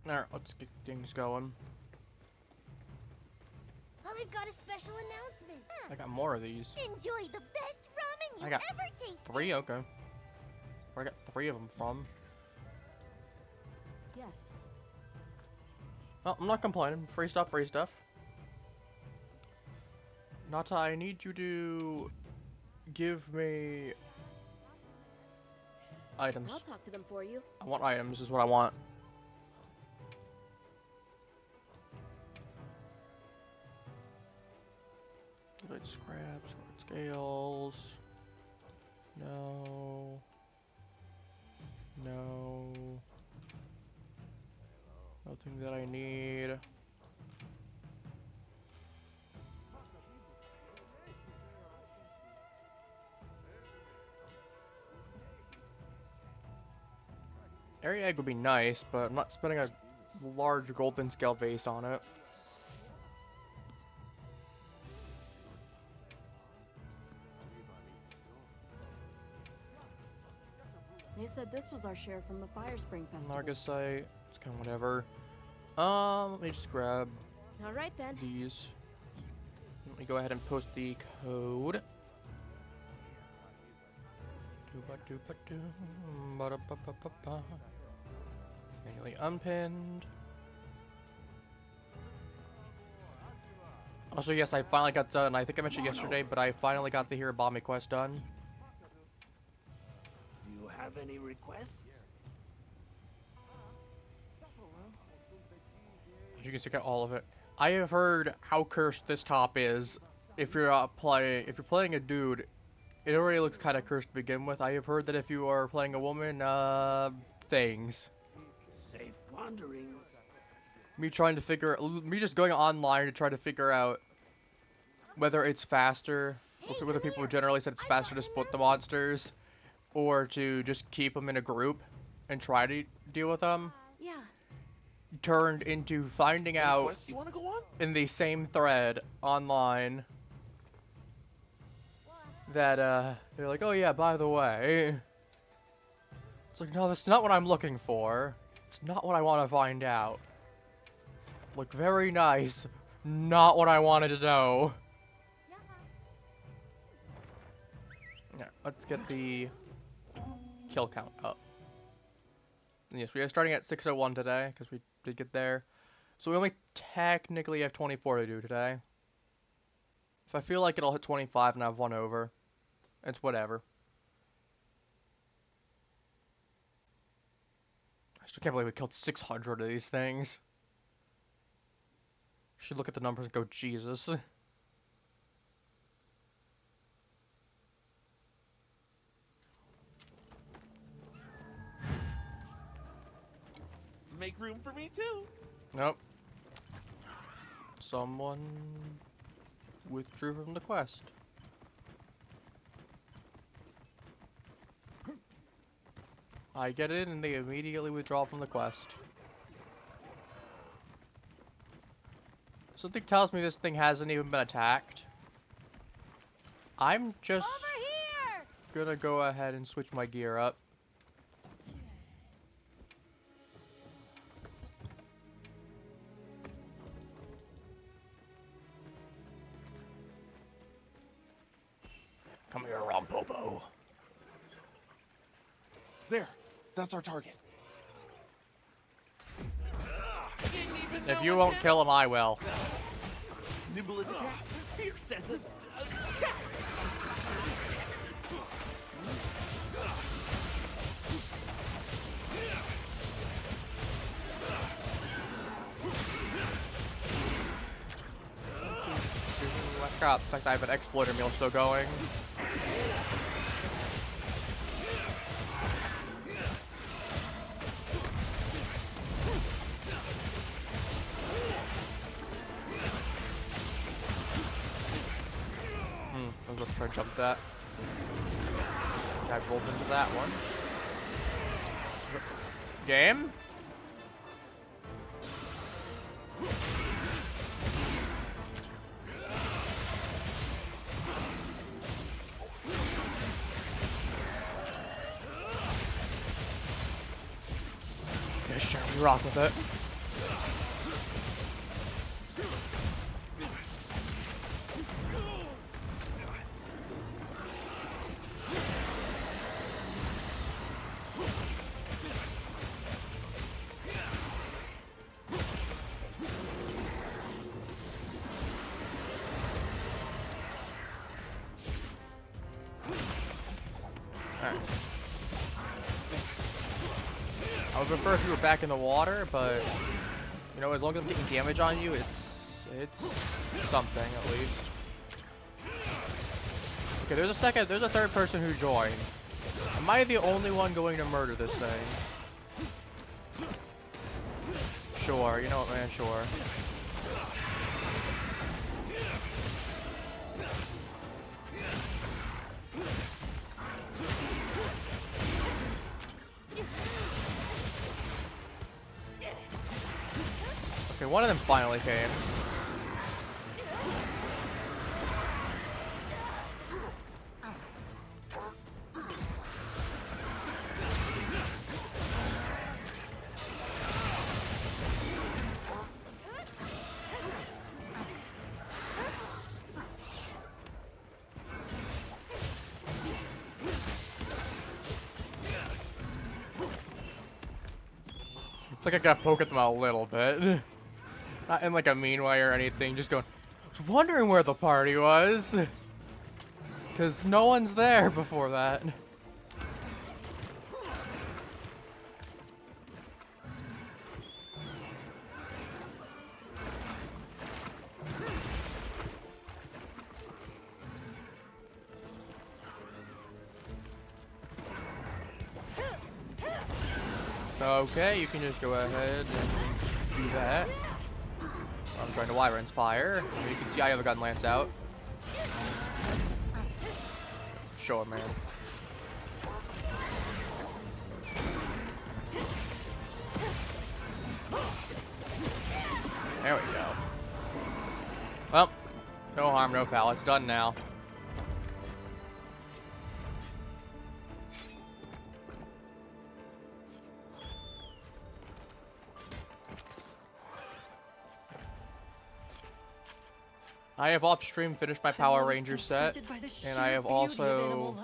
Alright, let's get things going. I've got a special announcement. I got more of these. Enjoy the best ramen you I got ever tasted. 3? Okay. Where I got 3 of them from? Yes. Well, I'm not complaining. Free stuff, free stuff. Nata, I need you to give me items. I'll talk to them for you. I want items is what I want. Good scraps, good scales. No. No. Nothing that I need. Area egg would be nice, but I'm not spending a large golden scale base on it. They said this was our share from the Fire Spring Festival. Nargisite, it's kind of whatever. Let me just grab All right then. these. Let me go ahead and post the code. Manually unpinned. Also, yes, I finally got done. I think I mentioned yesterday, but I finally got the Hirabami quest done. Do you have any requests? You can check out all of it. I have heard how cursed this top is. If you're playing a dude, it already looks kind of cursed to begin with. I have heard that if you are playing a woman, things. Safe wanderings. Me just going online to try to figure out whether it's faster, whether people generally said it's faster to split the monsters, or to just keep them in a group and try to deal with them. Yeah. Turned into finding out You want to go on? in the same thread online that they're like, oh yeah, by the way, it's like, no, that's not what I'm looking for. It's not what I want to find out. Look very nice, not what I wanted to know. Yeah, let's get the kill count up. And yes, we are starting at 6:01 today because we did get there. So we only technically have 24 to do today. If I feel like it'll hit 25 and I've one over, it's whatever. I still can't believe we killed 600 of these things. Should look at the numbers and go, Jesus. Make room for me too. Nope. Someone withdrew from the quest. I get it and they immediately withdraw from the quest. Something tells me this thing hasn't even been attacked. I'm just gonna go ahead and switch my gear up. Come here, Rompopo. There, that's our target. If you won't kill him, I will. Nimble as a cat, fierce as a cat. I forgot the fact I have an exploiter meal still going. I was gonna try to jump that. I rolled into that one. Game? Yeah, sure, we rock with it. Alright. I would prefer if you were back in the water, but you know, as long as I'm taking damage on you, it's something at least. Okay, there's a third person who joined. Am I the only one going to murder this thing? Sure, you know what, man, sure. Okay, one of them finally came. It's like I gotta poke at them a little bit. Not in like a mean way or anything, just going, I was wondering where the party was. Because no one's there before that. Okay, you can just go ahead and do that. I'm trying to Wyvern's fire. I mean, you can see I have a gun lance out. Sure, man. There we go. Well, no harm, no foul. It's done now. I have off-stream finished my Power Ranger set, and I have also...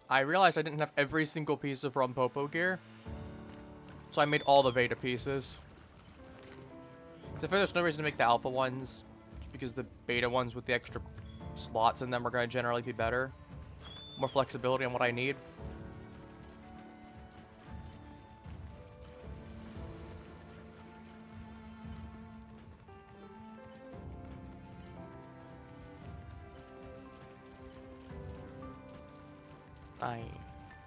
I realized I didn't have every single piece of Rumpopo gear, so I made all the Veda pieces. So there's no reason to make the Alpha ones, just because the Beta ones with the extra slots in them are going to generally be better. More flexibility on what I need. I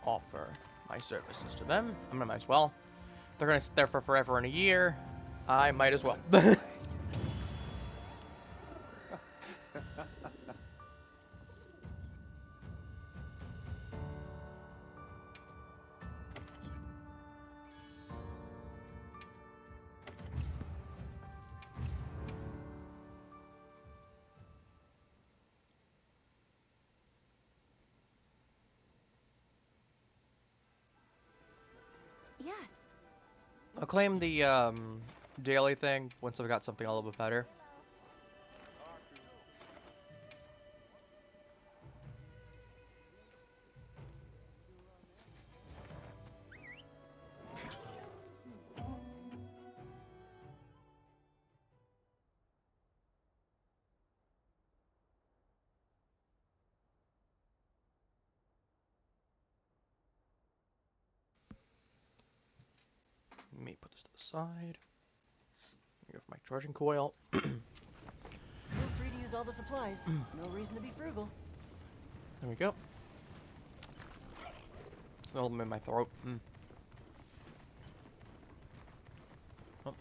offer my services to them. I might as well. They're gonna sit there for forever and a year. I might as well. Yes. I'll claim the daily thing once I've got something a little bit better. Let me put this to the side. Here's my charging coil. Feel free to use all the supplies. No reason to be frugal. There we go. Hold them in my throat. Oh.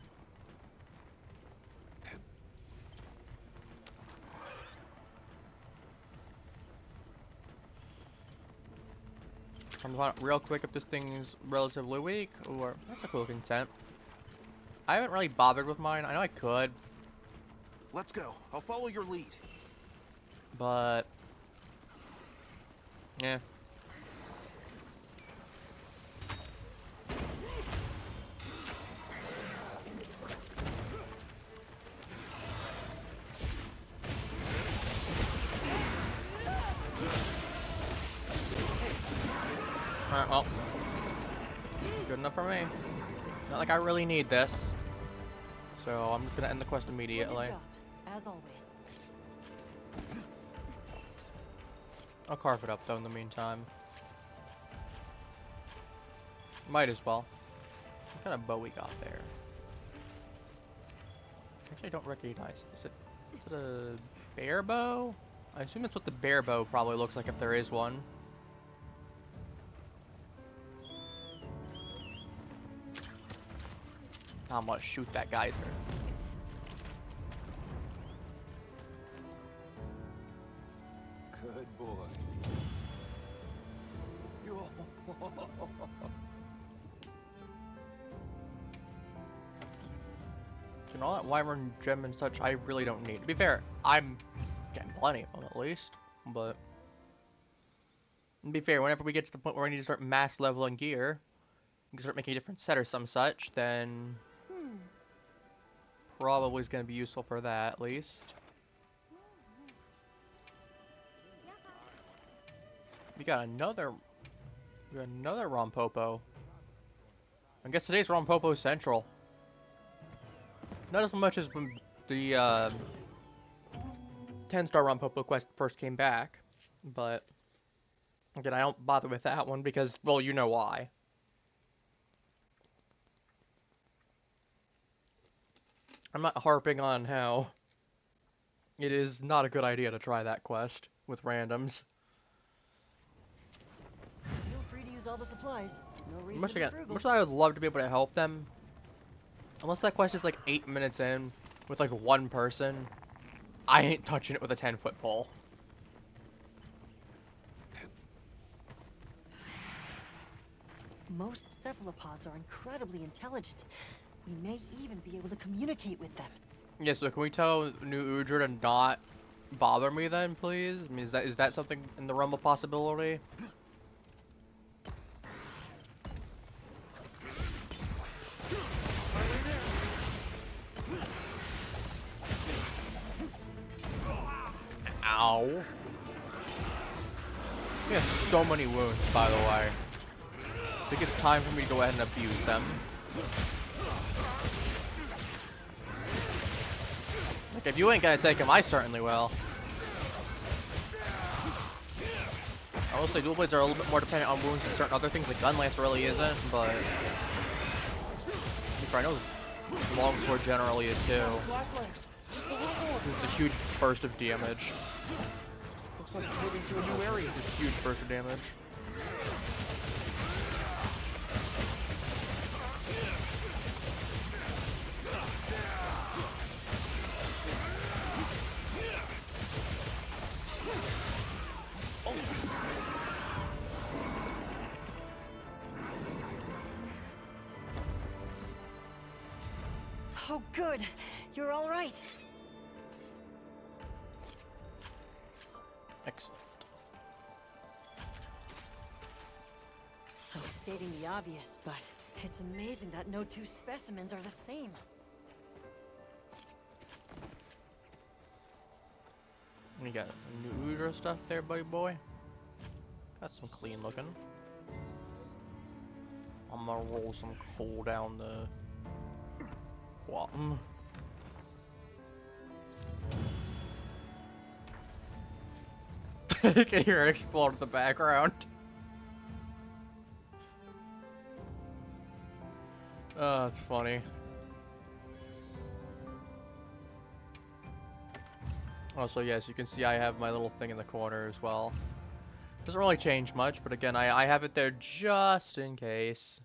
I'm gonna find out real quick if this thing's relatively weak, or that's a cool looking tent. I haven't really bothered with mine. I know I could, Let's go. I'll follow your lead. but yeah. Alright, well. Good enough for me. Not like I really need this. So I'm just gonna end the quest immediately. Job, as always. I'll carve it up though in the meantime. Might as well. What kind of bow we got there? Actually, I don't recognize. Is it a bear bow? I assume that's what the bear bow probably looks like if there is one. I'm gonna shoot that geyser. Good boy. And all that wyvern gem and such, I really don't need. To be fair, I'm getting plenty of them at least. But to be fair, whenever we get to the point where I need to start mass leveling gear, we can start making a different set or some such, then probably is going to be useful for that at least. We got another Rompopo. I guess today's Rompopo Central. Not as much as when the 10-star Rompopo quest first came back, but again, I don't bother with that one because, well, you know why. I'm not harping on how it is not a good idea to try that quest with randoms. Feel free to use all the supplies. No reason Much to be again, frugal. much as I would love to be able to help them, unless that quest is like 8 minutes in with like one person, I ain't touching it with a 10-foot pole. Most cephalopods are incredibly intelligent. We may even be able to communicate with them. Yeah, so can we tell New Udra to not bother me then, please? I mean, is that something in the realm of possibility? Ow. He has so many wounds, by the way. I think it's time for me to go ahead and abuse them. Like, if you ain't gonna take him, I certainly will. I will say dual blades are a little bit more dependent on wounds than certain other things, like gunlance really isn't, but I know longsword generally is too. It's a huge burst of damage. Looks like we're moving to a new area. It's a huge burst of damage. Oh, good. You're all right. Excellent. I'm stating the obvious, but it's amazing that no two specimens are the same. You got new Udra stuff there, buddy boy. Got some clean looking. I'm gonna roll some coal down the bottom. You can hear it explode in the background. Oh, that's funny. Also, yes, you can see I have my little thing in the corner as well. Doesn't really change much, but again, I have it there just in case.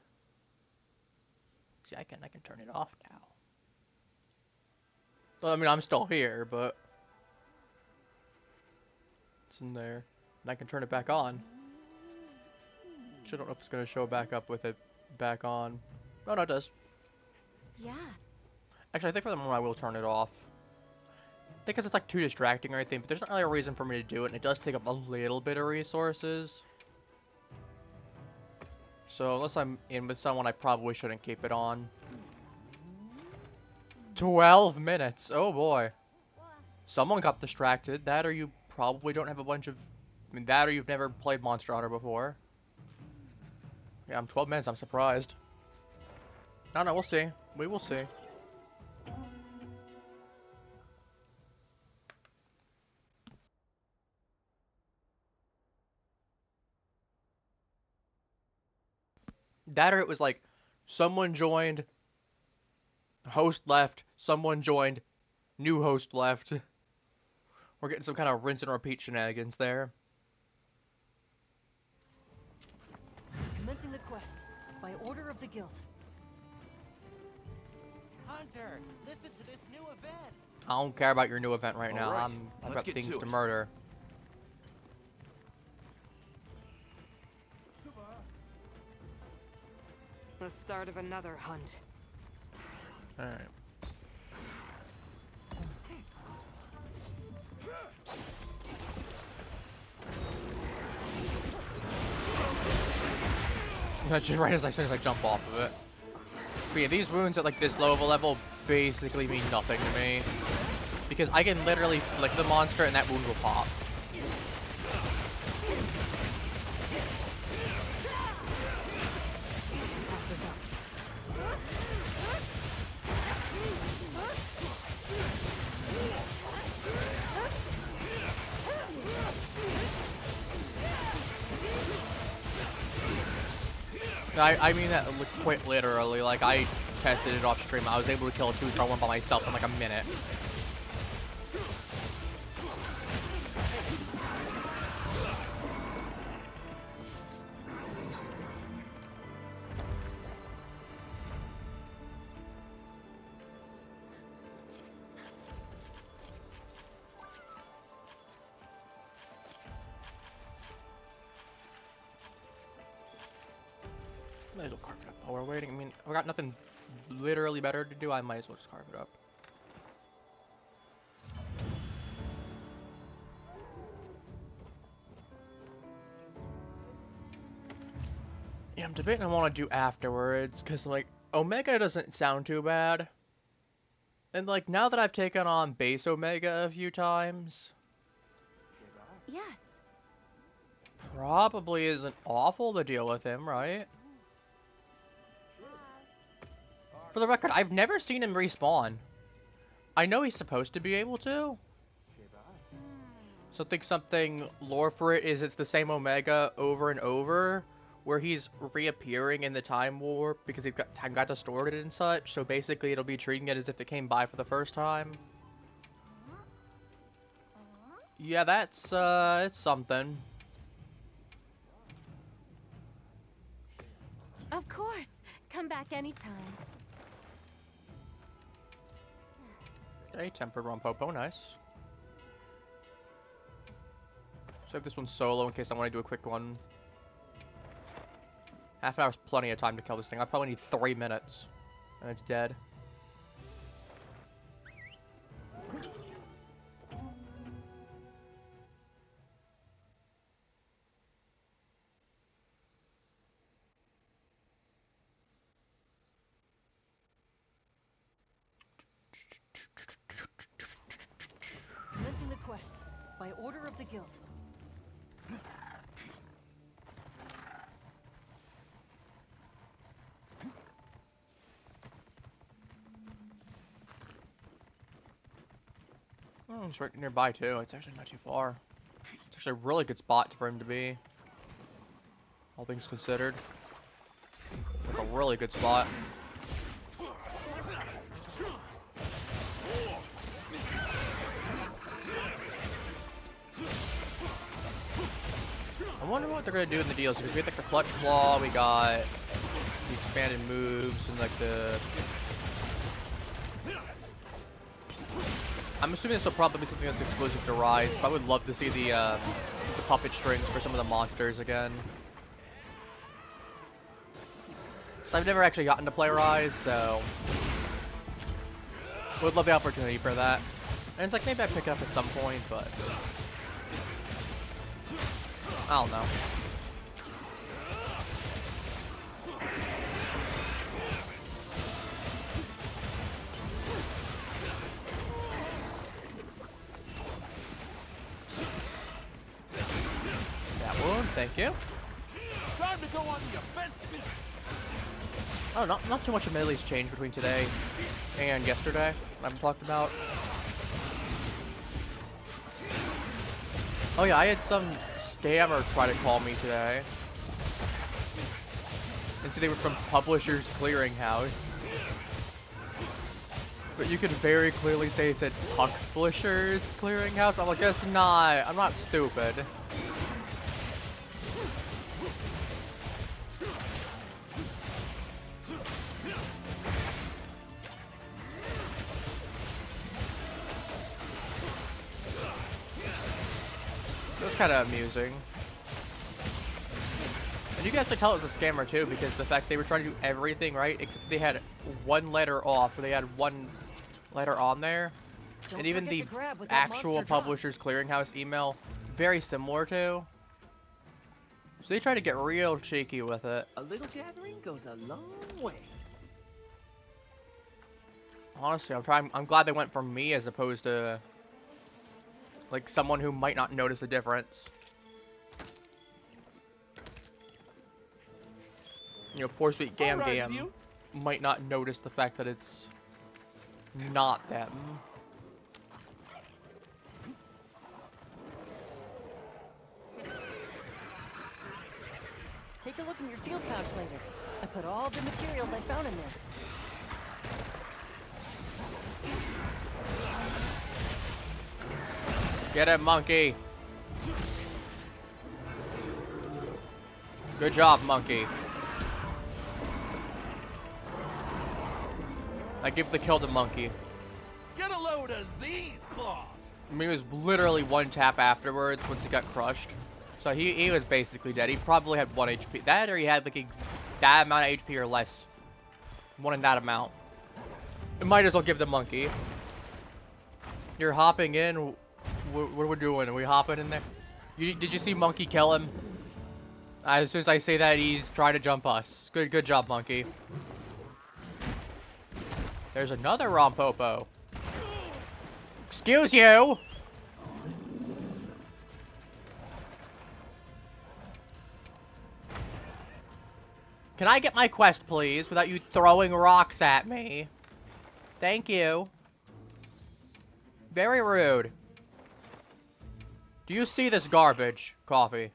See, I can turn it off now. Well, I mean, I'm still here, but it's in there, and I can turn it back on. Which I don't know if it's gonna show back up with it back on. Oh no, it does. Yeah. Actually, I think for the moment I will turn it off. Because it's like too distracting or anything, but there's not really a reason for me to do it, and it does take up a little bit of resources. So unless I'm in with someone, I probably shouldn't keep it on. 12 minutes, oh boy. Someone got distracted. That or you probably don't have a bunch of... I mean, that or you've never played Monster Hunter before. Yeah, I'm 12 minutes. I'm surprised. I don't know. We'll see. We will see. That or it was like, someone joined, host left, someone joined, new host left. We're getting some kind of rinse and repeat shenanigans there. Commencing the quest by order of the guild. Hunter, listen to this new event. I don't care about your new event right now. Alright, I've let's got get things to to it. murder. The start of another hunt. Alright. Just right as soon as I jump off of it. But yeah, these wounds at like this low of a level basically mean nothing to me. Because I can literally flick the monster and that wound will pop. I mean that quite literally, like I tested it off stream. I was able to kill a 2-throw-1 by myself in like a minute. Might as well carve it up while we're waiting. I mean, I've got nothing literally better to do. I might as well just carve it up. Yeah, I'm debating on what I want to do afterwards, because, like, Omega doesn't sound too bad. And, like, now that I've taken on base Omega a few times, Yes. probably isn't awful to deal with him, right? For the record, I've never seen him respawn. I know he's supposed to be able to. So I think something lore for it is it's the same Omega over and over, where he's reappearing in the time warp because time got distorted and such. So basically, it'll be treating it as if it came by for the first time. Yeah, that's it's something. Of course. Come back anytime. Okay, tempered Rompopo, nice. Save this one solo in case I want to do a quick one. Half an hour's plenty of time to kill this thing. I probably need 3 minutes, and it's dead. Commencing the quest by order of the guild. Oh, it's right nearby too. It's actually not too far. It's actually a really good spot for him to be. All things considered. Like a really good spot. I wonder what they're gonna do in the deals because we have like the clutch claw, we got the expanded moves, and like the. I'm assuming this will probably be something that's exclusive to Rise, but I would love to see the puppet strings for some of the monsters again. I've never actually gotten to play Rise, so would love the opportunity for that. And it's like maybe I pick it up at some point, but I don't know. That wound, thank you. Time to go on the offensive. Oh, not too much of melee's changed between today and yesterday. I haven't talked about. Oh yeah, I had some scammer try to call me today. And so they were from Publishers Clearinghouse. But you can very clearly say it said Publishers Clearinghouse. I'm like, that's not. I'm not stupid. So it's kind of amusing. And you can actually tell it was a scammer too, because the fact they were trying to do everything right, except they had one letter off, or they had one letter on there. And even the actual Publishers Clearinghouse email, very similar to. So they try to get real cheeky with it. A little gathering goes a long way. Honestly, I'm glad they went for me as opposed to like someone who might not notice the difference. You know, poor sweet Gam Gam might not notice the fact that it's not them. Take a look in your field pouch later. I put all the materials I found in there. Get it, monkey. Good job, monkey. I give the kill to monkey. Get a load of these claws. I mean, it was literally one tap afterwards once he got crushed. So he was basically dead. He probably had 1 HP. That or he had like that amount of HP or less. One in that amount. We might as well give the monkey. You're hopping in. What are we doing? Are we hopping in there? Did you see monkey kill him? As soon as I say that, he's trying to jump us. Good job, monkey. There's another Rompopo. Excuse you! Can I get my quest, please, without you throwing rocks at me? Thank you. Very rude. Do you see this garbage, Coffee?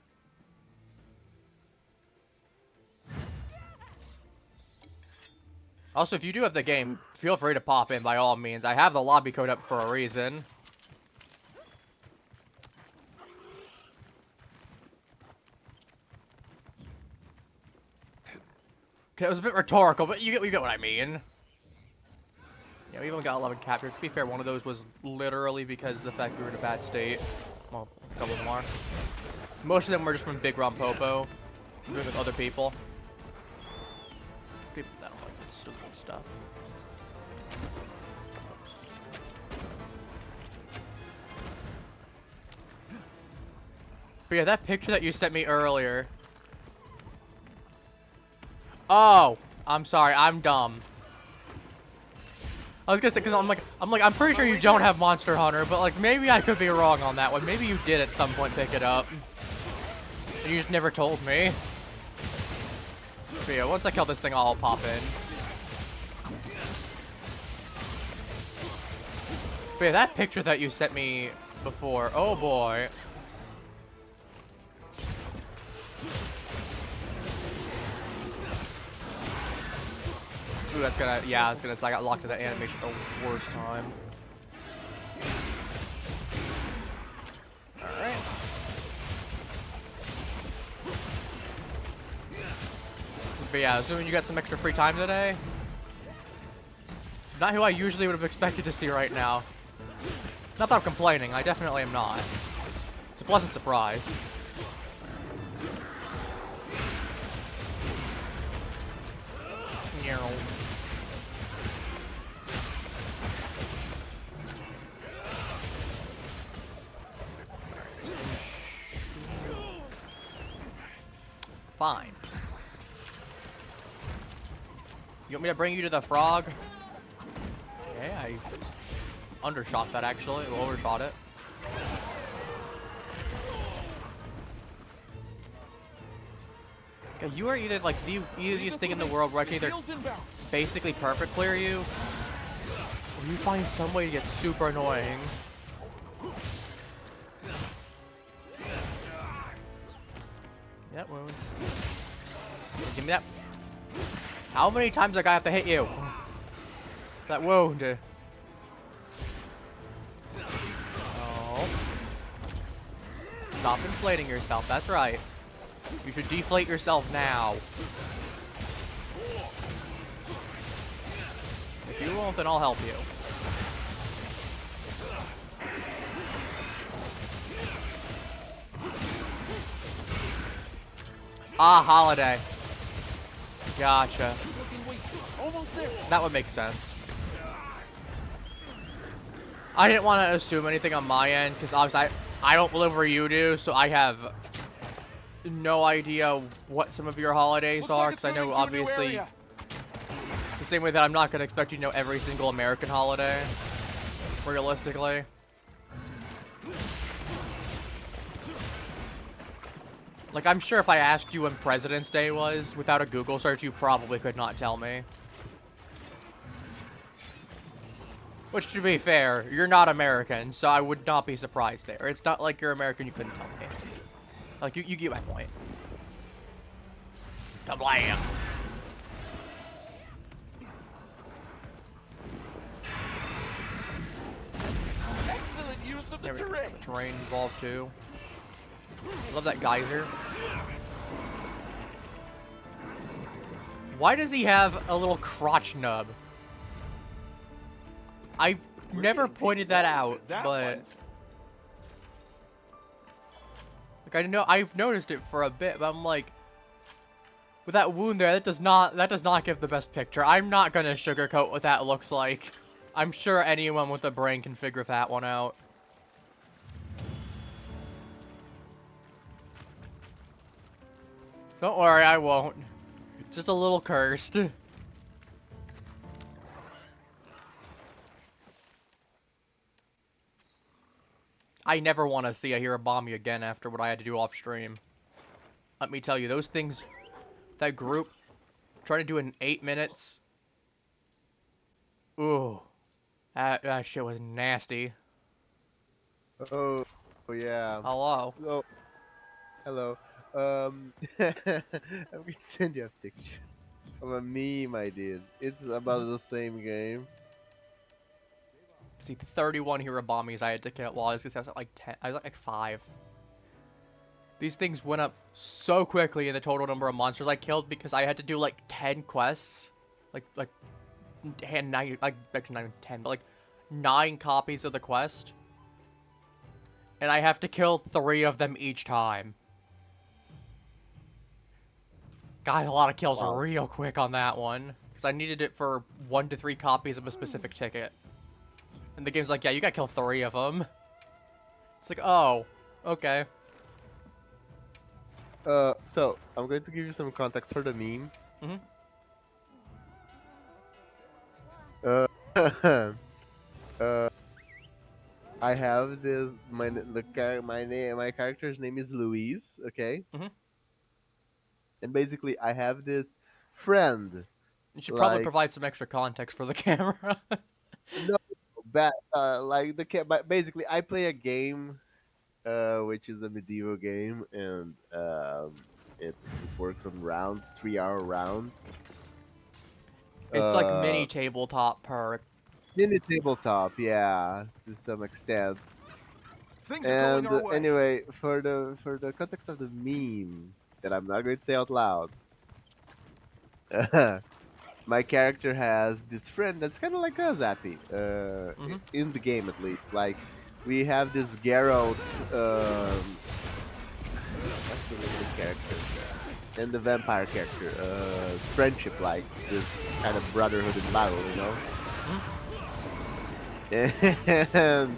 Also, if you do have the game, feel free to pop in by all means. I have the lobby code up for a reason. Okay, it was a bit rhetorical, but you get what I mean. Yeah, we even got 11 captured. To be fair, one of those was literally because of the fact we were in a bad state. Well, a couple more. Most of them were just from Big Rompopo, doing with other people. People that don't like stupid stuff. But yeah, that picture that you sent me earlier. Oh, I'm sorry, I'm dumb. I was gonna say, cause I'm pretty sure you don't have Monster Hunter, but like maybe I could be wrong on that one. Maybe you did at some point pick it up, and you just never told me. But yeah, once I kill this thing, I'll pop in. But yeah, that picture that you sent me before, oh boy. Ooh, that's gonna, yeah, I was gonna say I got locked to that animation at the worst time. Alright. But yeah, assuming you got some extra free time today. Not who I usually would have expected to see right now. Not that I'm complaining, I definitely am not. It's a pleasant surprise. Fine. You want me to bring you to the frog? Yeah, I undershot that actually, overshot it. You are either like the easiest thing in the world where I can either basically perfect clear you, or you find some way to get super annoying. That wound. Give me that. How many times do I have to hit you? That wound. Oh. Stop inflating yourself. That's right. You should deflate yourself now. If you won't, then I'll help you. Ah, holiday. Gotcha. That would make sense. I didn't want to assume anything on my end, because obviously I don't live where you do, so I have no idea what some of your holidays are, because I know obviously the same way that I'm not going to expect you to know every single American holiday, realistically. Like, I'm sure if I asked you when President's Day was, without a Google search, you probably could not tell me. Which, to be fair, you're not American, so I would not be surprised there. It's not like you're American, you couldn't tell me. Like, you get my point. Kablam! Excellent use of the There we go. terrain. Terrain involved too. Love that geyser. Why does he have a little crotch nub? I've never pointed that out, but like I know I've noticed it for a bit, but I'm like, with that wound there, that does not give the best picture. I'm not gonna sugarcoat what that looks like. I'm sure anyone with a brain can figure that one out. Don't worry, I won't. Just a little cursed. I never want to see a Hirobami again after what I had to do off stream. Let me tell you, those things, that group, trying to do it in 8 minutes. Ooh. That shit was nasty. Oh, yeah. Hello. Oh, hello. I'm gonna send you a picture of a meme I did. It's about the same game. See, 31 Hirobamis I had to kill. Well, I was at like 10. I was at like 5. These things went up so quickly in the total number of monsters I killed because I had to do like 10 quests. Like 9, like, actually not even 10, but like 9 copies of the quest. And I have to kill 3 of them each time. Got a lot of kills real quick on that one. Because I needed it for 1 to 3 copies of a specific ticket. And the game's like, yeah, you gotta kill 3 of them. It's like, oh, okay. So, I'm going to give you some context for the meme. I have this, my character's name is Louise, okay? And basically, I have this friend. You should probably provide some extra context for the camera. No, but basically, I play a game, which is a medieval game, and it works on rounds, 3-hour rounds. It's like mini tabletop per. Mini tabletop, yeah, to some extent. Things are going our way. Anyway, for the context of the meme that I'm not going to say out loud, my character has this friend that's kind of like us, Appy, in the game at least. Like, we have this Geralt, what's the name of the character? And the vampire character, friendship, like this kind of brotherhood in battle, you know. And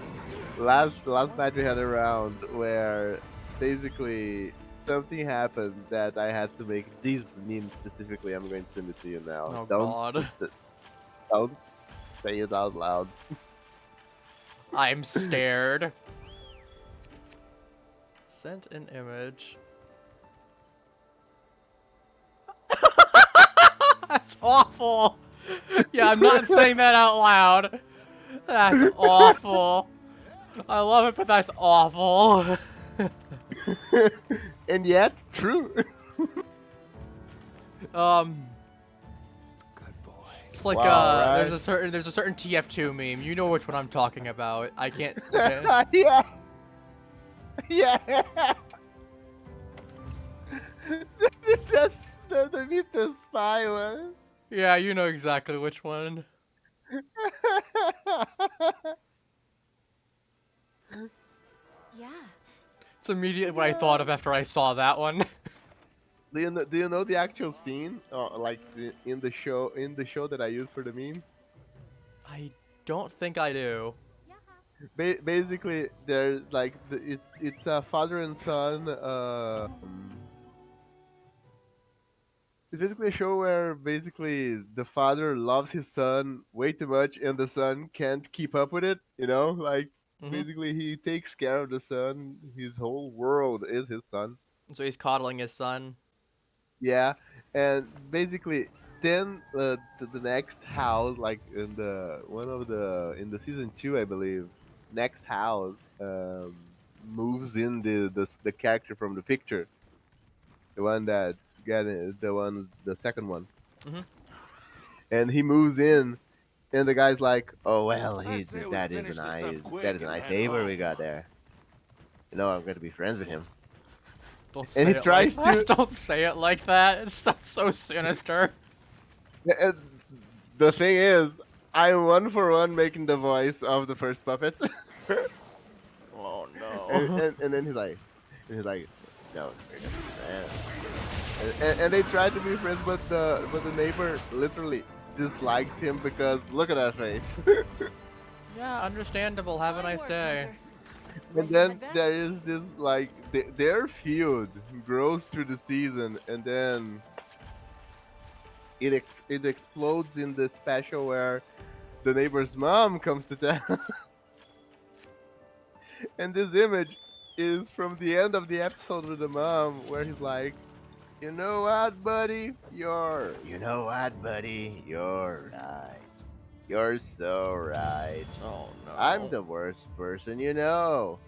last night we had a round where basically something happened that I had to make this meme specifically. I'm going to send it to you now. Oh, God. Don't say it out loud. I'm scared. Sent an image. awful. Yeah, I'm not saying that out loud. That's awful. I love it, but that's awful. And yet, true. Good boy. It's like Wow, right? there's a certain TF2 meme. You know which one I'm talking about. I can't. Yeah. Yeah. That's the meet the spy one. Yeah, you know exactly which one. Yeah. It's immediately what I thought of after I saw that one. Do you know the actual scene, like in the show that I use for the meme? I don't think I do. Basically, there's like it's a father and son. It's basically a show where basically the father loves his son way too much, and the son can't keep up with it. You know, like Mhm. basically he takes care of the son. His whole world is his son. So he's coddling his son. Yeah, and basically then the next house, like in the one of the in the season 2, I believe, next house moves in the character from the picture, the one that's getting the second one, Mhm. and he moves in, and the guy's like, oh well, I say we that is finish a this up nice quick that is a and nice head neighbor we home. got there. You know, I'm going to be friends with him. Don't And say he it tries like that. to- Don't say it like that. It's so sinister. And the thing is, I'm one for one making the voice of the first puppet. Oh and, no. and, and then he's like, no, we're gonna be friends. And they try to be friends, but the neighbor literally dislikes him because look at that face. Yeah, understandable. Have a Fine nice work, day. Hunter. And Ready to then head back? there is this like their feud grows through the season, and then it explodes in the special where the neighbor's mom comes to town. And this image is from the end of the episode with the mom, where he's like, you know what, buddy? You know what, buddy? You're right. You're so right. Oh no. I'm the worst person you know.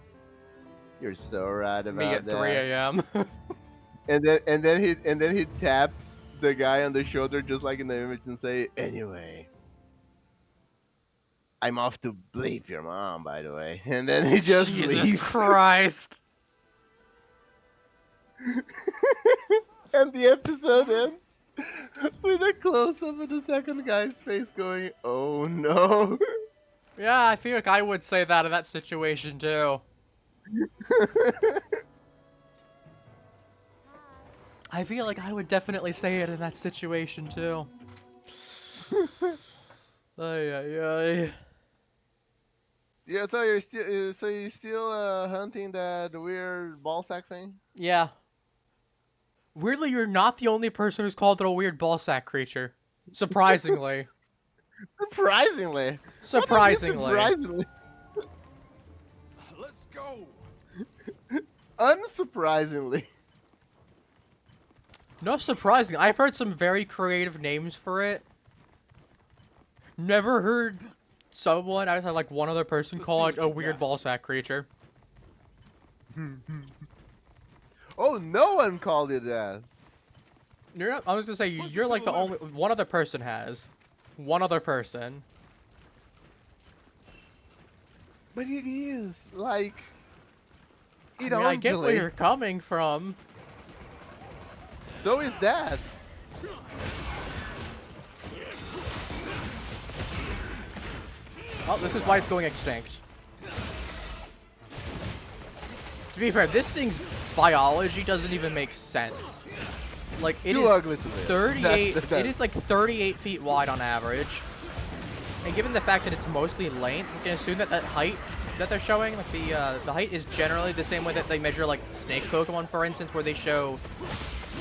You're so right Me about at 3 that. a.m. And then he taps the guy on the shoulder just like in the image and say, anyway, I'm off to bleep your mom, by the way. And then he just Jesus leaves. Christ. And the episode ends with a close up of the second guy's face going, oh no. Yeah, I feel like I would say that in that situation too. I feel like I would definitely say it in that situation too. Ay, ay, ay. Yeah, so you're still hunting that weird ball sack thing? Yeah. Weirdly, you're not the only person who's called it a weird ballsack creature. Surprisingly. Surprisingly. Surprisingly. Surprisingly. Let's go. Unsurprisingly. No, surprising. I've heard some very creative names for it. Never heard someone, I just had like one other person Let's call see it what a you weird got. ballsack creature. Oh, no one called it that. You're not, I was gonna say, Push it you're to like the the only, left. one other person has. One other person. But it is, like... I mean, I get where you're coming from. So is that. Oh, this is why it's going extinct. To be fair, this thing's biology doesn't even make sense. Like, it Too is ugly to live. 38, That's- it is like 38 feet wide on average. And given the fact that it's mostly length, we can assume that that height that they're showing, like the height is generally the same way that they measure like snake Pokemon, for instance, where they show,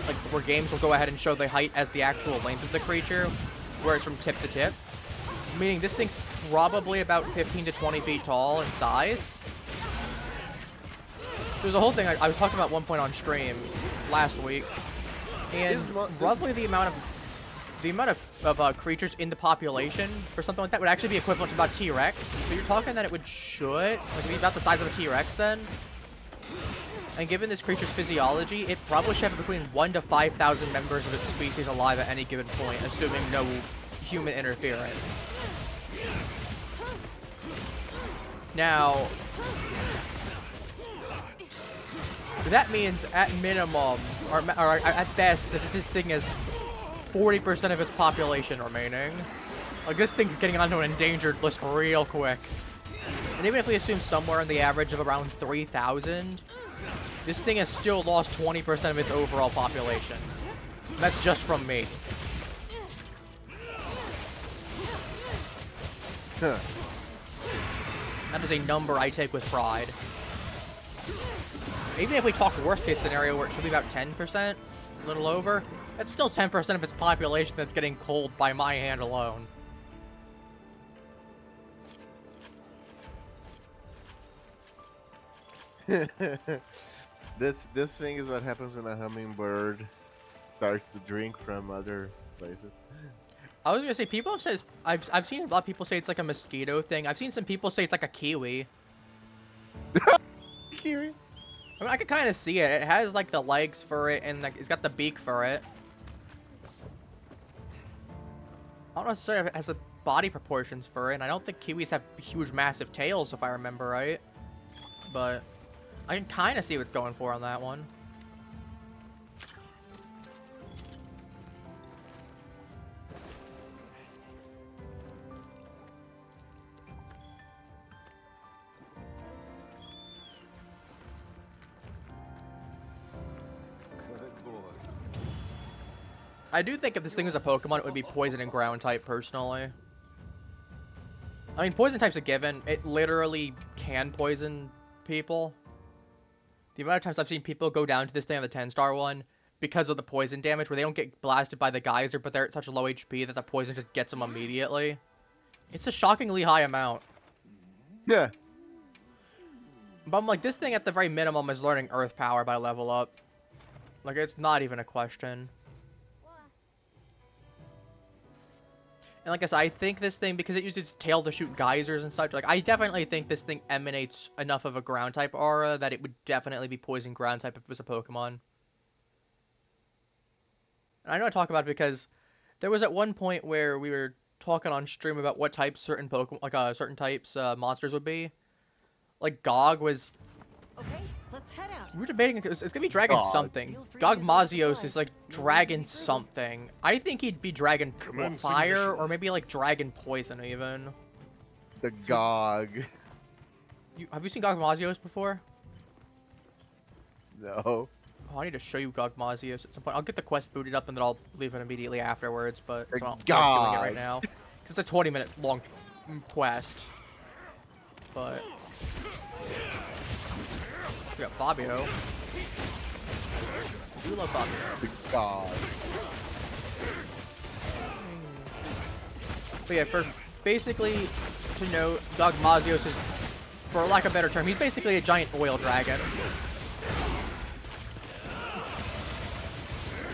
like where games will go ahead and show the height as the actual length of the creature, where it's from tip to tip. Meaning this thing's probably about 15 to 20 feet tall in size. There's a whole thing I was talking about one point on stream last week, and roughly the amount of the amount of creatures in the population for something like that would actually be equivalent to about T-Rex. So you're talking that it should be about the size of a T-Rex then. And given this creature's physiology, it probably should have between 1,000 to 5,000 members of its species alive at any given point, assuming no human interference. Now, that means at minimum, or at best, if this thing has 40% of its population remaining. Like, this thing's getting onto an endangered list real quick. And even if we assume somewhere in the average of around 3,000, this thing has still lost 20% of its overall population. That's just from me. Huh. That is a number I take with pride. Even if we talk worst case scenario where it should be about 10%, a little over, that's still 10% of its population that's getting culled by my hand alone. This thing is what happens when a hummingbird starts to drink from other places. I was gonna say, people have said, I've seen a lot of people say it's like a mosquito thing. I've seen some people say it's like a kiwi. Kiwi? I mean, I can kind of see it. It has like the legs for it, and like it's got the beak for it. I don't necessarily know if it has the body proportions for it, and I don't think kiwis have huge, massive tails, if I remember right. But I can kind of see what's going for on that one. Good boy. I do think if this thing was a Pokemon, it would be Poison and Ground type, personally. I mean, Poison type's a given. It literally can poison people. The amount of times I've seen people go down to this thing on the 10-star one because of the poison damage, where they don't get blasted by the geyser, but they're at such a low HP that the poison just gets them immediately. It's a shockingly high amount. Yeah. But I'm like, this thing at the very minimum is learning Earth Power by level up. Like, it's not even a question. And like I said, I think this thing, because it uses its tail to shoot geysers and such, like, I definitely think this thing emanates enough of a ground type aura that it would definitely be poison ground type if it was a Pokemon. And I know I talk about it because there was at one point where we were talking on stream about what types certain Pokemon, like certain types monsters would be. Like Gog was. Okay, let's head out. We were debating it's gonna be Dragon Gog. something. Feel free to use our Gogmazios is supplies. like No Dragon reason to be something. I think he'd be Dragon Commencing Fire mission. or maybe like Dragon Poison even. The Gog. Have you seen Gogmazios before? No. Oh, I need to show you Gogmazios at some point. I'll get the quest booted up and then I'll leave it immediately afterwards, but The so I'm not doing it Gog. right now. Because it's a 20-minute long quest. But we got Fabio. I do love Fabio. The Gog. But yeah, for basically to note, Gogmazios is, for lack of a better term, he's basically a giant oil dragon.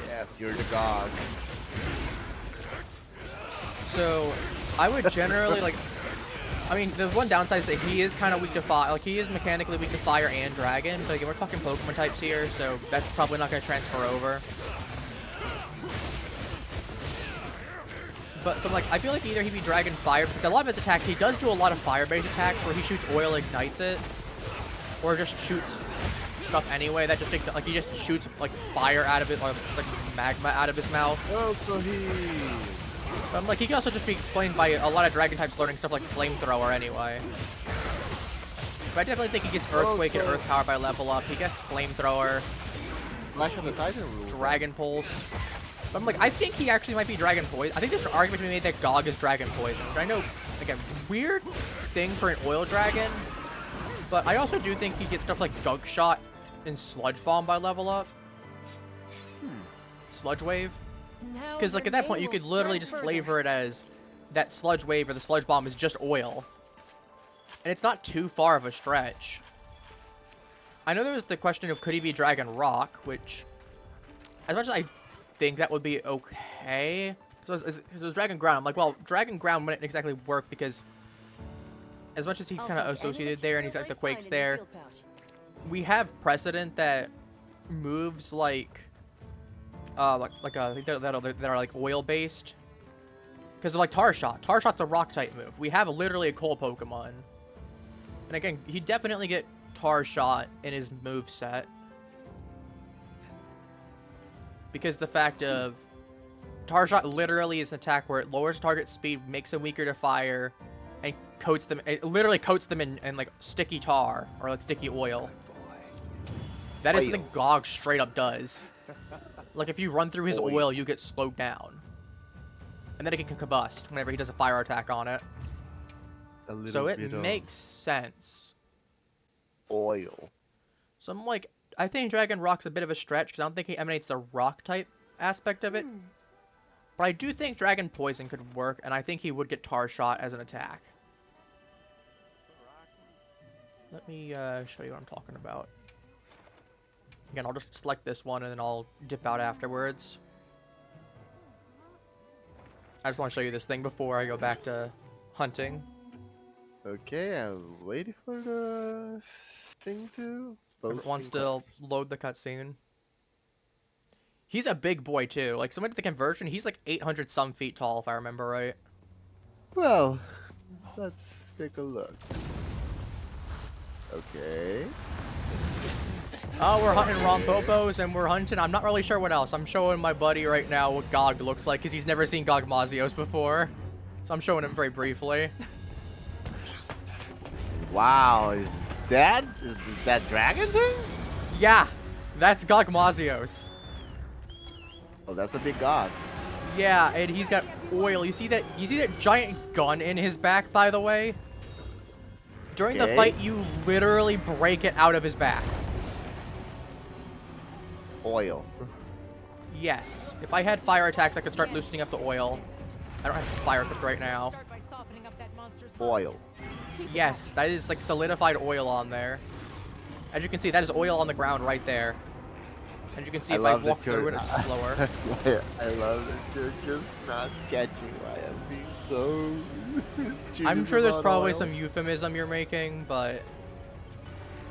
Yes, you're the Gog. So I would generally like. I mean, the one downside is that he is kind of weak to fire. Like, he is mechanically weak to fire and dragon. But again, we're talking Pokemon types here, so that's probably not going to transfer over. But like, I feel like either he'd be Dragon Fire, because a lot of his attacks, he does do a lot of fire-based attacks where he shoots oil, ignites it, or just shoots stuff anyway. That just like he just shoots like fire out of it, or like magma out of his mouth. Oh, so he. But like, he can also just be explained by a lot of dragon types learning stuff like Flamethrower anyway. But I definitely think he gets Earthquake and Earth Power by level up. He gets Flamethrower, Flash of the Titan rule. Dragon Pulse. But I'm like, I think he actually might be Dragon Poison. I think there's an argument to be made that Gog is Dragon Poison. Which I know, again, weird thing for an oil dragon. But I also do think he gets stuff like Gunk Shot and Sludge Bomb by level up. Sludge Wave. Because like at that point you could literally just flavor it as that Sludge Wave or the Sludge Bomb is just oil. And it's not too far of a stretch. I know there was the question of could he be Dragon Rock, which as much as I think that would be okay, So it was Dragon Ground. I'm like, well, Dragon Ground wouldn't exactly work because as much as he's I'll kind of take any associated there and he's like materials the I Quakes find in your there, field pouch. we have precedent that moves like I think that are like oil based. Because of like Tarshot. Tarshot's a rock type move. We have literally a coal Pokemon. And again, he'd definitely get Tarshot in his move set. Because the fact of Tarshot literally is an attack where it lowers target speed, makes them weaker to fire, and coats them. It literally coats them in like sticky tar or like sticky oil. That is something Gog straight up does. Like if you run through his oil, you get slowed down. And then it can combust whenever he does a fire attack on it. So it makes sense. Oil. So I'm like, I think Dragon Rock's a bit of a stretch because I don't think he emanates the rock type aspect of it. But I do think Dragon Poison could work, and I think he would get Tar Shot as an attack. Let me show you what I'm talking about. Again, I'll just select this one and then I'll dip out afterwards. I just want to show you this thing before I go back to hunting. Okay, I'm waiting for the thing to. Wants to load the cutscene. He's a big boy too. Like somebody at the conversion, he's like 800 some feet tall if I remember right. Well, let's take a look. Okay. Oh, we're hunting Rompopos and we're hunting. I'm not really sure what else. I'm showing my buddy right now what Gog looks like because he's never seen Gogmazios before. So I'm showing him very briefly. Wow, is that dragon thing? Yeah, that's Gogmazios. Oh, that's a big god. Yeah, and he's got oil. You see that giant gun in his back, by the way? During the fight, you literally break it out of his back. Oil. Yes. If I had fire attacks, I could start loosening up the oil. I don't have fire equipped right now. Start by softening up that monster's Oil. Yes, that is like solidified oil on there. As you can see, that is oil on the ground right there. As you can see, if I walk through it, it's slower. I love that you're just not catching why I'm being so stupid. I'm sure there's about probably oil. some euphemism you're making, but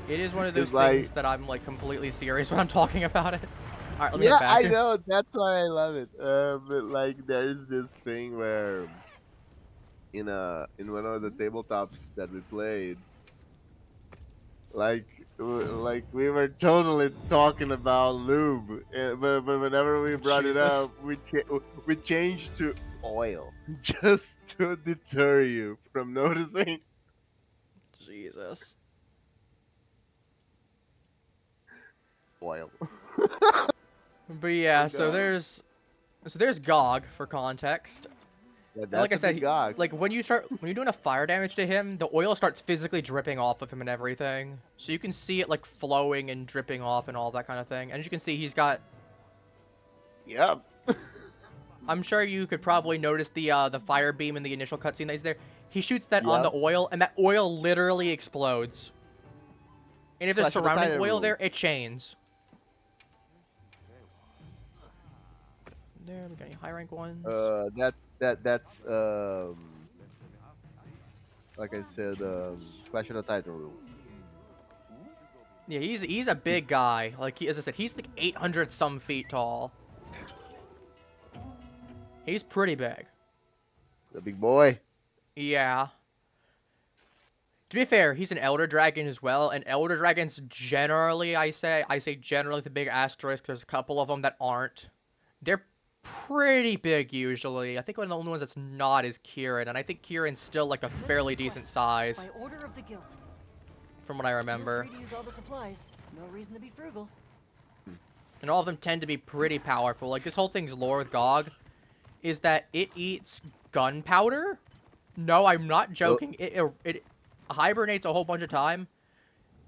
it is one of those It's like- things that I'm like completely serious when I'm talking about it. Alright, let me Yeah, get back. I know. That's why I love it. But like, there's this thing where in one of the tabletops that we played, like we were totally talking about lube, but whenever we brought it Jesus. up, we changed to oil just to deter you from noticing. Jesus. Oil. But yeah, so there's Gog for context. Yeah, And like I that's a said, big gog. like when you're doing a fire damage to him, the oil starts physically dripping off of him and everything. So you can see it like flowing and dripping off and all that kind of thing. And as you can see, he's got. Yep. I'm sure you could probably notice the fire beam in the initial cutscene that he's there. He shoots that on the oil, and that oil literally explodes. And if there's Flash of the surrounding Titan oil rule. there, it chains. There, we got any high rank ones? That's like I said, Clash of the Titan rules. Yeah, he's a big guy. Like as I said, he's like 800 some feet tall. He's pretty big. The big boy. Yeah. To be fair, he's an Elder Dragon as well, and Elder Dragons generally, I say generally with a big asterisk, there's a couple of them that aren't. They're pretty big usually. I think one of the only ones that's not is Kieran, and I think Kieran's still like a fairly decent size, By order of the guild. from what I remember. Feel free to use all the supplies. No reason to be frugal. And all of them tend to be pretty powerful. Like this whole thing's lore with Gog is that it eats gunpowder. No, I'm not joking. It hibernates a whole bunch of time,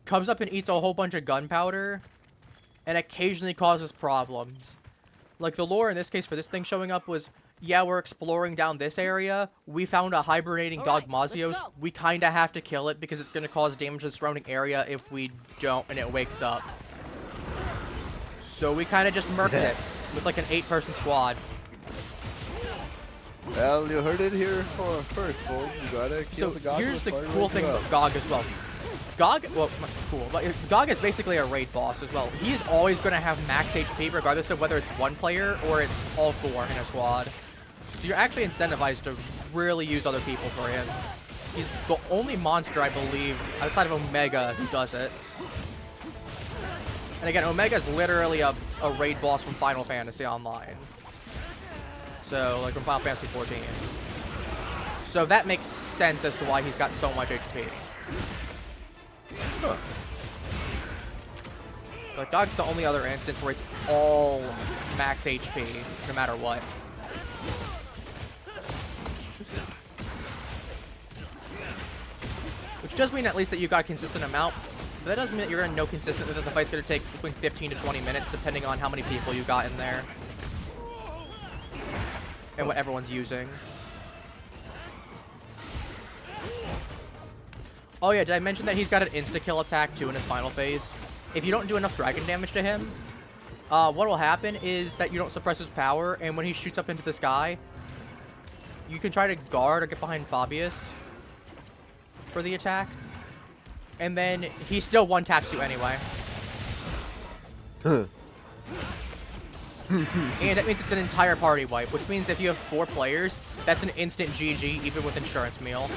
comes up and eats a whole bunch of gunpowder, and occasionally causes problems. Like the lore in this case for this thing showing up was, yeah, we're exploring down this area. We found a hibernating Alright, Gogmazios. let's go. We kind of have to kill it because it's going to cause damage to the surrounding area if we don't and it wakes up. So we kind of just murked it with like an 8-person squad. Well, you heard it here first, folks. You gotta kill So the Gog. here's the before cool it thing goes about GOG as well. GOG, well, not cool, but GOG is basically a raid boss as well. He's always going to have max HP regardless of whether it's one player or it's all four in a squad. So you're actually incentivized to really use other people for him. He's the only monster, I believe, outside of Omega who does it. And again, Omega is literally a raid boss from Final Fantasy Online. So, like from Final Fantasy 14. So that makes sense as to why he's got so much HP. Huh. But GOG's the only other instance where it's all max HP, no matter what. Which does mean at least that you got a consistent amount. But that doesn't mean that you're going to know consistently that the fight's going to take between 15 to 20 minutes, depending on how many people you got in there. And what everyone's using. Oh yeah, did I mention that he's got an insta-kill attack too in his final phase? If you don't do enough dragon damage to him, what will happen is that you don't suppress his power, and when he shoots up into the sky, you can try to guard or get behind Fabius for the attack. And then he still one-taps you anyway. And that means it's an entire party wipe, which means if you have 4 players, that's an instant GG even with insurance meal.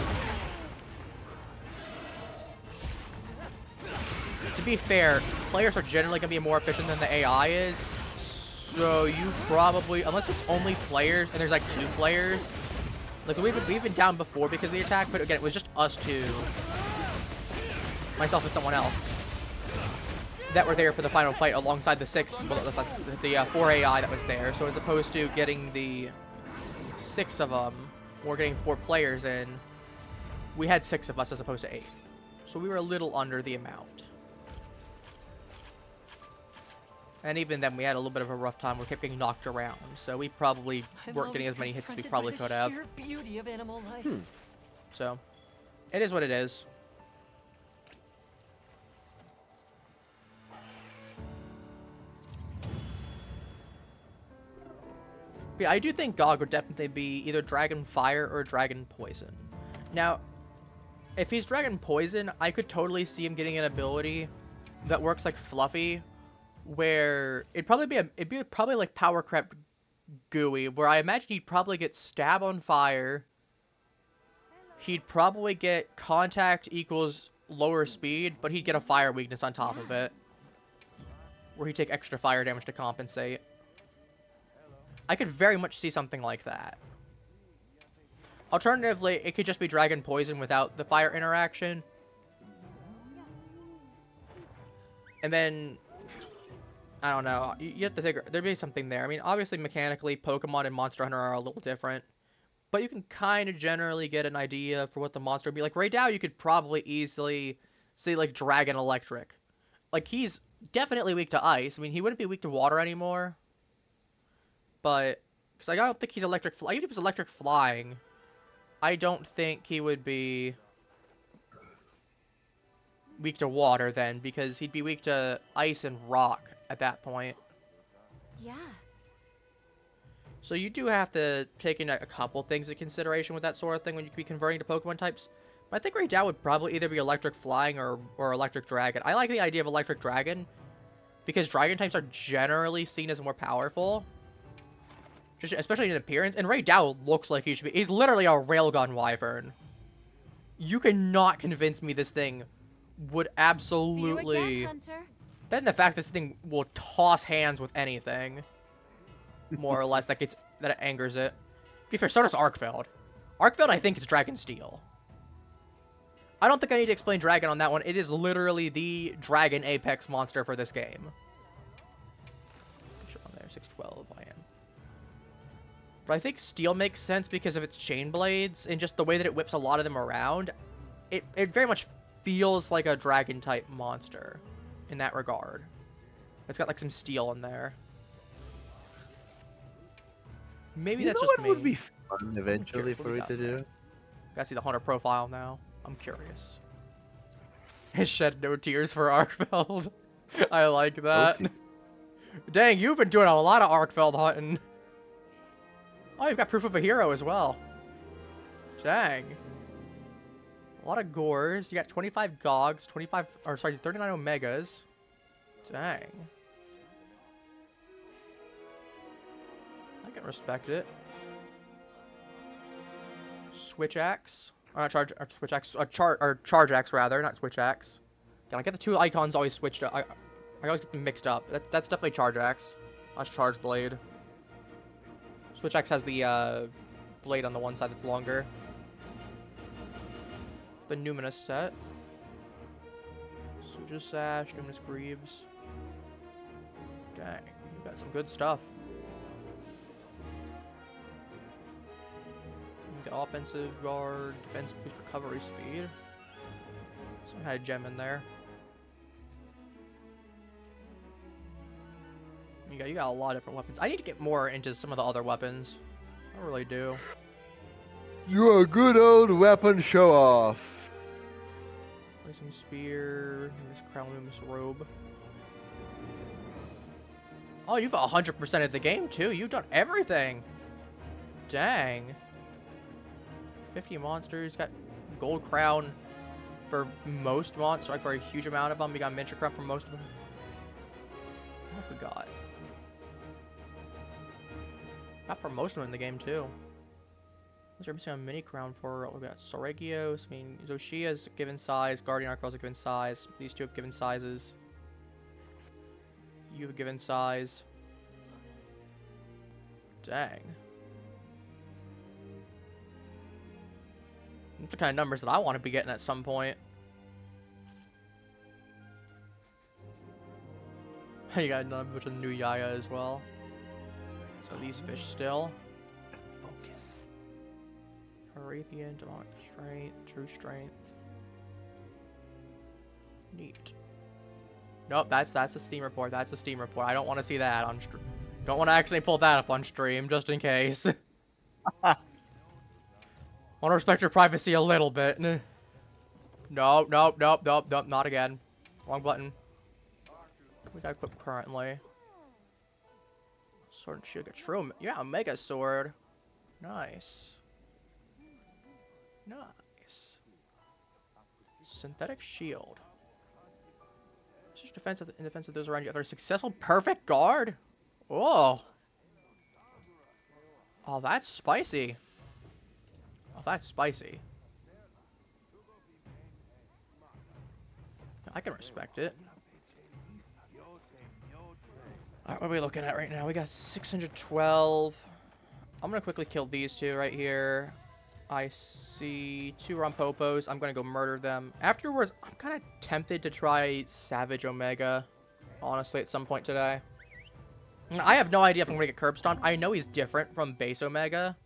To be fair, players are generally going to be more efficient than the AI is, so you probably, unless it's only players and there's like 2 players, like we've been down before because of the attack, but again, it was just us 2, myself and someone else, that were there for the final fight alongside the 6, well, the 4 AI that was there. So as opposed to getting the 6 of them, or getting 4 players in, we had 6 of us as opposed to 8. So we were a little under the amount. And even then, we had a little bit of a rough time. We kept getting knocked around, so we probably weren't getting as many hits as we probably could have. Sheer beauty of animal life. So, it is what it is. Yeah, I do think GOG would definitely be either Dragon Fire or Dragon Poison. Now, if he's Dragon Poison, I could totally see him getting an ability that works like Fluffy, where it'd be probably like Power Crept Gooey, where I imagine he'd probably get Stab on Fire. He'd probably get Contact equals lower speed, but he'd get a Fire weakness on top of it, where he'd take extra fire damage to compensate. I could very much see something like that. Alternatively, it could just be Dragon Poison without the fire interaction. And then, I don't know, you have to figure, there'd be something there. I mean, obviously, mechanically, Pokemon and Monster Hunter are a little different. But you can kind of generally get an idea for what the monster would be. Like, Raidou, you could probably easily see, like, Dragon Electric. Like, he's definitely weak to ice. I mean, he wouldn't be weak to water anymore. But, because I don't think he's electric flying. Even if he's electric flying, I don't think he would be weak to water then, because he'd be weak to ice and rock at that point. Yeah. So you do have to take in a couple things into consideration with that sort of thing when you could be converting to Pokemon types. But I think Raidou would probably either be electric flying or electric dragon. I like the idea of electric dragon, because dragon types are generally seen as more powerful. Just, especially in appearance, and Raidou looks like he should be. He's literally a railgun wyvern. You cannot convince me this thing would absolutely... See you again, Hunter. Then the fact this thing will toss hands with anything, more or less, that it angers it. To be fair, so does Arkfeld. Arkfeld, I think, is Dragon Steel. I don't think I need to explain Dragon on that one. It is literally the Dragon Apex monster for this game. On there, 612, I am. But I think Steel makes sense because of its chain blades and just the way that it whips a lot of them around. It very much feels like a dragon type monster in that regard. It's got like some steel in there. Maybe that's just me. Would be fun eventually for it to do. Gotta see the Hunter profile now. I'm curious. Has shed no tears for Arkfeld. I like that. Okay. Dang, you've been doing a lot of Arkfeld hunting. Oh, you've got proof of a hero as well. Dang. A lot of gores. You got 25 Gogs, 39 Omegas. Dang. I can respect it. Switch axe. Or not charge, or switch axe, or charge axe rather, not switch axe. Yeah, I get the two icons always switched up. I always get them mixed up. That's definitely charge axe. That's charge blade. Switch axe has the blade on the one side that's longer. The Numinous set. Suja Sash, Numinous Greaves. Dang, you got some good stuff. You got offensive guard, defense boost recovery speed. Some kind of gem in there. You got a lot of different weapons. I need to get more into some of the other weapons. I really do. You're a good old weapon show off. Poison spear, Numinous crown, Numinous robe. Oh, you've 100% of the game too. You've done everything. Dang. 50 monsters. Got gold crown for most monsters, like for a huge amount of them. You got miniature crown for most of them. What else we got? Got for most of them in the game too. They're missing a mini crown for. We got Soregios. I mean, Zoshia's given size. Guardian Archers are given size. These two have given sizes. You have given size. Dang. That's the kind of numbers that I want to be getting at some point. You got another bunch of new Yaya as well. So these fish still. Focus. Apparitio, demonic strength, true strength. Neat. Nope, that's a Steam report. That's a Steam report. I don't want to see that on stream. Don't want to actually pull that up on stream, just in case. Want to respect your privacy a little bit. Nope, not again. Wrong button. We got equipped currently. Sword and shield, true. Yeah, Omega sword. Nice. Nice. Synthetic shield. Just defense in defense of those around you. After a successful perfect guard. Oh. Oh, that's spicy. Oh, that's spicy. I can respect it. Alright, what are we looking at right now? We got 612. I'm gonna quickly kill these two right here. I see 2 Rompopos. I'm gonna go murder them. Afterwards, I'm kind of tempted to try Savage Omega, honestly, at some point today. I have no idea if I'm gonna get curb stomped. I know he's different from base Omega.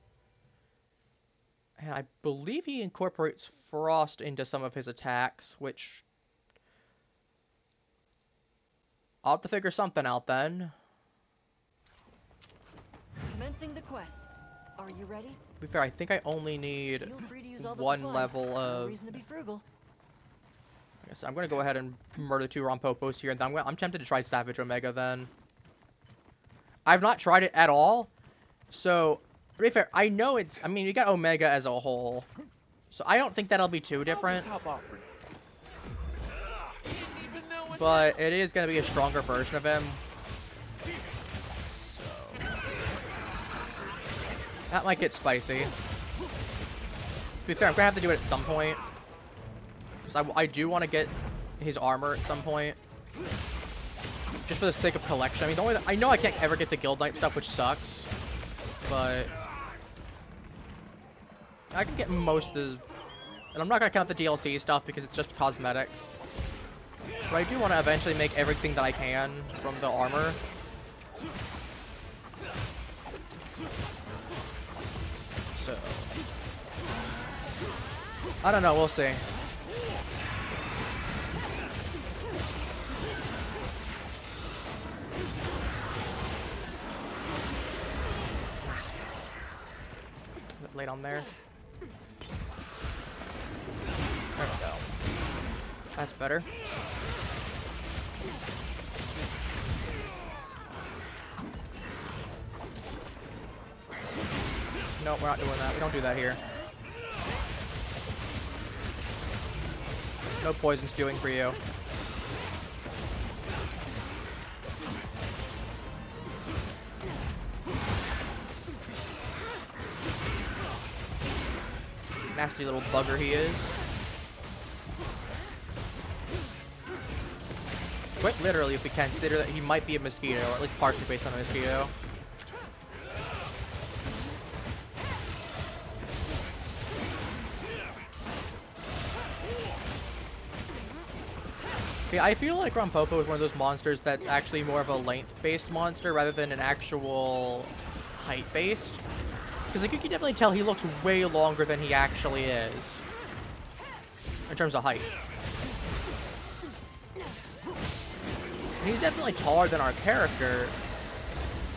And I believe he incorporates Frost into some of his attacks, which I'll have to figure something out then. Commencing the quest. Are you ready? To be fair, I think I only need Feel free to use all the one supplies. level No of. reason to be frugal. I guess I'm gonna go ahead and murder 2 Rompopos here, and then I'm tempted to try Savage Omega then. I've not tried it at all, so to be fair, I know it's. I mean, you got Omega as a whole, so I don't think that'll be too different. But it is gonna be a stronger version of him. So that might get spicy. To be fair, I'm gonna have to do it at some point. Because I do want to get his armor at some point. Just for the sake of collection. I mean, the only I know I can't ever get the Guild Knight stuff, which sucks. But I can get most of the... And I'm not going to count the DLC stuff because it's just cosmetics. But I do want to eventually make everything that I can from the armor. So I don't know, we'll see. Late on there. There we go. That's better. No, we're not doing that. We don't do that here. No poison spewing for you. Nasty little bugger he is. Quite literally, if we consider that he might be a mosquito, or at least partially based on a mosquito. Yeah, I feel like Rompopo is one of those monsters that's actually more of a length-based monster rather than an actual height-based. Because like, you can definitely tell he looks way longer than he actually is. In terms of height. And he's definitely taller than our character.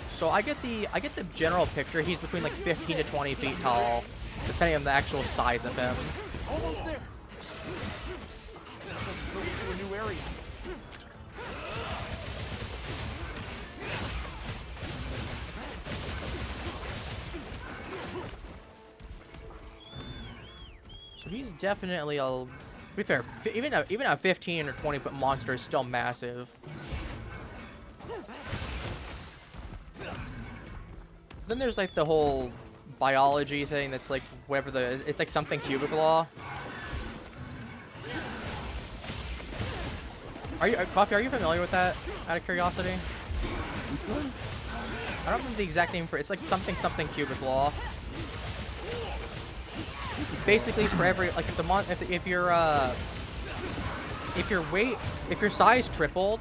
So I get the general picture. He's between like 15 to 20 feet tall, depending on the actual size of him. Almost there. Let's move to a new area. So he's definitely a. To be fair, even a 15 or 20 foot monster is still massive. Then there's like the whole biology thing that's like whatever it's like something cubic law. Coffee, are you familiar with that, out of curiosity? I don't remember the exact name for it. It's like something cubic law. Basically, for every like if your size tripled,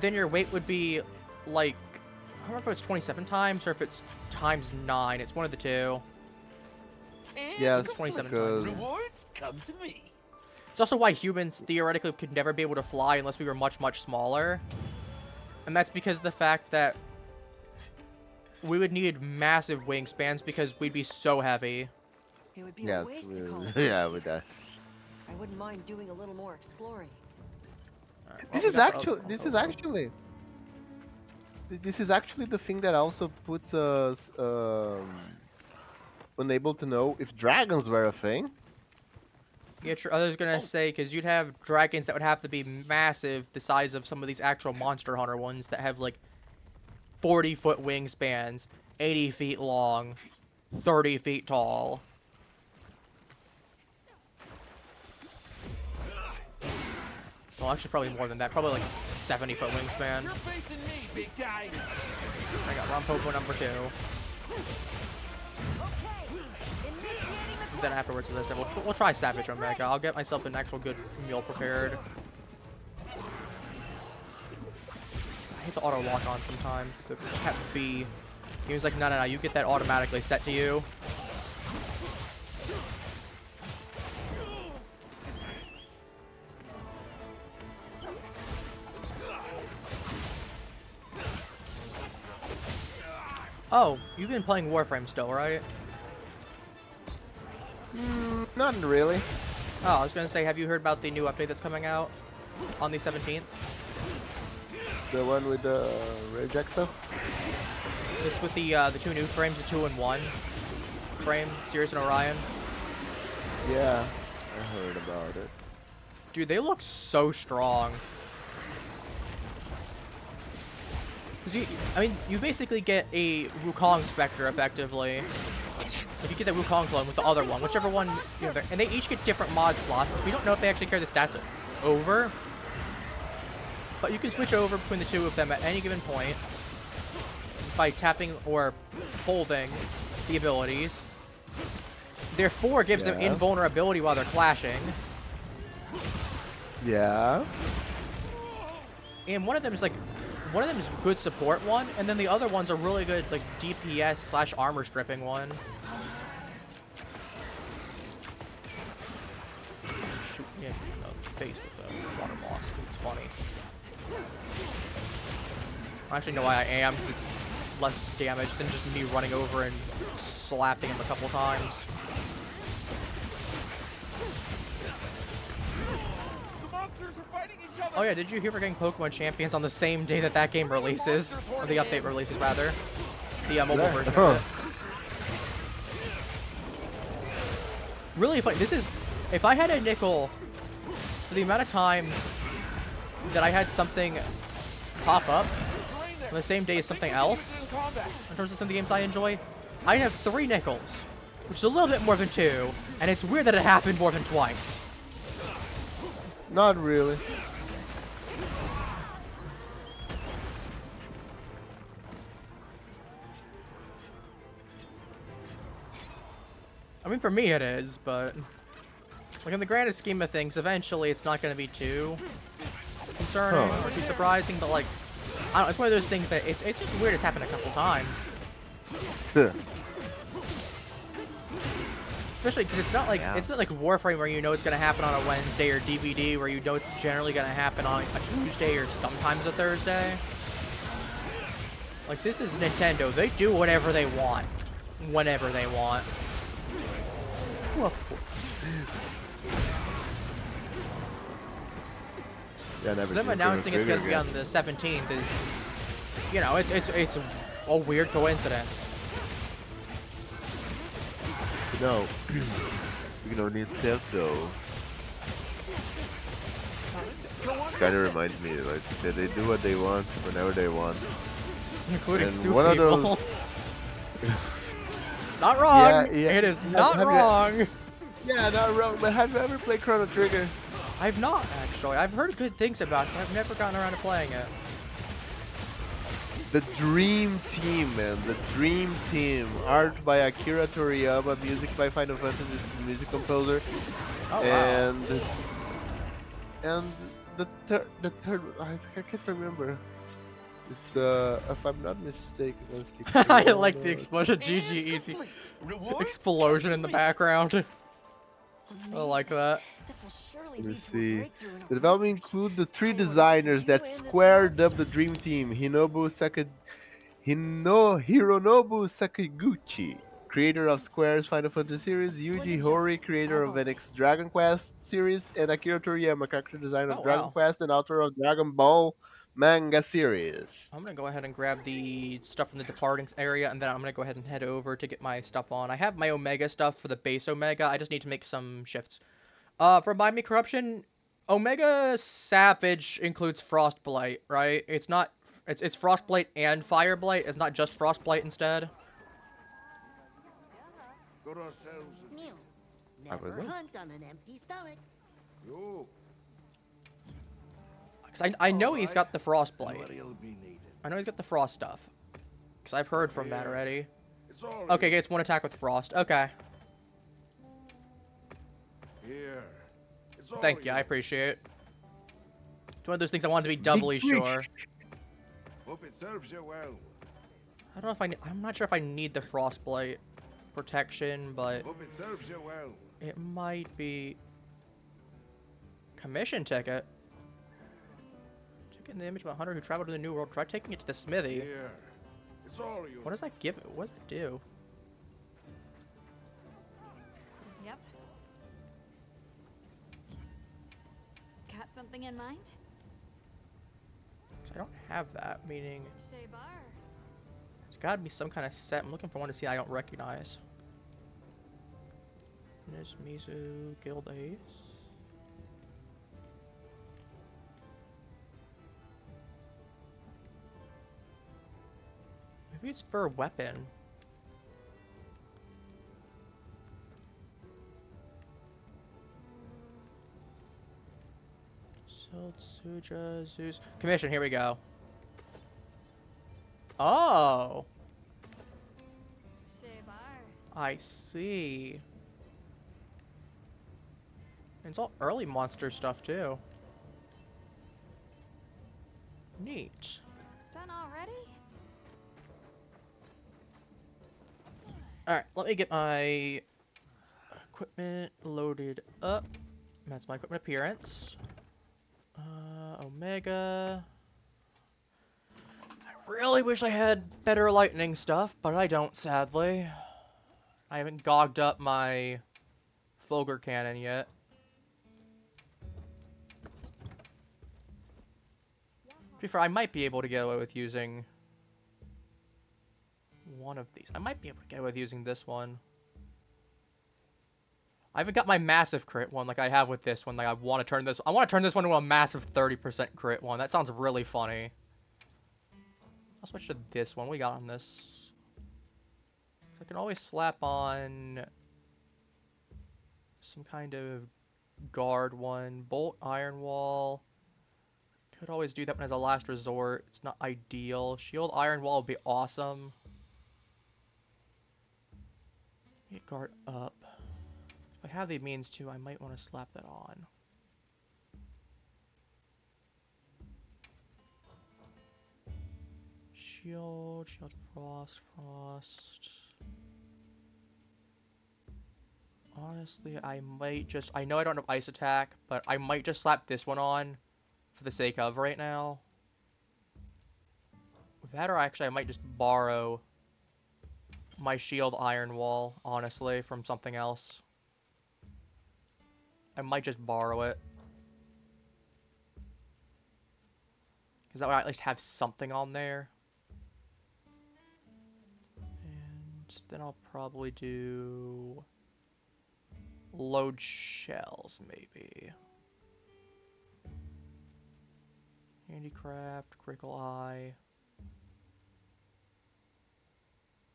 then your weight would be like, I don't remember if it's 27 times or if it's times 9. It's one of the two. Yes, 27 because Rewards come to me. It's also why humans theoretically could never be able to fly unless we were much, much smaller. And that's because of the fact that we would need massive wingspans because we'd be so heavy. It would be yeah, a waste to call it. yeah, with that. I wouldn't mind doing a little more exploring. Alright, well, This we is got the actually, other this one is over. actually, this is actually the thing that also puts us unable to know if dragons were a thing. Yeah, true. I was gonna say, because you'd have dragons that would have to be massive, the size of some of these actual Monster Hunter ones that have like 40-foot wingspans, 80 feet long, 30 feet tall. Well, actually, probably more than that. Probably like 70-foot wingspan. You're facing me, big guy. I got Rompopo number 2. Then afterwards, as I said, we'll try Savage Omega. I'll get myself an actual good meal prepared. I hate the auto lock on sometimes. The Cat B. He was like, no, you get that automatically set to you. Oh, you've been playing Warframe still, right? Not really. Oh, I was gonna say, have you heard about the new update that's coming out on the 17th? The one with the reject stuff? This with the 2 new frames, the 2-in-1 frame, Sirius and Orion. Yeah, I heard about it. Dude, they look so strong. Cause you basically get a Wukong Spectre effectively. If you get that Wukong clone with the other one, whichever one, and they each get different mod slots. We don't know if they actually carry the stats over, but you can switch over between the two of them at any given point by tapping or holding the abilities. Therefore, gives them invulnerability while they're clashing. Yeah. And one of them is good support one, and then the other one's a really good like DPS / armor stripping one. Shoot me in the face with the water boss. It's funny. I actually know why I am, because it's less damage than just me running over and slapping him a couple times. The monsters are fighting each other. Oh yeah, did you hear we're getting Pokemon Champions on the same day that game releases? Or the update releases, rather. The mobile version of it. really funny. This is, if I had a nickel for the amount of times that I had something pop up on the same day as something else, in terms of some of the games I enjoy, I'd have 3 nickels, which is a little bit more than 2, and it's weird that it happened more than twice. Not really. I mean, for me it is, but like in the grandest scheme of things, eventually it's not going to be too concerning or too surprising. But like, I don't know, it's one of those things that it's just weird. It's happened a couple times, especially because it's not like Warframe where you know it's going to happen on a Wednesday, or DVD where you know it's generally going to happen on a Tuesday or sometimes a Thursday. Like, this is Nintendo. They do whatever they want, whenever they want. Yeah, So them announcing it's gonna be on the 17th is, you know, it's a weird coincidence. No, you know, Nintendo kind of reminds me, like, that they do what they want whenever they want. Including And Super one of People. those- It's not wrong. Yeah. It is not Have you- wrong. Yeah, not wrong. But have you ever played Chrono Trigger? I've not, actually. I've heard good things about it, but I've never gotten around to playing it. The Dream Team, man. The Dream Team. Art by Akira Toriyama, music by Final Fantasy's music composer. Oh, wow. And the third, I can't remember. It's if I'm not mistaken, let's see. I like the explosion. GG easy. Explosion in the background. I like that. This will surely Let me lead to a see. breakthrough in our The development research. include the 3 I know what designers to do that in this squared monster. up the Dream Team: Hironobu Sakaguchi, creator of Square's Final Fantasy series; Yuji splendid Horii, job, creator as of always. NX Dragon Quest series; and Akira Toriyama, character designer Oh, of Dragon wow. Quest and author of Dragon Ball manga series. I'm gonna go ahead and grab the stuff from the departing area, and then I'm gonna go ahead and head over to get my stuff on. I have my Omega stuff for the base Omega. I just need to make some shifts. For Mind Me Corruption, Omega Savage includes Frostblight, right? It's not. It's Frostblight and Fireblight. It's not just Frostblight instead. Got ourselves a Meal. Probably. Never hunt on an empty stomach. yo. Cause I know he's got the Frostblight. What'll be needed. I know he's got the Frost stuff. Cause I've heard from that already. It's all Okay, gets 1 attack with Frost. Okay. here. It's all Thank you, I appreciate it. It's one of those things I wanted to be doubly sure. Hope it serves you well. I don't know if I'm not sure if I need the Frostblight protection, but Hope it serves you well. it might be commission ticket. Taking the image of a hunter who traveled to the New World. Try taking it to the smithy. Here. It's all you. What does that give it? What does it do? Yep. Got something in mind? 'Cause I don't have that, meaning Shea Bar. there's gotta be some kind of set. I'm looking for one to see I don't recognize. Nis Mizu Guild Ace. Maybe it's for a weapon. Tsuja Zeus. Commission, here we go. Oh! Shea Bar. I see. And it's all early monster stuff too. Neat. Done already? Alright, let me get my equipment loaded up. That's my equipment appearance. Omega. I really wish I had better lightning stuff, but I don't, sadly. I haven't gogged up my Fulgur cannon yet. To be fair, I might be able to get away with using one of these. I might be able to get away with using this one. I haven't got my massive crit one like I have with this one. Like I want to turn this one into a massive 30% crit one. That sounds really funny. I'll switch to this one. We got on this. I can always slap on some kind of guard one. Bolt, iron wall. Could always do that one as a last resort. It's not ideal. Shield, iron wall would be awesome. Get guard up. If I have the means to, I might want to slap that on. Shield, frost. Honestly, I might just... I know I don't have ice attack, but I might just slap this one on for the sake of right now. That, or actually I might just borrow my shield iron wall, honestly, from something else. I might just borrow it. Because that way I at least have something on there. And then I'll probably do... load shells, maybe. Handicraft, critical eye.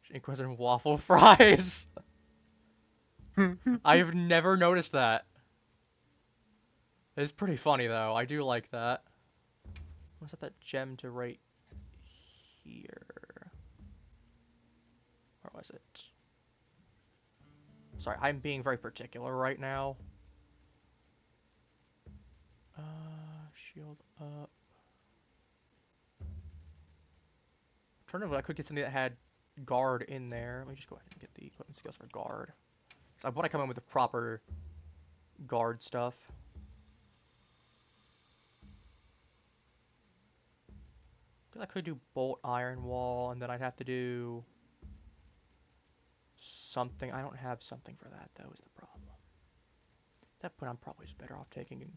Inquisitor waffle fries! I've never noticed that. It's pretty funny though, I do like that. I'll set that gem to right here. Where was it? Sorry, I'm being very particular right now. Shield up. Alternatively, I could get something that had guard in there. Let me just go ahead and get the equipment skills for guard. So I want to come in with the proper guard stuff. I could do bolt, iron wall, and then I'd have to do something. I don't have something for that, though, is the problem. At that point, I'm probably just better off taking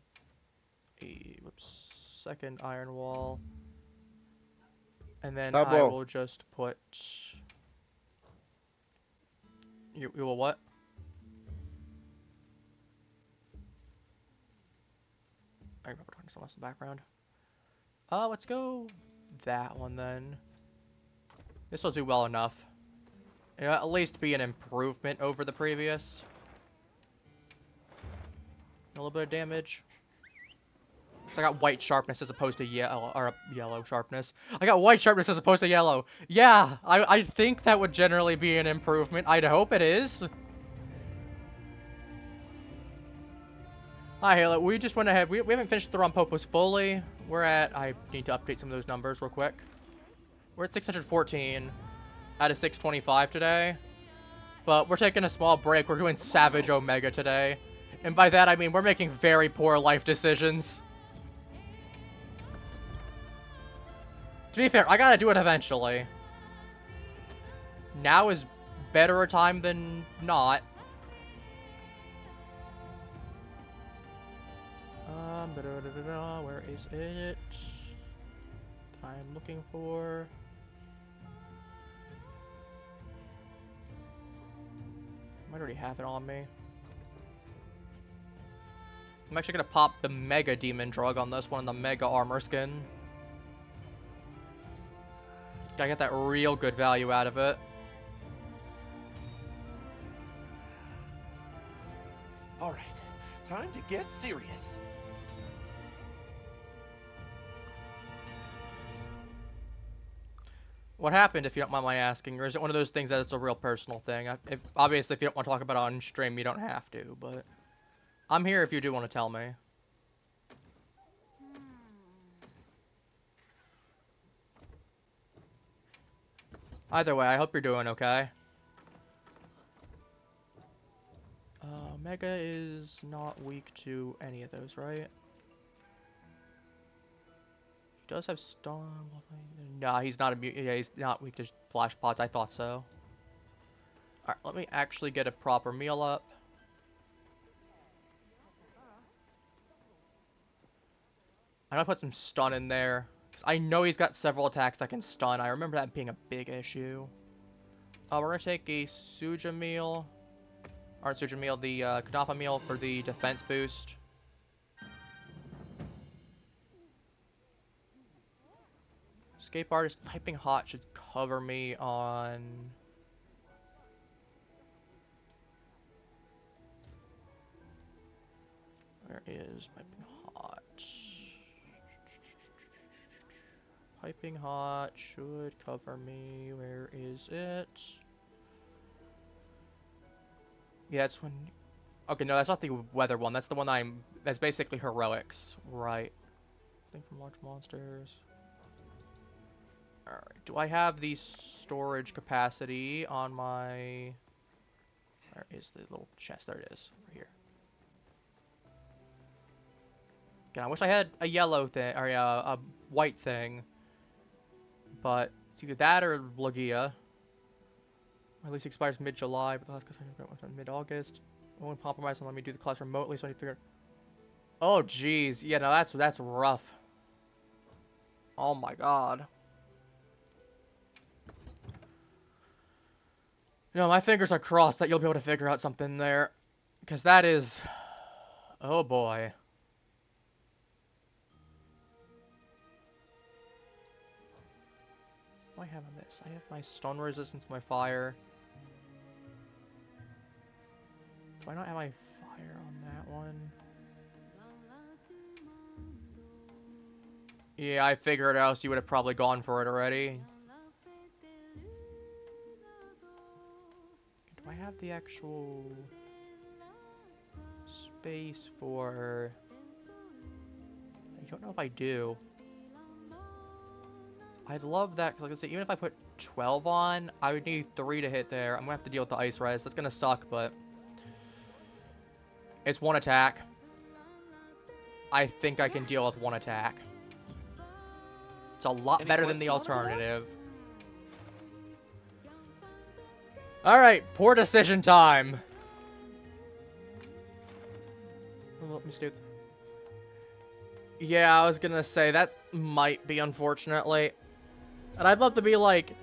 a second iron wall. And then I will just put... You will what? I remember talking to someone else in the background. Let's go that one then. This will do well enough. It'll at least be an improvement over the previous. A little bit of damage. So I got white sharpness as opposed to yellow sharpness. I got white sharpness as opposed to yellow. Yeah, I think that would generally be an improvement. I'd hope it is. Hi, Halo. We just went ahead. We haven't finished the Rompopos fully. We're at... I need to update some of those numbers real quick. We're at 614 out of 625 today. But we're taking a small break. We're doing Savage Omega today. And by that, I mean we're making very poor life decisions. To be fair, I gotta do it eventually. Now is better a time than not. Where is it? I'm looking for... I might already have it on me. I'm actually gonna pop the Mega Demon Drug on this one, the Mega Armor Skin. Gotta get that real good value out of it. Alright, time to get serious. What happened, if you don't mind my asking, or is it one of those things that it's a real personal thing? Obviously, if you don't want to talk about it on stream, you don't have to, but... I'm here if you do want to tell me. Either way, I hope you're doing okay. Mega is not weak to any of those, right? He does have stun. Nah, he's not immune. Yeah, he's not weak to flash pots. I thought so. Alright, let me actually get a proper meal up. I'm gonna put some stun in there. Because I know he's got several attacks that can stun. I remember that being a big issue. We're gonna take a Suja meal. Art Surgeon meal, the Kadapa meal for the defense boost. Escape Artist Piping Hot should cover me on... Where is Piping Hot? Piping Hot should cover me. Where is it? Yeah, it's when... Okay, no, that's not the weather one. That's the one that's basically heroics. Right. Thing from large monsters. Alright, do I have the storage capacity on my... Where is the little chest? There it is, over here. Again, I wish I had a yellow thing, or a white thing. But it's either that or Logia. My lease expires mid-July, but the last customer went mid-August. Won't compromise and let me do the class remotely, so I need to figure... Oh, jeez. Yeah, no, that's rough. Oh my god. No, my fingers are crossed that you'll be able to figure out something there. Because that is... Oh boy. What do I have on this? I have my stone resistance, my fire. Do I not have my fire on that one? Yeah, I figured else you would have probably gone for it already. Do I have the actual space for... I don't know if I do. I'd love that, because like I said, even if I put 12 on, I would need 3 to hit there. I'm going to have to deal with the ice res. That's going to suck, but... It's 1 attack. I think I can deal with 1 attack. It's a lot better than the alternative. Alright, poor decision time. Well, let me see. Yeah, I was gonna say, that might be, unfortunately. And I'd love to be like,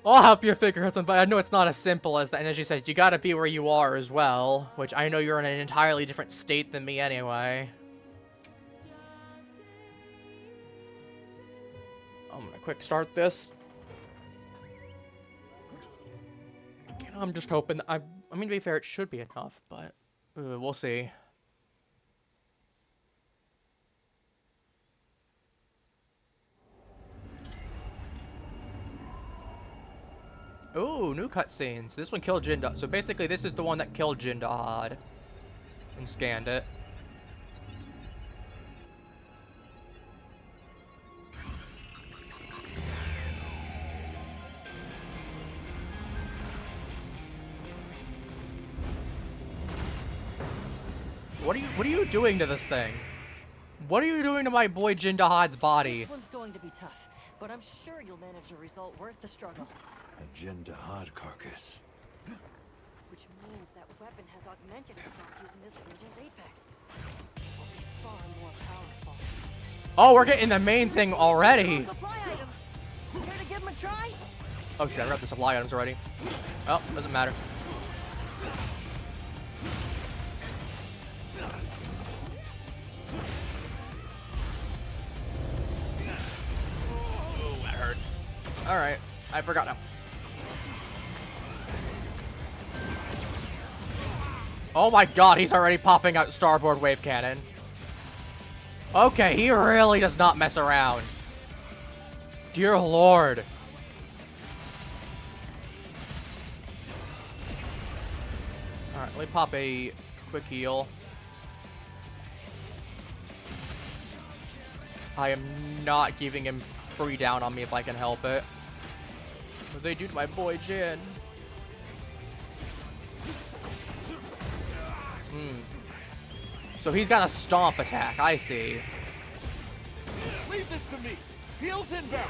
I'll help you figure out something, but I know it's not as simple as that. And as you said, you gotta be where you are as well, which I know you're in an entirely different state than me anyway. I'm gonna quick start this. I'm just hoping, I mean, to be fair, it should be enough, but we'll see. Ooh, new cutscenes. This one killed Jinda. So basically, this is the one that killed Jindahad and scanned it. What are you doing to this thing? What are you doing to my boy Jindahad's body? This one's going to be tough, but I'm sure you'll manage a result worth the struggle. A Jindahad carcass. Which means that weapon has augmented itself using this region's apex. Will be far more powerful. Oh, we're getting the main thing already. Supply items. Care to give them a try? Oh shit, I grabbed the supply items already. Oh, doesn't matter. Oh, that hurts. Alright, I forgot now. Oh my god, he's already popping out starboard wave cannon. Okay, he really does not mess around. Dear lord. Alright, let me pop a quick heal. I am not giving him free down on me if I can help it. What do they do to my boy Jin? So he's got a stomp attack, I see. Leave this to me. Heels inbound.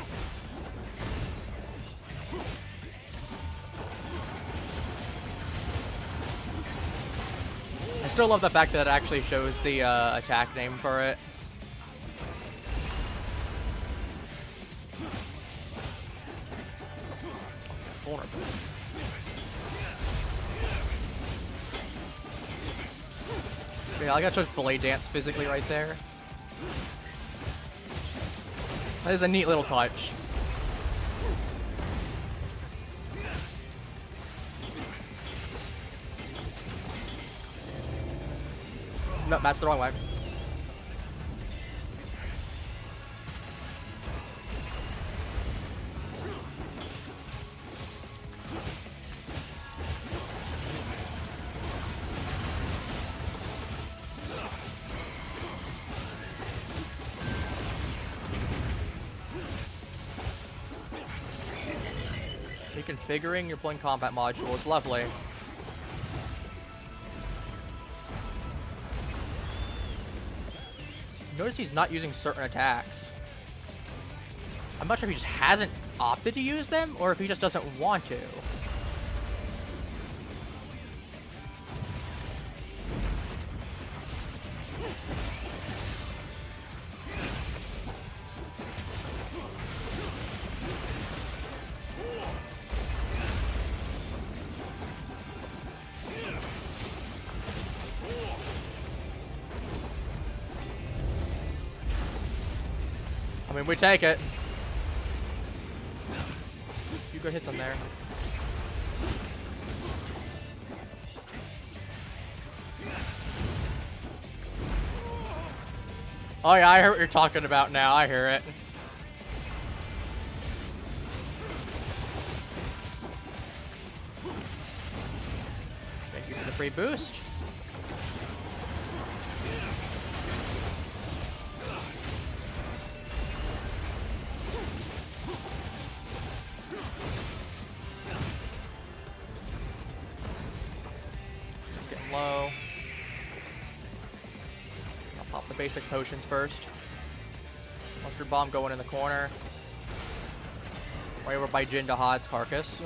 I still love the fact that it actually shows the attack name for it. Vulnerable. Yeah, I got to blade dance physically right there. That is a neat little touch. No, that's the wrong way. Reconfiguring your blink combat module is lovely. Notice he's not using certain attacks. I'm not sure if he just hasn't opted to use them or if he just doesn't want to. I mean, we take it. Few good hits on there. Oh yeah, I hear what you're talking about now. I hear it. Thank you for the free boost. Low. I'll pop the basic potions first. Mustard bomb going in the corner. Right over by Jin Dahad's carcass.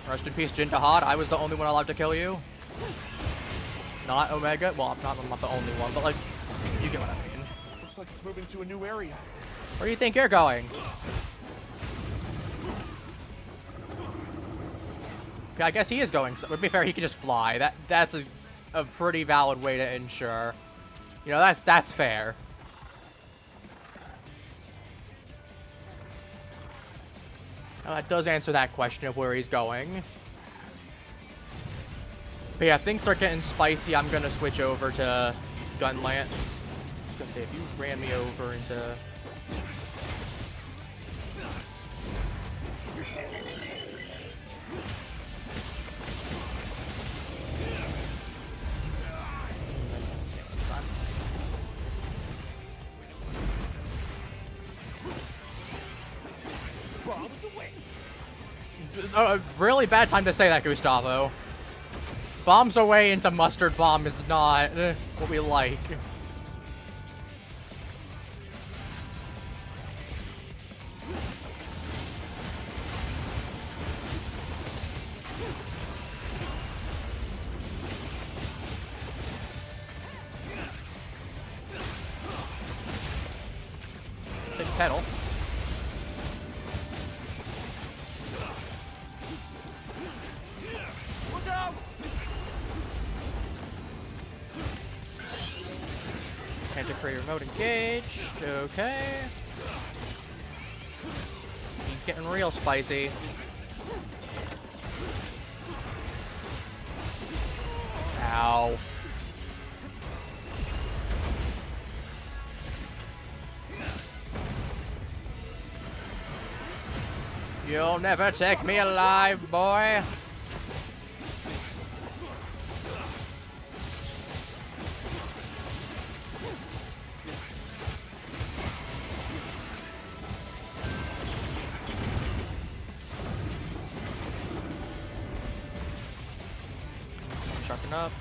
Rest in peace, Jin Dahad. I was the only one allowed to kill you. Not Omega. Well, I'm not the only one, but like, you get what I mean. Looks like it's moving to a new area. Where do you think you're going? Okay, I guess he is going. So, to be fair, he could just fly. That's a pretty valid way to ensure. You know, that's fair. Now, that does answer that question of where he's going. But yeah, if things start getting spicy, I'm gonna switch over to Gun Lance. I was gonna say, if you ran me over into... A really bad time to say that, Gustavo. Bombs away into Mustard Bomb is not what we like. Big pedal. Anti-creator mode engaged. Okay. He's getting real spicy. Ow. You'll never take me alive, boy. Sharpen up.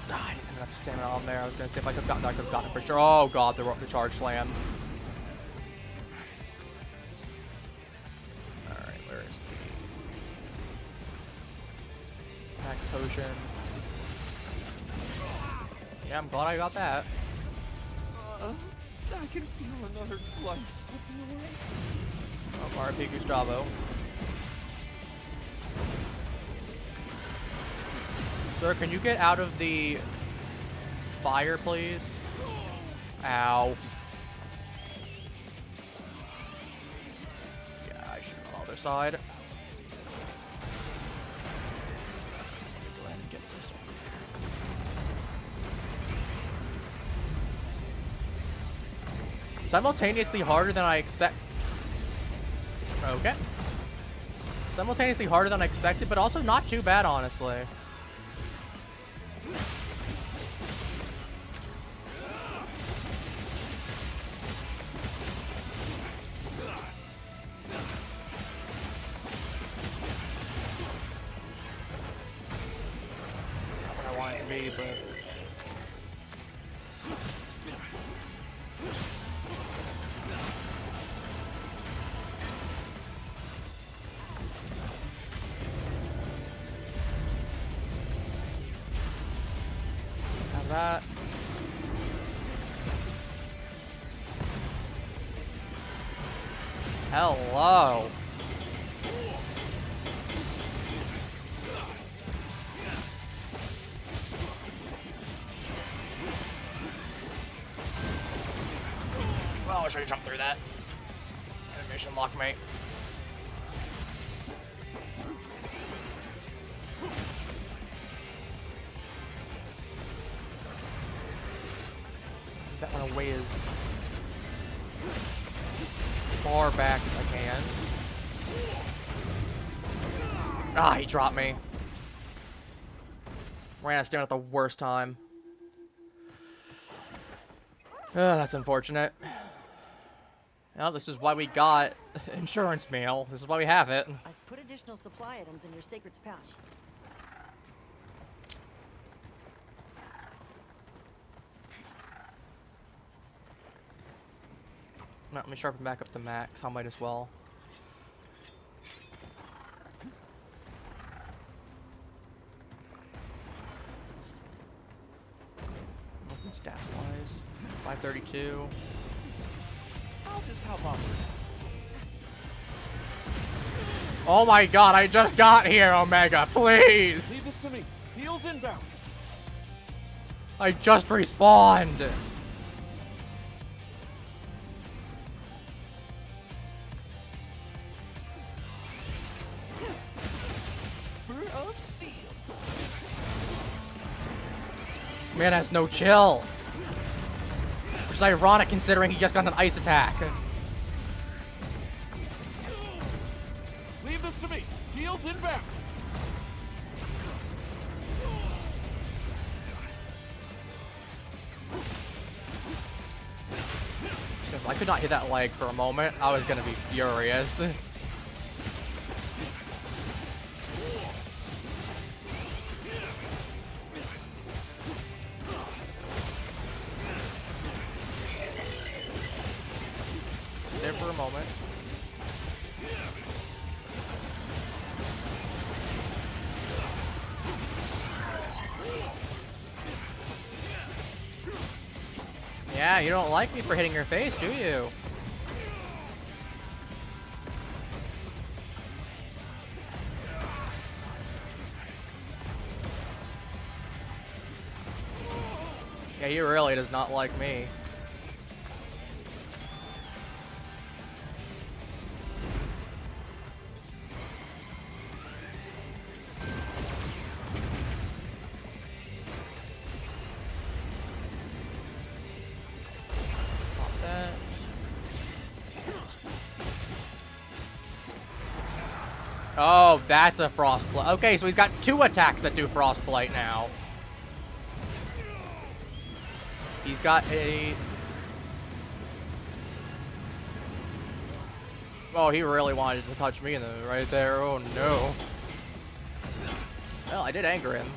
I didn't have enough stamina on there. I was gonna say if I could have gotten that, I could have gotten it for sure. Oh god, the charge slam. max potion. Yeah, I'm glad I got that. I can feel another life slipping away. Oh, RP Gustavo. Sir, can you get out of the fire, please? Ow. Yeah, I should go on the other side. Go ahead and get some stuff. Simultaneously harder than I expect. Okay. Simultaneously harder than I expected, but also not too bad, honestly. Not what I want it to be, but. Have that. Hello. Well, I should have jumped through that. Animation lock, mate. That one away as far back as I can. Ah, he dropped me. Ran us down at the worst time. That's unfortunate. Well, this is why we got insurance mail. This is why we have it. I've put additional supply items in your sacred's pouch. No, let me sharpen back up to max. I might as well. Nothing stats-wise. 532. I'll just help out. Oh my god, I just got here, Omega, please! Leave this to me. Heels inbound. I just respawned! Of steel. This man has no chill. Which is ironic considering he just got an ice attack. Leave this to me. Heels inbound. If I could not hit that leg for a moment, I was gonna be furious. There for a moment. Yeah, you don't like me for hitting your face, do you? Yeah, he really does not like me. Oh, that's a Frostblight. Okay, so he's got 2 attacks that do Frostblight now. He's got a... Oh, he really wanted to touch me in the right there. Oh, no. Well, I did anger him.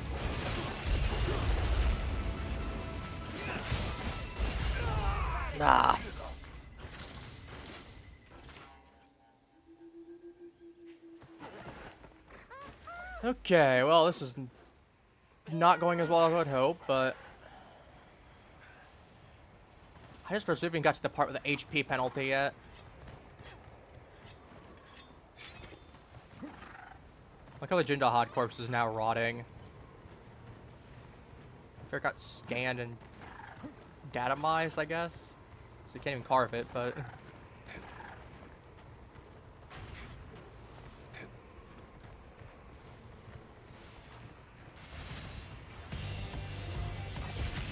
Nah. Okay, well, this is not going as well as I would hope, but I just first even got to the part with the HP penalty yet. Look how the Jindahad corpse is now rotting. I it got scanned and datamized, I guess. So you can't even carve it, but...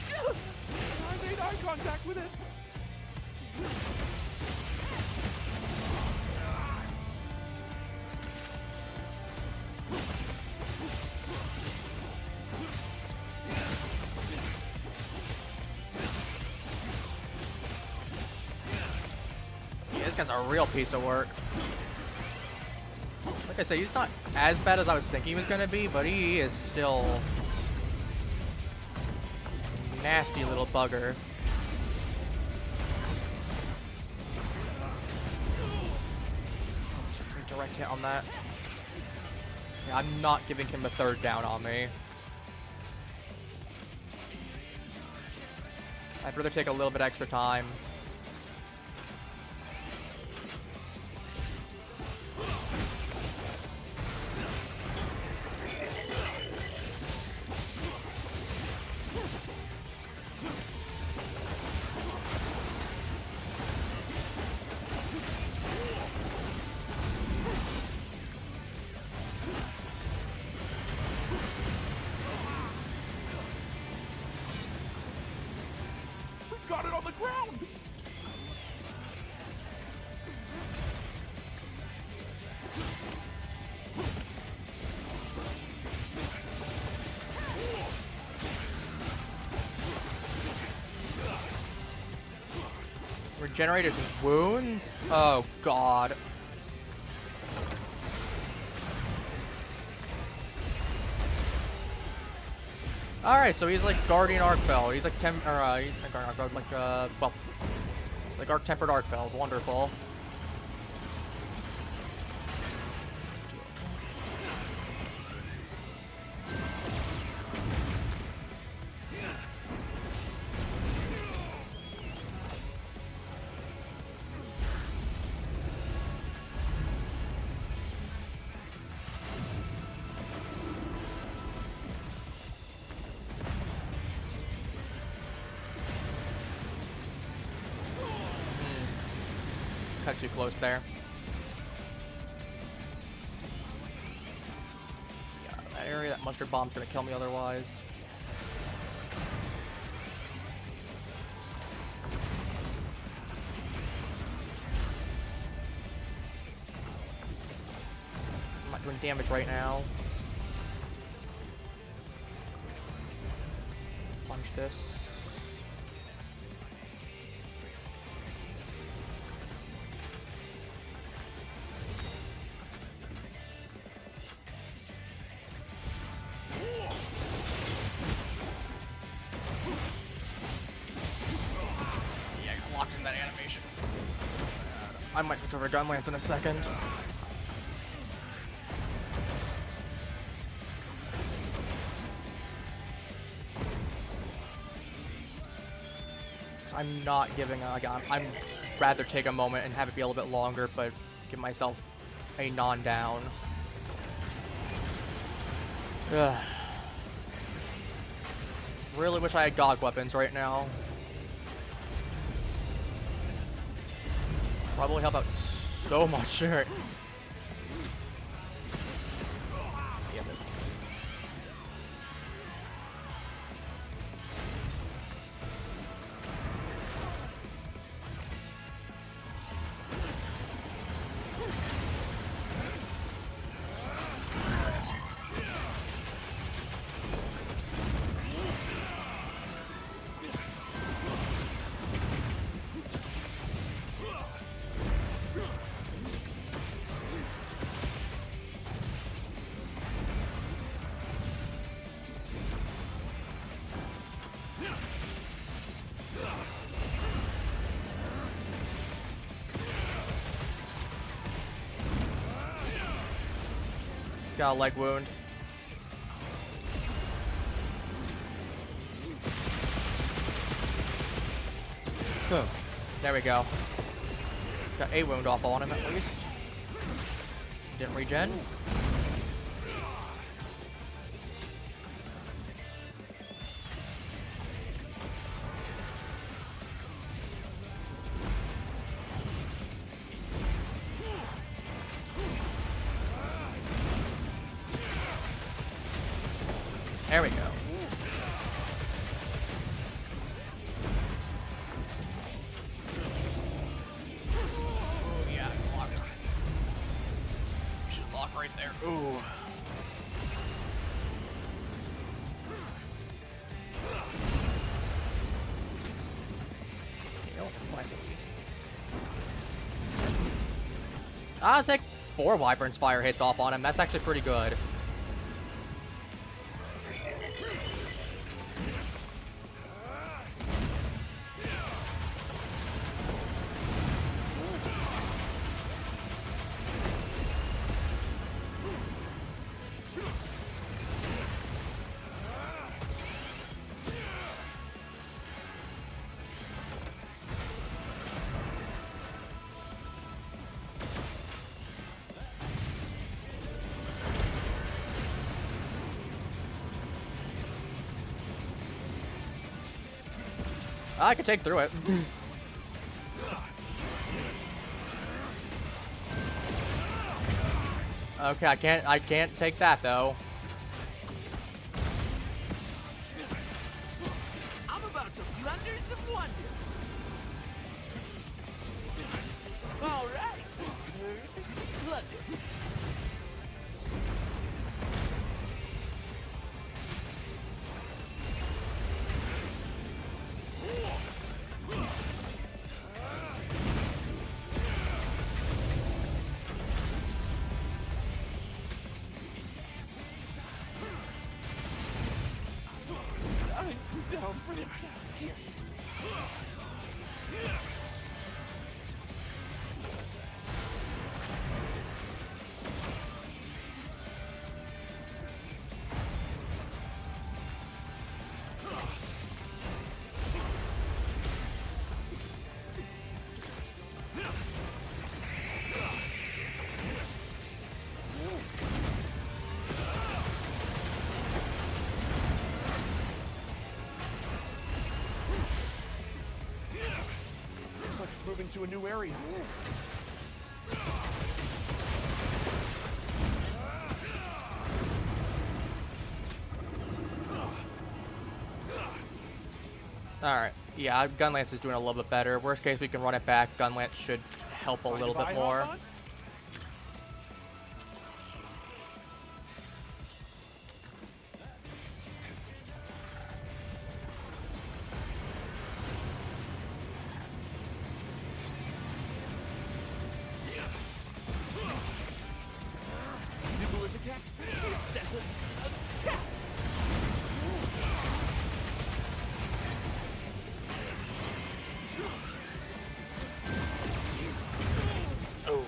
I made eye contact with it. Yeah, this guy's a real piece of work. Like I say, he's not as bad as I was thinking he was gonna be, but he is still a nasty little bugger. Direct hit on that. Yeah, I'm not giving him a third down on me. I'd rather take a little bit extra time. Got it on the ground. Regenerated wounds? Oh god. Alright, so he's like Guardian Arcbell. He's like he's like Guardian Arcbell, like well, it's like Arc-Tempered Arcbell. Wonderful. Cut too close there. Yeah, that area, that mustard bomb's gonna kill me otherwise. I'm not doing damage right now. Punch this. In that animation. I might switch over to Gunlance in a second. I'm not giving I'm rather take a moment and have it be a little bit longer, but give myself a non-down. Really wish I had GOG weapons right now. Probably help out so much, sure. Yeah, got a leg wound. There we go. Got a wound off on him at least. Didn't regen. There we go. Oh yeah, locked. You should lock right there. Ooh. It's like 4 Wyvern's fire hits off on him. That's actually pretty good. I could take through it. Okay, I can't take that though. I'm about to plunder some wonder. All right. Plunder. I'm down for the count here. Looks like it's moving to a new area. Alright. Yeah, Gunlance is doing a little bit better. Worst case, we can run it back. Gunlance should help a little bit more. Nibble is a cat. Excessive attack. Oh.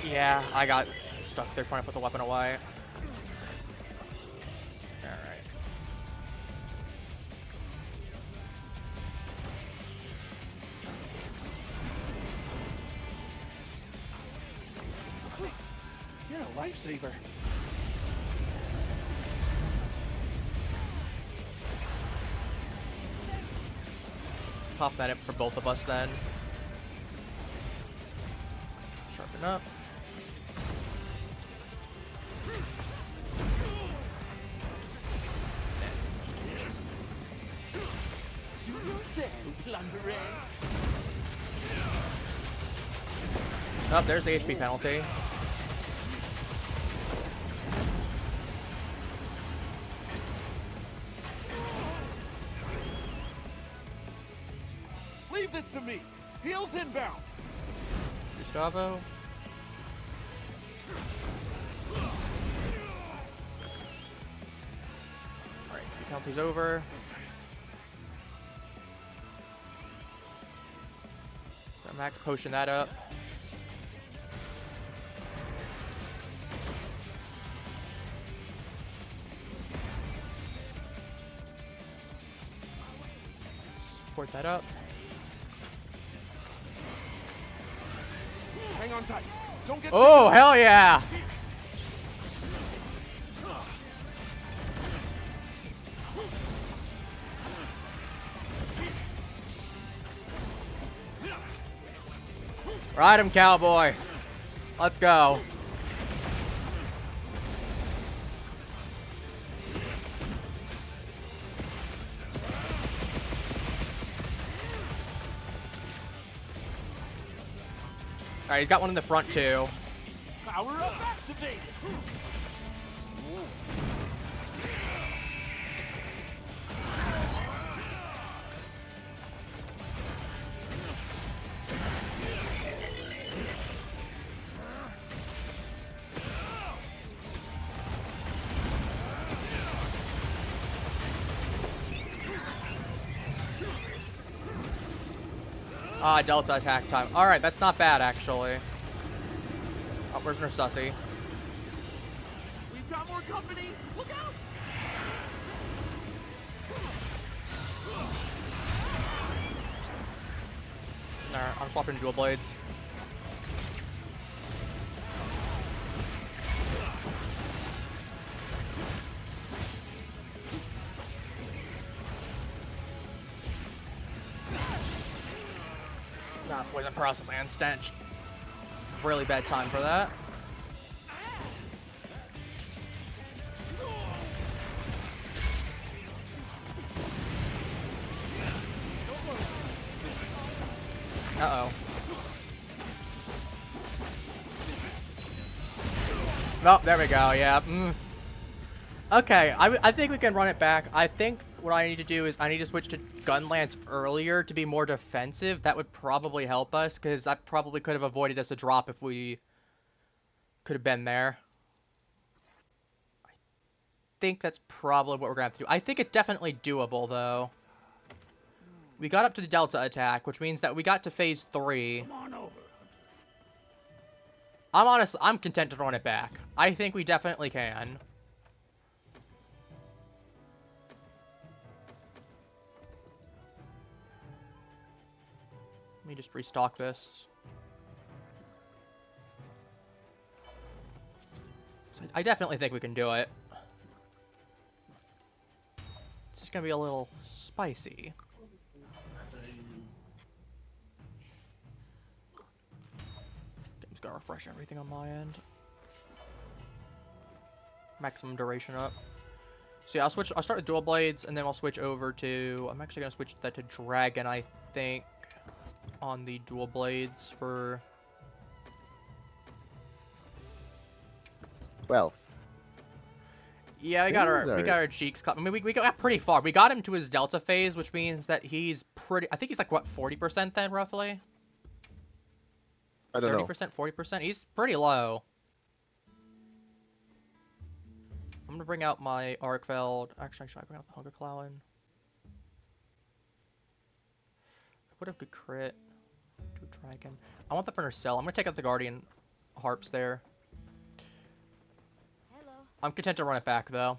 Yeah, I got stuck there trying to put the weapon away. Alright. You're a lifesaver. Pop that in for both of us then. Sharpen up. Do your thing, plundering. Oh, there's the HP penalty. Leave this to me. Heels inbound. Gustavo. Alright, HP penalty's over. Got max potion that up. teleport that up. Hang on tight. Don't get Oh, hell yeah! Ride him, cowboy. Let's go. Alright, he's got one in the front too. Power up activated. Ah, Delta attack time. Alright, that's not bad actually. Oh, where's Nursussy? We've got more company. Look out! Alright, I'm swapping dual blades. It's not poison process and stench. Really bad time for that. Uh-oh. Oh, there we go, yeah. Okay, I think we can run it back. I think what I need to do is I need to switch to gun lance earlier to be more defensive. That would probably help us, because I probably could have avoided us a drop if we could have been there. I think that's probably what we're going to have to do. I think it's definitely doable, though. We got up to the Delta attack, which means that we got to phase 3. Come on over. I'm content to run it back. I think we definitely can. Let me just restock this. So I definitely think we can do it. It's just gonna be a little spicy. I'm just gonna refresh everything on my end. Maximum duration up. So yeah, I'll start with dual blades, and then I'll switch over to, I'm actually gonna switch that to dragon, I think, on the dual blades for... Well. Yeah, we got our cheeks cut. I mean, we got pretty far. We got him to his Delta phase, which means that he's pretty... I think he's like, what, 40% then, roughly? I don't know. 30%, 40%? He's pretty low. I'm gonna bring out my Arkfeld. Actually, should I bring out the Hunger Clown? What a good crit. Do a dragon. I want the Furnace Cell. I'm gonna take out the Guardian Harps there. Hello. I'm content to run it back though.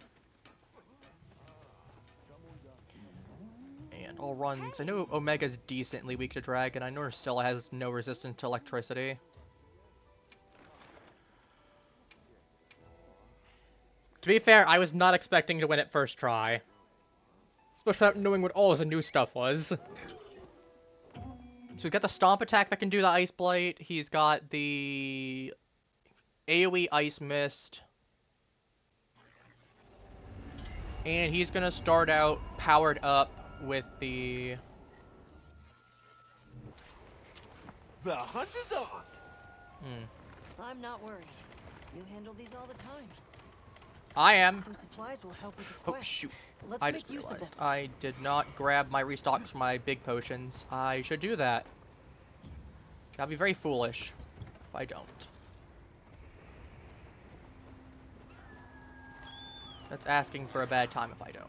And I'll run, because I know Omega's decently weak to dragon. I know Ursula has no resistance to electricity. To be fair, I was not expecting to win it first try. Especially without knowing what all the new stuff was. So we've got the Stomp attack that can do the Ice Blight. He's got the AoE Ice Mist. And he's going to start out powered up with the... The hunt is on. I'm not worried. You handle these all the time. I am. Some supplies will help with this Oh, quest. shoot. Let's I make just use of realized them. I did not grab my restocks for my big potions. I should do that. That'd be very foolish if I don't. That's asking for a bad time if I don't.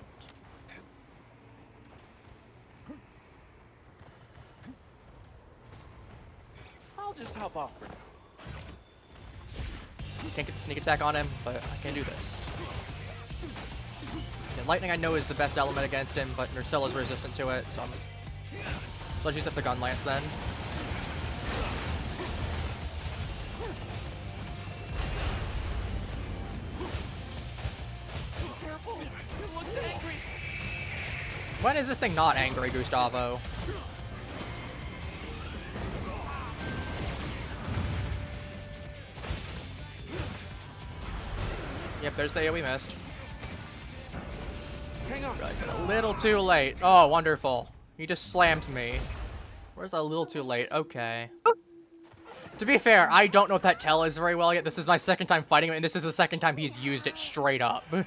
I'll just hop off for now. Can't get the sneak attack on him, but I can do this. Yeah, lightning I know is the best element against him, but Nursilla's resistant to it, so I'm So let's use up the gun lance then. Careful! It looks angry! When is this thing not angry, Gustavo? Yep, there's the AoE missed. Hang on! Realized it a little too late. Oh, wonderful. He just slammed me. Where's a little too late? Okay. To be fair, I don't know what that tell is very well yet. This is my second time fighting him, and this is the second time he's used it straight up. I've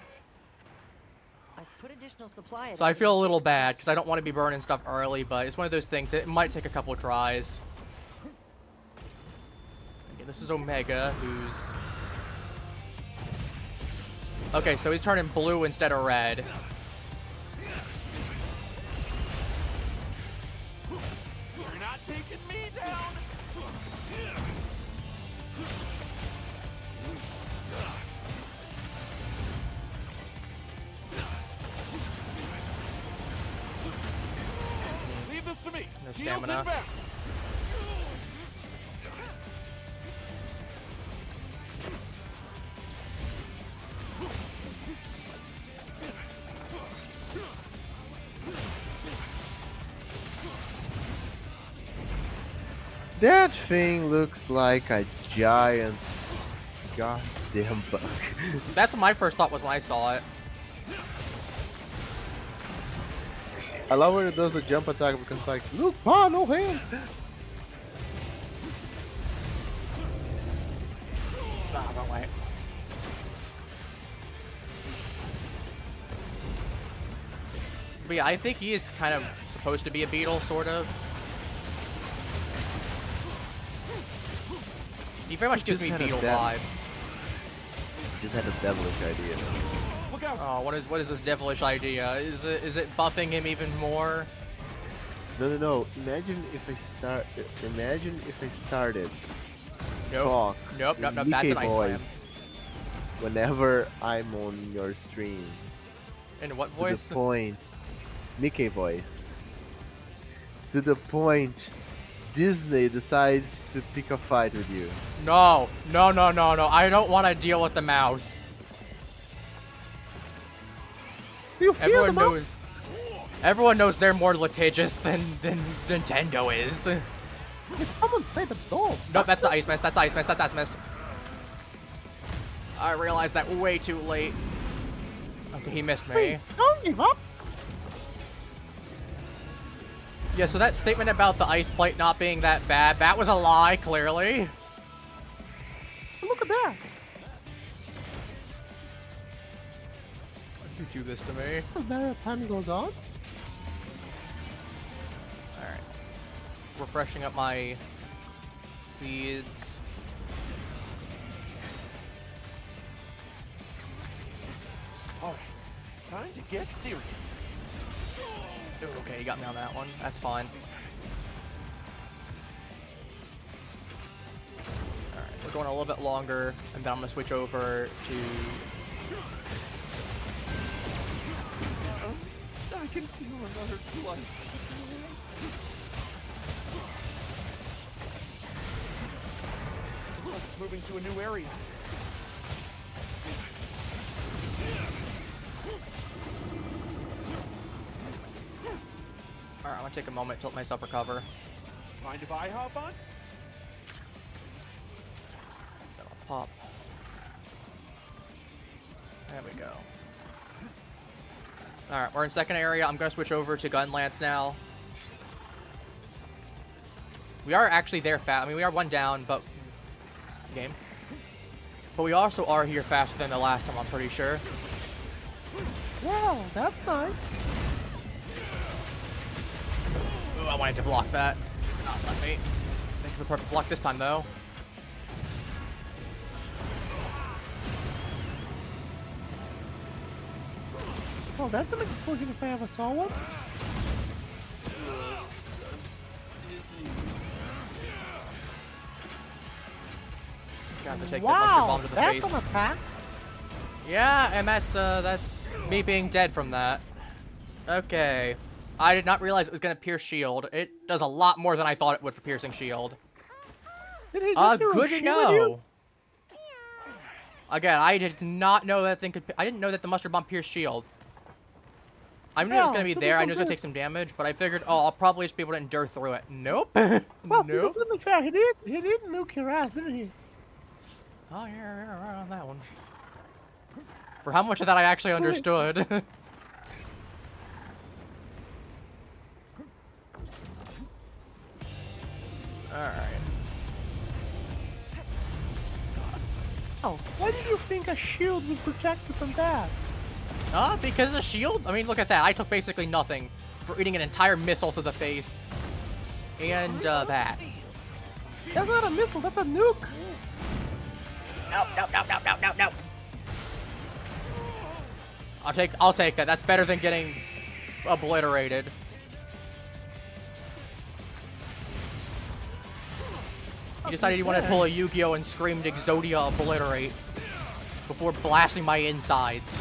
put additional supply. So I feel a little bad, because I don't want to be burning stuff early, but it's one of those things, it might take a couple tries. Okay, this is Omega, who's... Okay, so he's turning blue instead of red. You're not taking me down! Leave this to me! No Heals stamina. inbound. That thing looks like a giant goddamn bug. That's what my first thought was when I saw it. I love when it does the jump attack because it's like, look, pa, no hands. Ah, wrong way. But yeah, I think he is kind of supposed to be a beetle, sort of. He very much gives me just had a beetle bad- vibes. Just had a devilish idea. Look out! Oh, what is this devilish idea? Is it buffing him even more? No. Imagine if I started Nope. talk. Nope. in That's an Mickey ice voice slam. whenever I'm on your stream. In what To voice? the point, Mickey voice. To the point, Disney decides to pick a fight with you. No. I don't want to deal with the mouse. You fear the Everyone mouse? knows. Everyone knows they're more litigious than Nintendo is. Did someone say the dog? Nope, that's the ice mist. That's the ice mist. That's ice mist. I realized that way too late. Okay, he missed me. Don't give up. Yeah, so that statement about the ice plate not being that bad, that was a lie, clearly. Look at that. Why'd you do this to me? The better time goes on. Alright. Refreshing up my seeds. Alright, time to get serious. Ooh, okay, you got me on that one. That's fine. Alright, we're going a little bit longer, and then I'm gonna switch over to... I can feel another slice. Looks like it's moving to a new area. Alright, I'm gonna take a moment to let myself recover. Mind if I hop on? Then I'll pop. There we go. Alright, we're in second area. I'm gonna switch over to gun lance now. We are actually there fast. I mean, we are one down, but... Game. But we also are here faster than the last time, I'm pretty sure. Wow, that's nice. Ooh, I wanted to block that. Not let me. Thank you for perfect block this time, though. Oh, that's an explosion if I ever saw one. Got to take the bunker bomb to the that's face. an attack. Yeah, and that's me being dead from that. Okay. I did not realize it was gonna pierce shield. It does a lot more than I thought it would for piercing shield. Did he just do a Good to shit with you? know. Again, I did not know that thing could. I didn't know that the mustard bomb pierced shield. I knew it was Yeah, gonna be to there. I be knew it was gonna fair- take some damage, but I figured, oh, I'll probably just be able to endure through it. Nope. Well, Nope. to be fair, he did nuke your ass, didn't he? Oh, yeah, right on that one. For how much of that I actually understood. Alright. Oh, why did you think a shield would protect you from that? Because the shield? I mean, look at that. I took basically nothing for eating an entire missile to the face. And, that. That's not a missile, that's a nuke. No. I'll take that. That's better than getting obliterated. You decided you wanted to pull a Yu-Gi-Oh! And screamed Exodia obliterate before blasting my insides.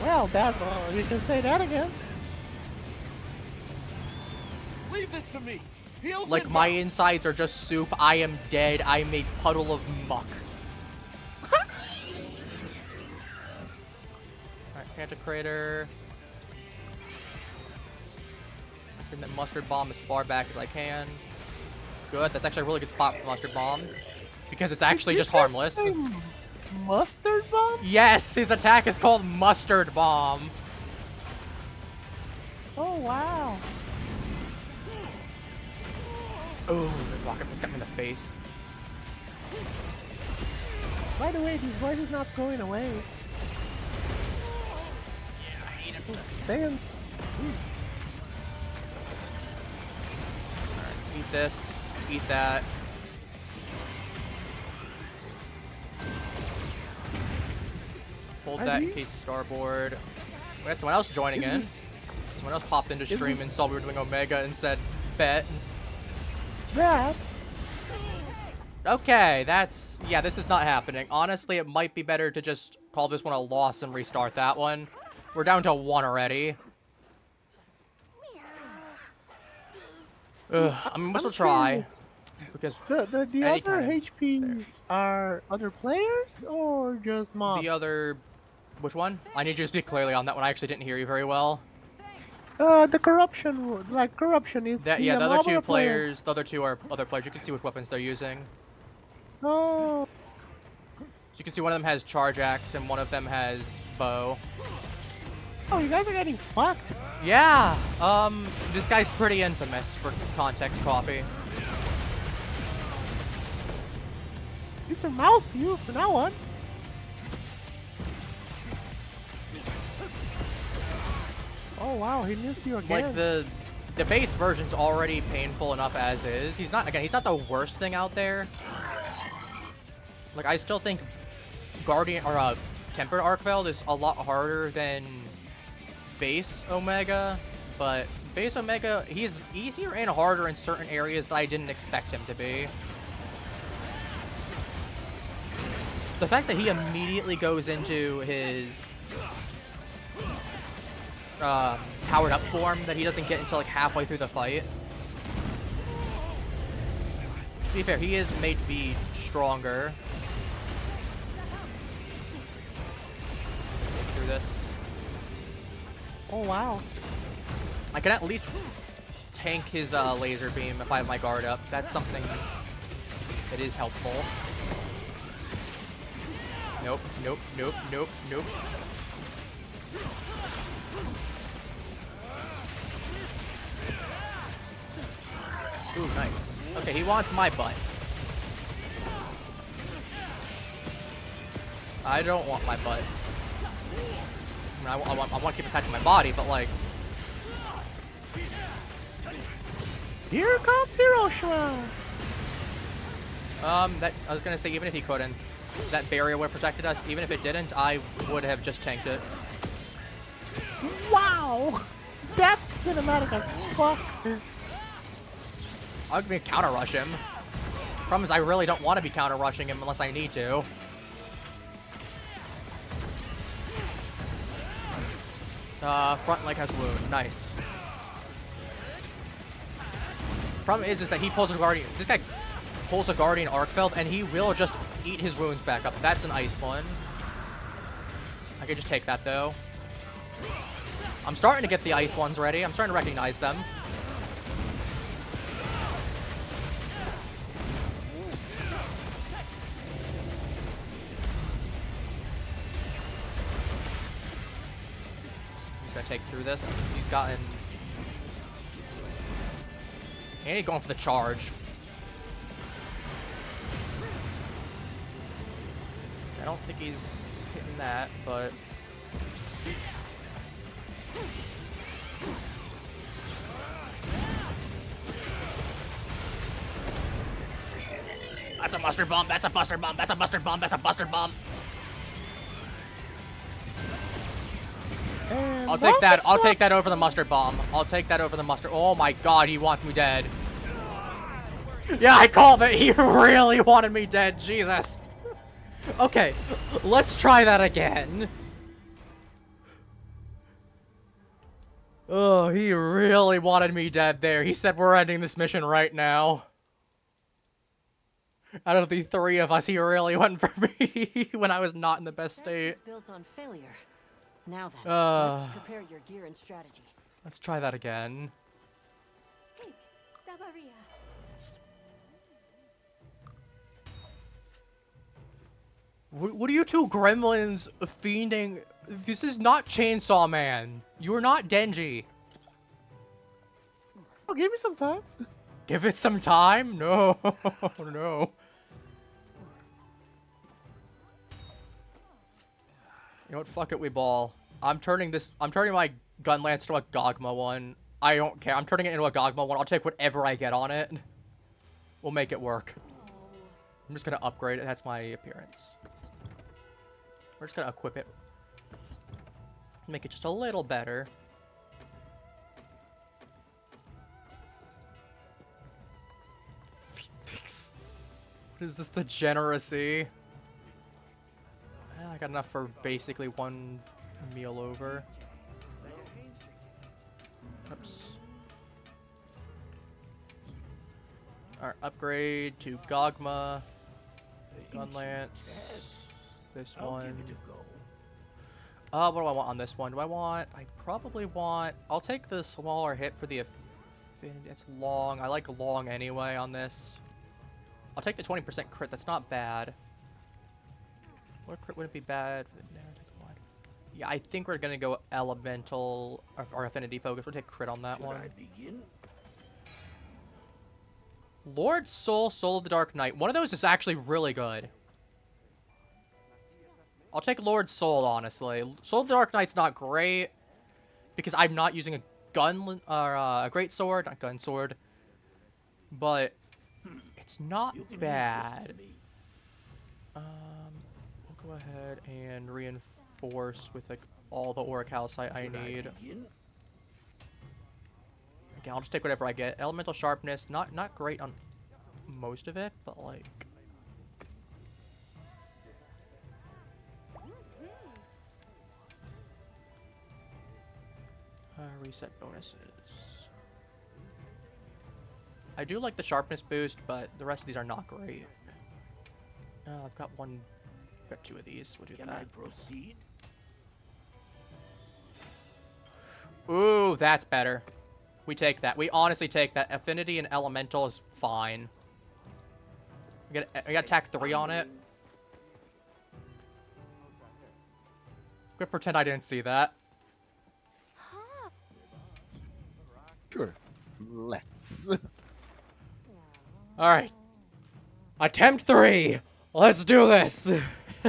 Well, that you can say that again. Leave this to me. Heals Like my insides are just soup. I am dead. I am a puddle of muck. Alright, Pantocrator. Bring that mustard bomb as far back as I can. Good, that's actually a really good spot for the mustard bomb. Because it's actually just harmless. Mustard bomb? Yes, his attack is called Mustard Bomb. Oh wow. Oh, the rocket just got me in the face. By the way, this voice is not going away. Damn. Eat this, eat that. Hold that in case starboard. We had someone else joining in. Someone else popped into stream and saw we were doing Omega and said, bet. That? Okay, that's... Yeah, this is not happening. Honestly, it might be better to just call this one a loss and restart that one. We're down to 1 already. Ugh, I mean, we'll still try. Because The other anytime HP are other players or just mobs? the other... Which one? I need you to speak clearly on that one. I actually didn't hear you very well. The corruption, like corruption is. That, he yeah, a the other mob or two a player? players, the other two are other players. You can see which weapons they're using. Oh. So you can see one of them has charge axe and one of them has bow. Oh, you guys are getting fucked. Yeah, this guy's pretty infamous for context coffee. Mr. Mouse to you from now on. Oh wow, he missed you again. Like the base version's already painful enough as is. He's not the worst thing out there. Like I still think Guardian or Tempered Arcveld is a lot harder than base Omega, but base Omega, he's easier and harder in certain areas that I didn't expect him to be. The fact that he immediately goes into his powered up form that he doesn't get until like halfway through the fight. To be fair, he is made to be stronger. Get through this. Oh wow. I can at least tank his laser beam if I have my guard up. That's something that is helpful. Nope, nope, nope, nope, nope. Ooh, nice. Okay, he wants my butt. I don't want my butt. I mean, I want to keep attacking my body, but like... Here comes Hiroshima! That I was gonna say, even if he couldn't, that barrier would have protected us. Even if it didn't, I would have just tanked it. Wow! That's cinematic as fuck! I was gonna counter rush him. Problem is, I really don't want to be counter rushing him unless I need to. Front leg has wound. Nice. Problem is that he pulls a guardian. This guy pulls a guardian arc belt, and he will just eat his wounds back up. That's an ice one. I could just take that though. I'm starting to get the ice ones ready. I'm starting to recognize them. He's gonna take through this. He's gotten. And he's going for the charge. I don't think he's hitting that, but. That's a mustard bomb, that's a mustard bomb, that's a mustard bomb, that's a mustard bomb. I'll take that over the mustard bomb. I'll take that over the mustard. Oh my god, he wants me dead. Yeah, I called it. He really wanted me dead. Jesus. Okay, let's try that again. Oh, he really wanted me dead there. He said we're ending this mission right now. Out of the three of us, he really went for me when I was not in the best state. Success is built on failure. Now then, let's prepare your gear and strategy. Let's try that again. What are you two gremlins fiending? This is not Chainsaw Man. You're not Denji. Oh, give me some time. Give it some time? No, no. You know what? Fuck it, we ball. I'm turning my gun lance to a Gogma one. I don't care. I'm turning it into a Gogma one. I'll take whatever I get on it. We'll make it work. I'm just gonna upgrade it. That's my appearance. We're just gonna equip it. Make it just a little better. What is this degeneracy? I got enough for basically one meal over. Oops. Alright, upgrade to Gogma. Gun lance. This one. What do I want on this one? I probably want... I'll take the smaller hit for the affinity. It's long. I like long anyway on this. I'll take the 20% crit. That's not bad. What crit wouldn't be bad? Yeah, I think we're gonna go elemental or affinity focus. We'll take crit on that one. Lord Soul, Soul of the Dark Knight. One of those is actually really good. I'll take Lord Soul, honestly. Soul of the Dark Knight's not great because I'm not using a gun or a great sword, not gun sword, but it's not bad. We'll go ahead and reinforce with like all the Orichalcite I need. Okay, I'll just take whatever I get. Elemental Sharpness, not great on most of it, but like. Reset bonuses. I do like the sharpness boost, but the rest of these are not great. I've got two of these. We'll do that. Can I proceed? Ooh, that's better. We take that. We honestly take that. Affinity and elemental is fine. We got attack 3 on it. I'm gonna pretend I didn't see that. Sure. Let's. Alright. Attempt 3! Let's do this! And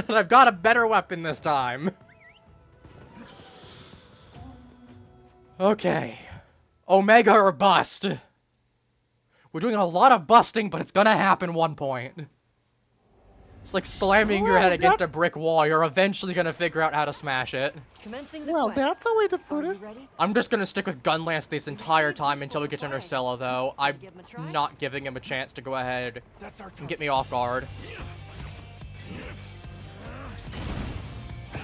I've got a better weapon this time. Okay. Omega or bust. We're doing a lot of busting, but it's gonna happen one point. It's like slamming your head against a brick wall. You're eventually gonna figure out how to smash it. Commencing the Well, quest. that's a way to put it. I'm just gonna stick with Gun Lance this entire time until we get to Nursella, though. I'm not giving him a chance to go ahead and get me off guard.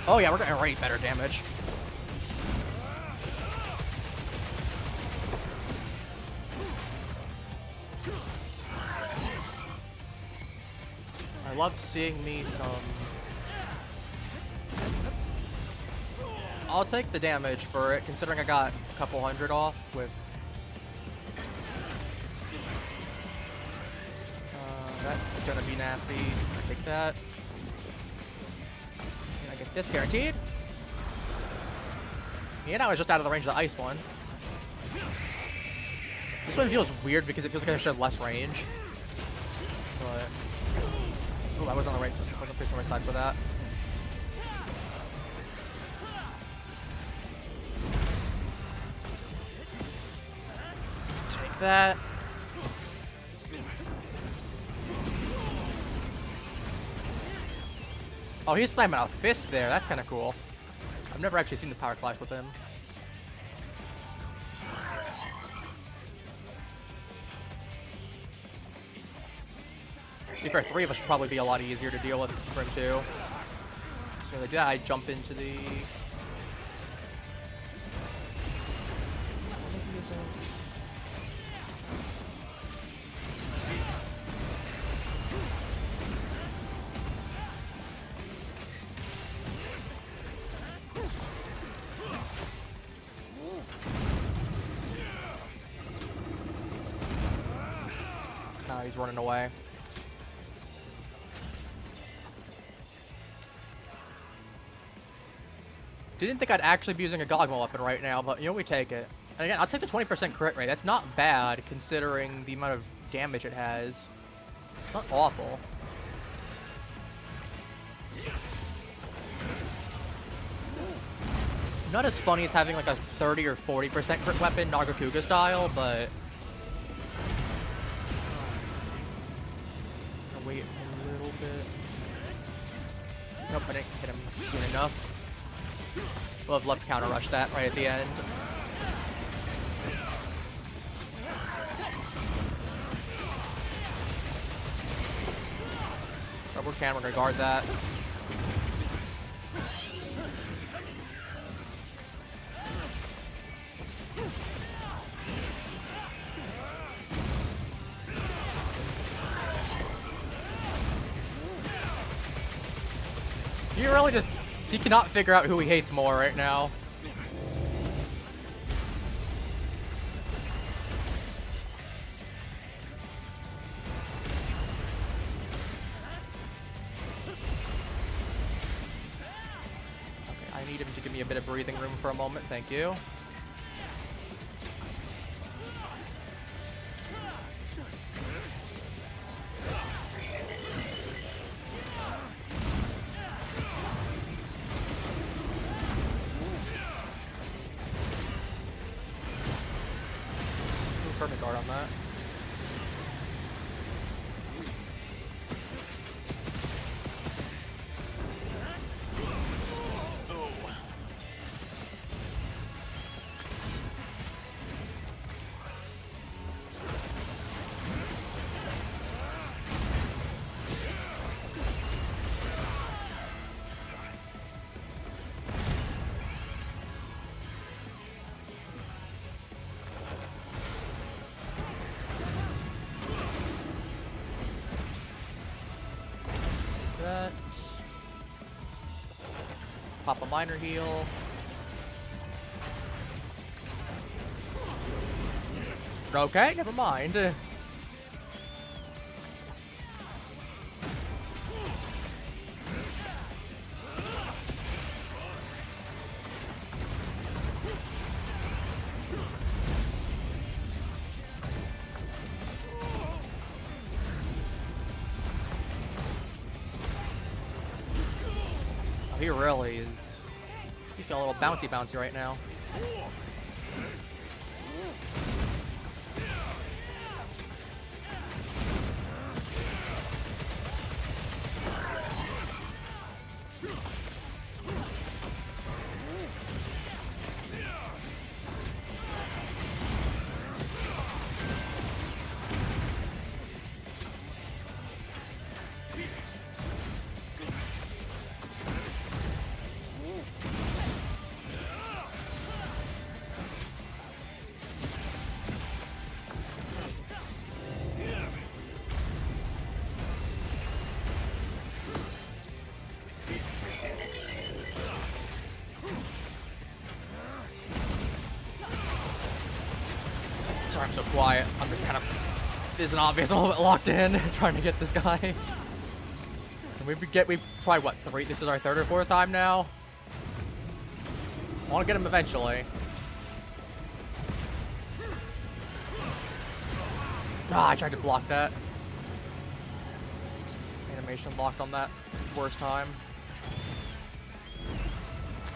Oh yeah, we're getting way better damage. loved seeing me some. I'll take the damage for it, considering I got a couple hundred off with. That's gonna be nasty. I take that. Can I get this guaranteed? And I was just out of the range of the ice one. This one feels weird because it feels like I should have less range. But oh, I was on the right side. I wasn't facing the right side for that. Take that. Oh, he's slamming a fist there. That's kind of cool. I've never actually seen the power clash with him. To be fair, 3 of us should probably be a lot easier to deal with for him too. So like that, I jump into the. What is he using? Now he's running away. Didn't think I'd actually be using a Gogma weapon right now, but you know, we take it. And again, I'll take the 20% crit rate. That's not bad considering the amount of damage it has. It's not awful. Not as funny as having like a 30 or 40% crit weapon, Nagakuga style, but I'll wait a little bit. Nope, I didn't hit him soon enough. We'll have left to counter rush that right at the end. We're gonna guard that. You really just, he cannot figure out who he hates more right now. Okay, I need him to give me a bit of breathing room for a moment, thank you. Perfect guard on that. That. Pop a minor heal. Okay, never mind. He really is. He's feeling a little bouncy right now. Sorry, I'm so quiet. I'm just kind of isn't obvious. I'm a little bit locked in, trying to get this guy. And we probably what, three? This is our third or fourth time now. I want to get him eventually. Ah, I tried to block that. Animation blocked on that worst time.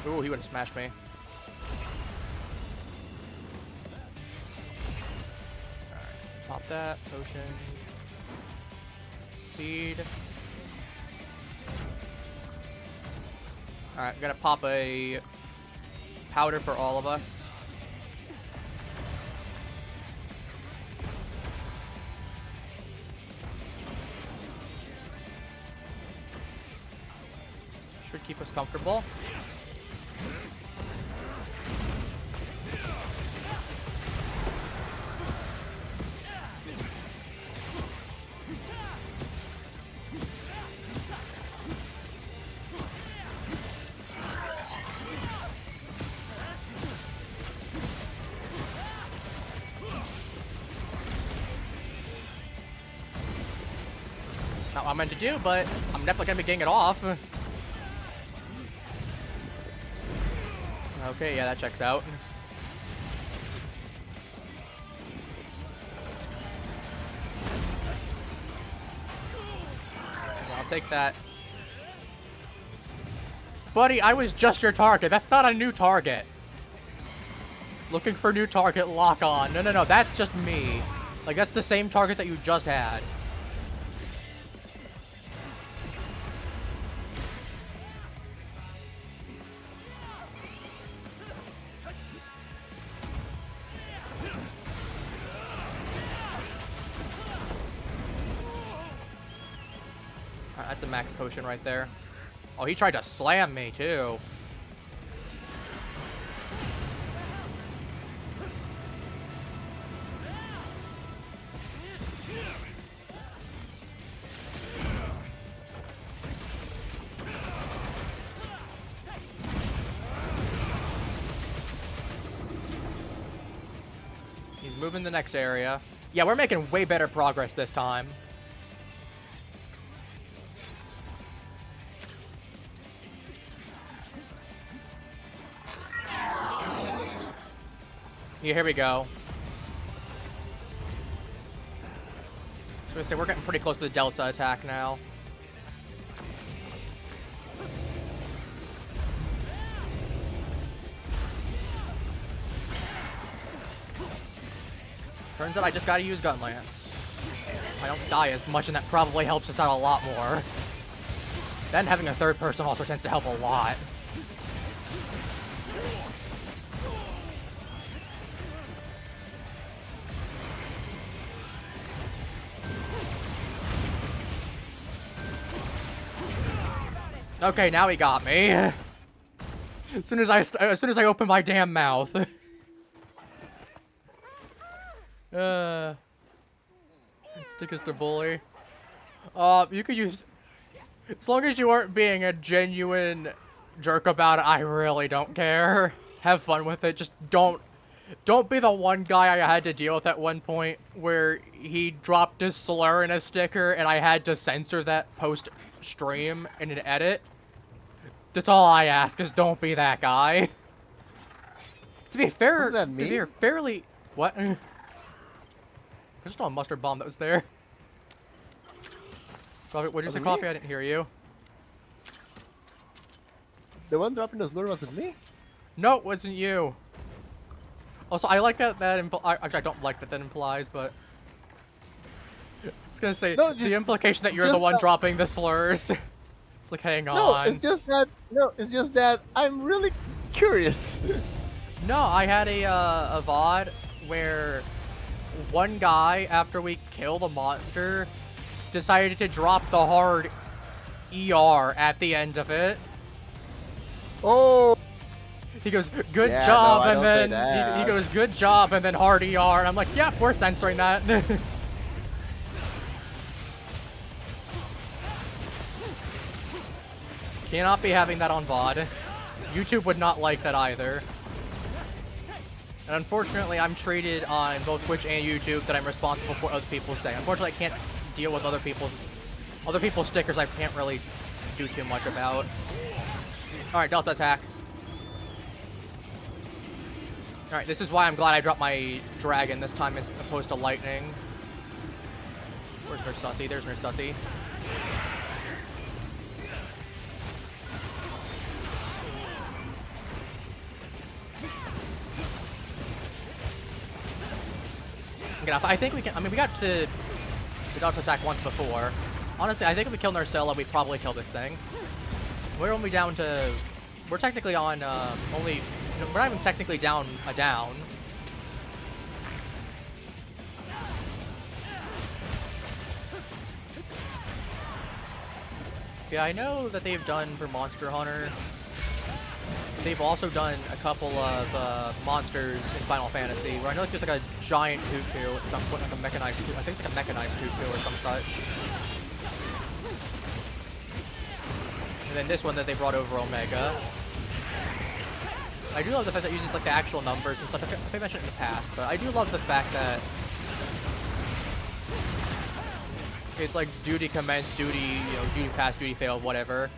Ooh, he wouldn't smash me. Alright, pop that. Potion. Seed. Alright, I'm gonna pop a powder for all of us. Should keep us comfortable. Not what I meant to do, but I'm definitely gonna be getting it off. Okay, yeah, that checks out. I'll take that. Buddy, I was just your target. That's not a new target. Looking for new target, lock on. No, no, no, that's just me. Like, that's the same target that you just had. That's a max potion right there. Oh, he tried to slam me too. He's moving the next area. Yeah, we're making way better progress this time. Yeah, here we go. So I say we're getting pretty close to the Delta attack now. Turns out I just gotta use Gun Lance. I don't die as much, and that probably helps us out a lot more. Then having a third person also tends to help a lot. Okay, now he got me. As soon as I open my damn mouth. Stickister bully. You could use, as long as you aren't being a genuine jerk about it, I really don't care. Have fun with it. Just don't be the one guy I had to deal with at one point where he dropped his slur in a sticker and I had to censor that post-stream in an edit. That's all I ask, is don't be that guy. To be fair, What does that mean? you're fairly... What? I just saw a mustard bomb that was there. Coffee, what did you say, Coffee? I didn't hear you. The one dropping the slur wasn't me? No, it wasn't you. Also, I like that actually, I don't like that implies, but... I was gonna say, No, the implication that you're the one dropping the slurs. It's like, hang on. No, it's just that I'm really curious. No, I had a VOD where one guy, after we killed a monster, decided to drop the hard ER at the end of it. Oh! He goes, good Yeah, job, no, I and don't say then that. he goes, good job, and then hard ER, and I'm like, yep, we're censoring that. Cannot be having that on VOD. YouTube would not like that either. And unfortunately, I'm treated on both Twitch and YouTube that I'm responsible for other people's saying. Unfortunately, I can't deal with other people's stickers I can't really do too much about. Alright, Delta attack. Alright, this is why I'm glad I dropped my dragon this time as opposed to lightning. Where's Nurse Sussy? There's Nurse Sussy. I think we can. I mean, we got to the Delta attack once before. Honestly, I think if we kill Narcella, we'd probably kill this thing. We're only down to. We're technically on only. We're not even technically down a down. Yeah, I know that they've done for Monster Hunter. They've also done a couple of monsters in Final Fantasy, where I know there's like a giant cuckoo at some point, like a mechanized cuckoo. I think it's like a mechanized cuckoo or some such. And then this one that they brought over Omega. I do love the fact that it uses like the actual numbers and stuff. I think I mentioned it in the past, but I do love the fact that it's like duty commenced, duty, you know, duty passed, duty failed, whatever.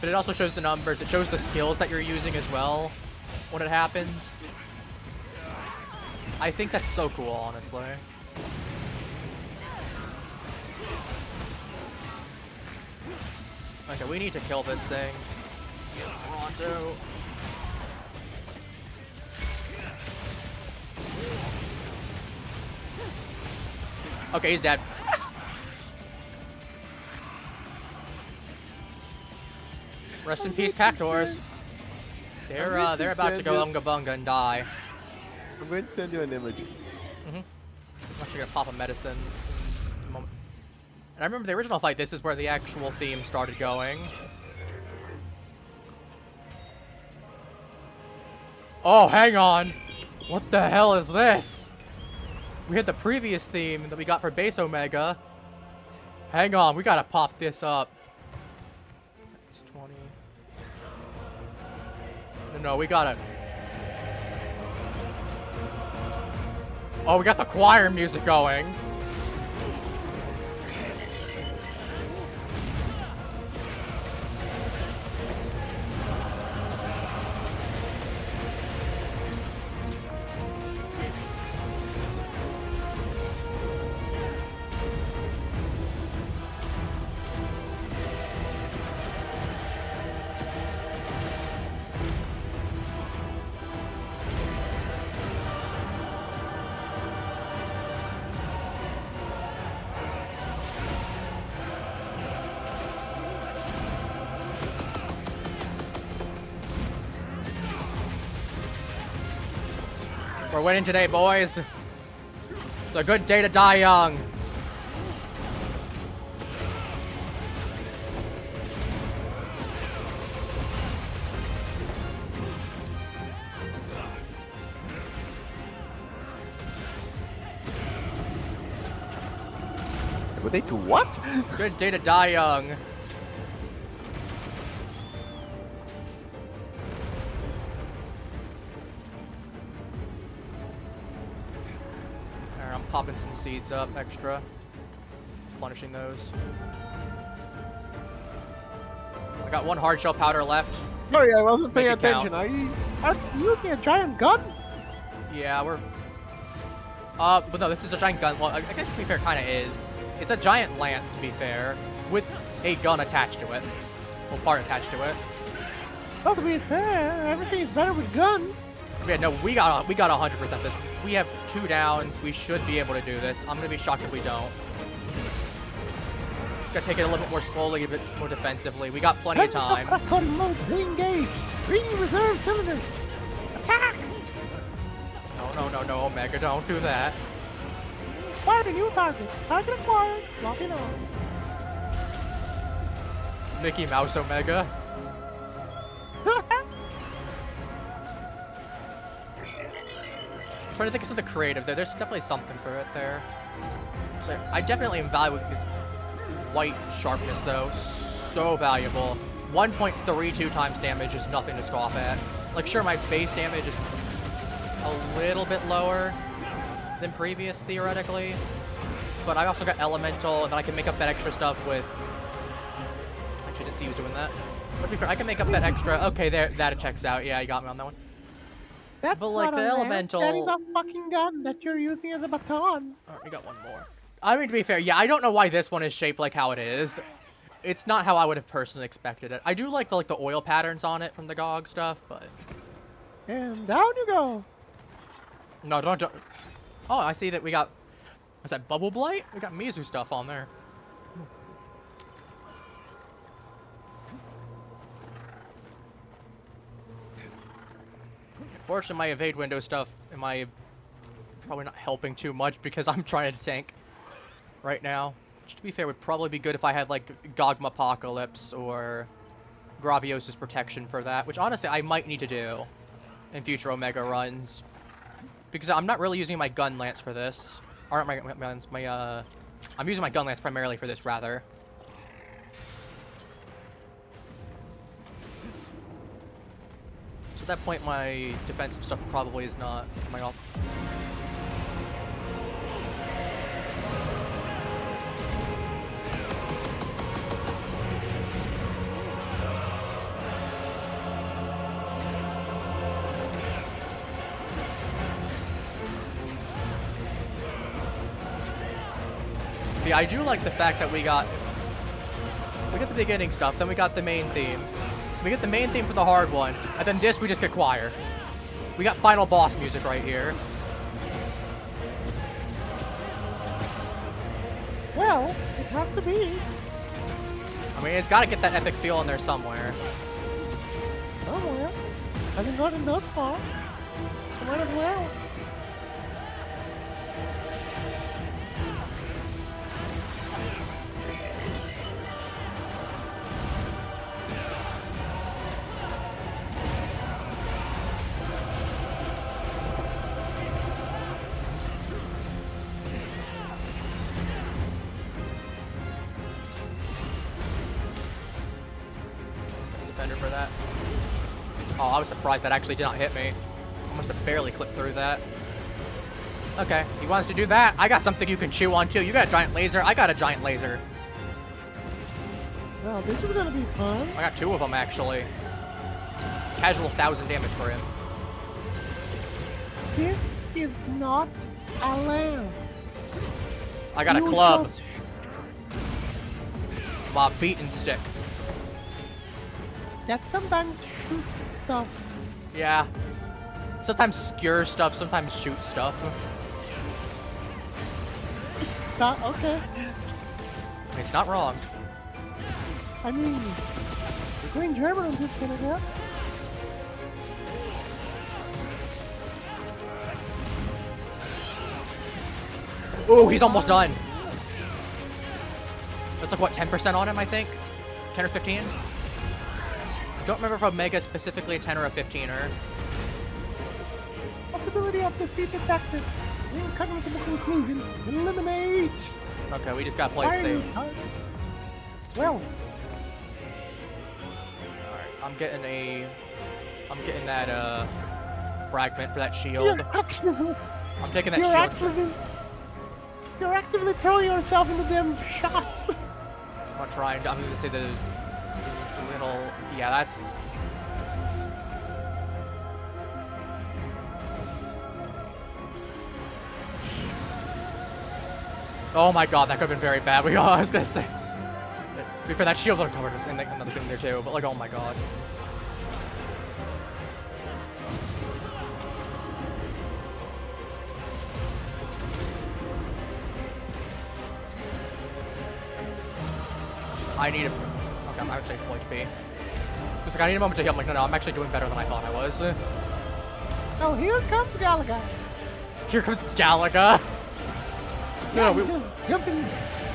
But it also shows the numbers. It shows the skills that you're using as well when it happens. I think that's so cool, honestly. Okay, we need to kill this thing. Toronto. Okay, he's dead. Rest in peace, Cactors. They're about to go Unga Bunga and die. I'm going to send you an image. I'm actually gonna pop a medicine in a moment. And I remember the original fight, this is where the actual theme started going. Oh, hang on! What the hell is this? We had the previous theme that we got for Base Omega. Hang on, we gotta pop this up. It's 20. No, we got it. Oh, we got the choir music going. We're winning today, boys. It's a good day to die young. Good day to what? Good day to die young. I'm popping some seeds up extra, replenishing those. I got one hard shell powder left. Sorry, I wasn't paying Make it count. attention. Are you using a giant gun? Yeah, we're. But no, this is a giant gun. Well, I guess to be fair, kind of is. It's a giant lance, to be fair, with a gun attached to it. Well, part attached to it. Well, to be fair, everything is better with guns. Yeah, no, we got 100% this. We have 2 downs. We should be able to do this. I'm gonna be shocked if we don't. Just gotta take it a little bit more slowly, a bit more defensively. We got plenty of time. Mode, re-engage. Bring reserve cylinders. Attack! No, Omega, don't do that. Acquired a new target. Target acquired. Locking on. Mickey Mouse Omega. Trying to think of something creative there. There's definitely something for it there. So I definitely am valuing this white sharpness though. So valuable. 1.32 times damage is nothing to scoff at. Like sure, my base damage is a little bit lower than previous, theoretically. But I also got elemental, and then I can make up that extra stuff with... Actually, didn't see he was doing that. But to be fair, I can make up that extra... Okay, there, that checks out. Yeah, you got me on that one. That's But like not the a lance, elemental... That is a fucking gun that you're using as a baton. Alright, we got one more. I mean, to be fair, yeah, I don't know why this one is shaped like how it is. It's not how I would have personally expected it. I do like the oil patterns on it from the GOG stuff, but... And down you go. No, don't... Oh, I see that we got... What's that, Bubble Blight? We got Mizu stuff on there. Unfortunately, my evade window stuff, am I probably not helping too much because I'm trying to tank right now. Which, to be fair, would probably be good if I had, like, Gogma Apocalypse or Gravios' Protection for that, which, honestly, I might need to do in future Omega runs. Because I'm not really using my Gun Lance for this. Or my I'm using my Gun Lance primarily for this, rather. So at that point, my defensive stuff probably is not my all. Yeah, I do like the fact that we got the beginning stuff, then we got the main theme. We get the main theme for the hard one, and then this we just get choir. We got final boss music right here. Well, it has to be. I mean, it's got to get that epic feel in there somewhere. Somewhere. Hasn't gotten thus far. Might as well. For that. Oh, I was surprised that actually did not hit me. I must have barely clipped through that. Okay, he wants to do that. I got something you can chew on too. You got a giant laser. I got a giant laser. Well, this is gonna be fun. I got two of them actually. Casual 1,000 damage for him. This is not a lance. I got a club. My beating stick. That sometimes shoots stuff. Yeah. Sometimes skewer stuff, sometimes shoot stuff. Okay. It's not wrong. I mean, the Green German is just gonna get. Ooh, he's almost done. That's like what, 10% on him, I think? 10 or 15? I don't remember if Omega is specifically a 10 or a 15er. Possibility of defeat detected. We're coming to the conclusion. Eliminate. Okay, we just got played safe. Well. Alright, I'm getting that fragment for that shield. I'm taking that shield. You're actively throwing yourself into them shots. I'm trying. I'm gonna say this little. Yeah, that's. Oh my god, that could have been very bad. I was gonna say. For that shield would have covered us and another thing there too, but like, oh my god. I need a... Okay, I'm actually full HP. It's like, I need a moment to heal. I'm like, no, I'm actually doing better than I thought I was. Oh, here comes Galaga. Here comes Galaga. No, we just jumping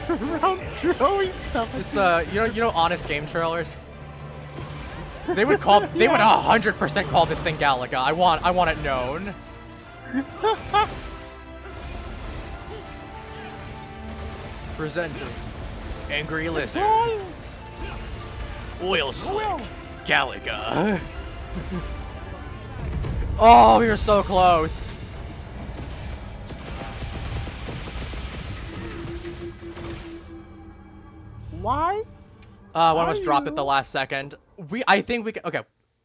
around throwing stuff. It's you know, honest game trailers. They would call, they would 100% call this thing Galaga. I want it known. Presenting Angry Lizard, Oil Slick, Galaga. Oh, we were so close. Why? One was dropped at the last second. I think we can. Okay,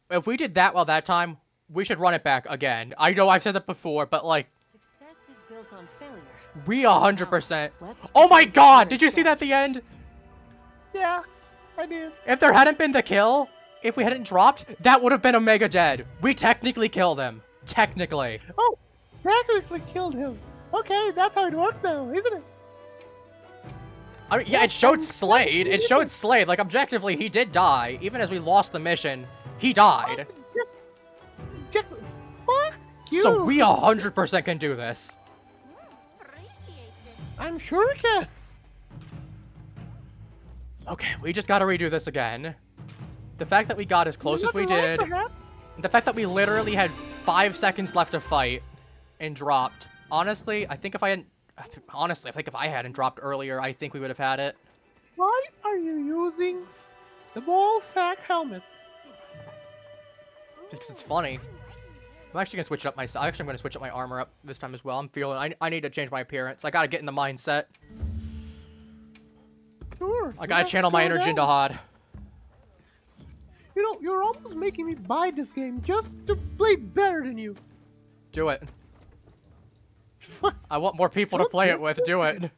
if we did that well that time, we should run it back again. I know I've said that before, but like, Success is built on failure. we 100%. Let's Oh my begin God! the Did you see that at the end? Yeah, I did. If there hadn't been the kill, if we hadn't dropped, that would have been Omega dead. We technically killed him. Technically. Oh, technically killed him. Okay, that's how it works now, isn't it? I mean, yeah, it showed Slade. It showed Slade. Like, objectively, he did die. Even as we lost the mission, he died. Fuck you. So we 100% can do this. I'm sure we can. Okay, we just gotta redo this again. The fact that we got as close as we did, the fact that we literally had 5 seconds left to fight and dropped. Honestly, I think if I hadn't dropped earlier, I think we would have had it. Why are you using the ball sack helmet? Because it's funny. I'm actually gonna switch up I'm gonna switch up my armor up this time as well. I'm feeling I need to change my appearance. I gotta get in the mindset. Sure. I gotta channel my energy into HOD. You know, you're almost making me buy this game just to play better than you. Do it. I want more people to play it with. Do it.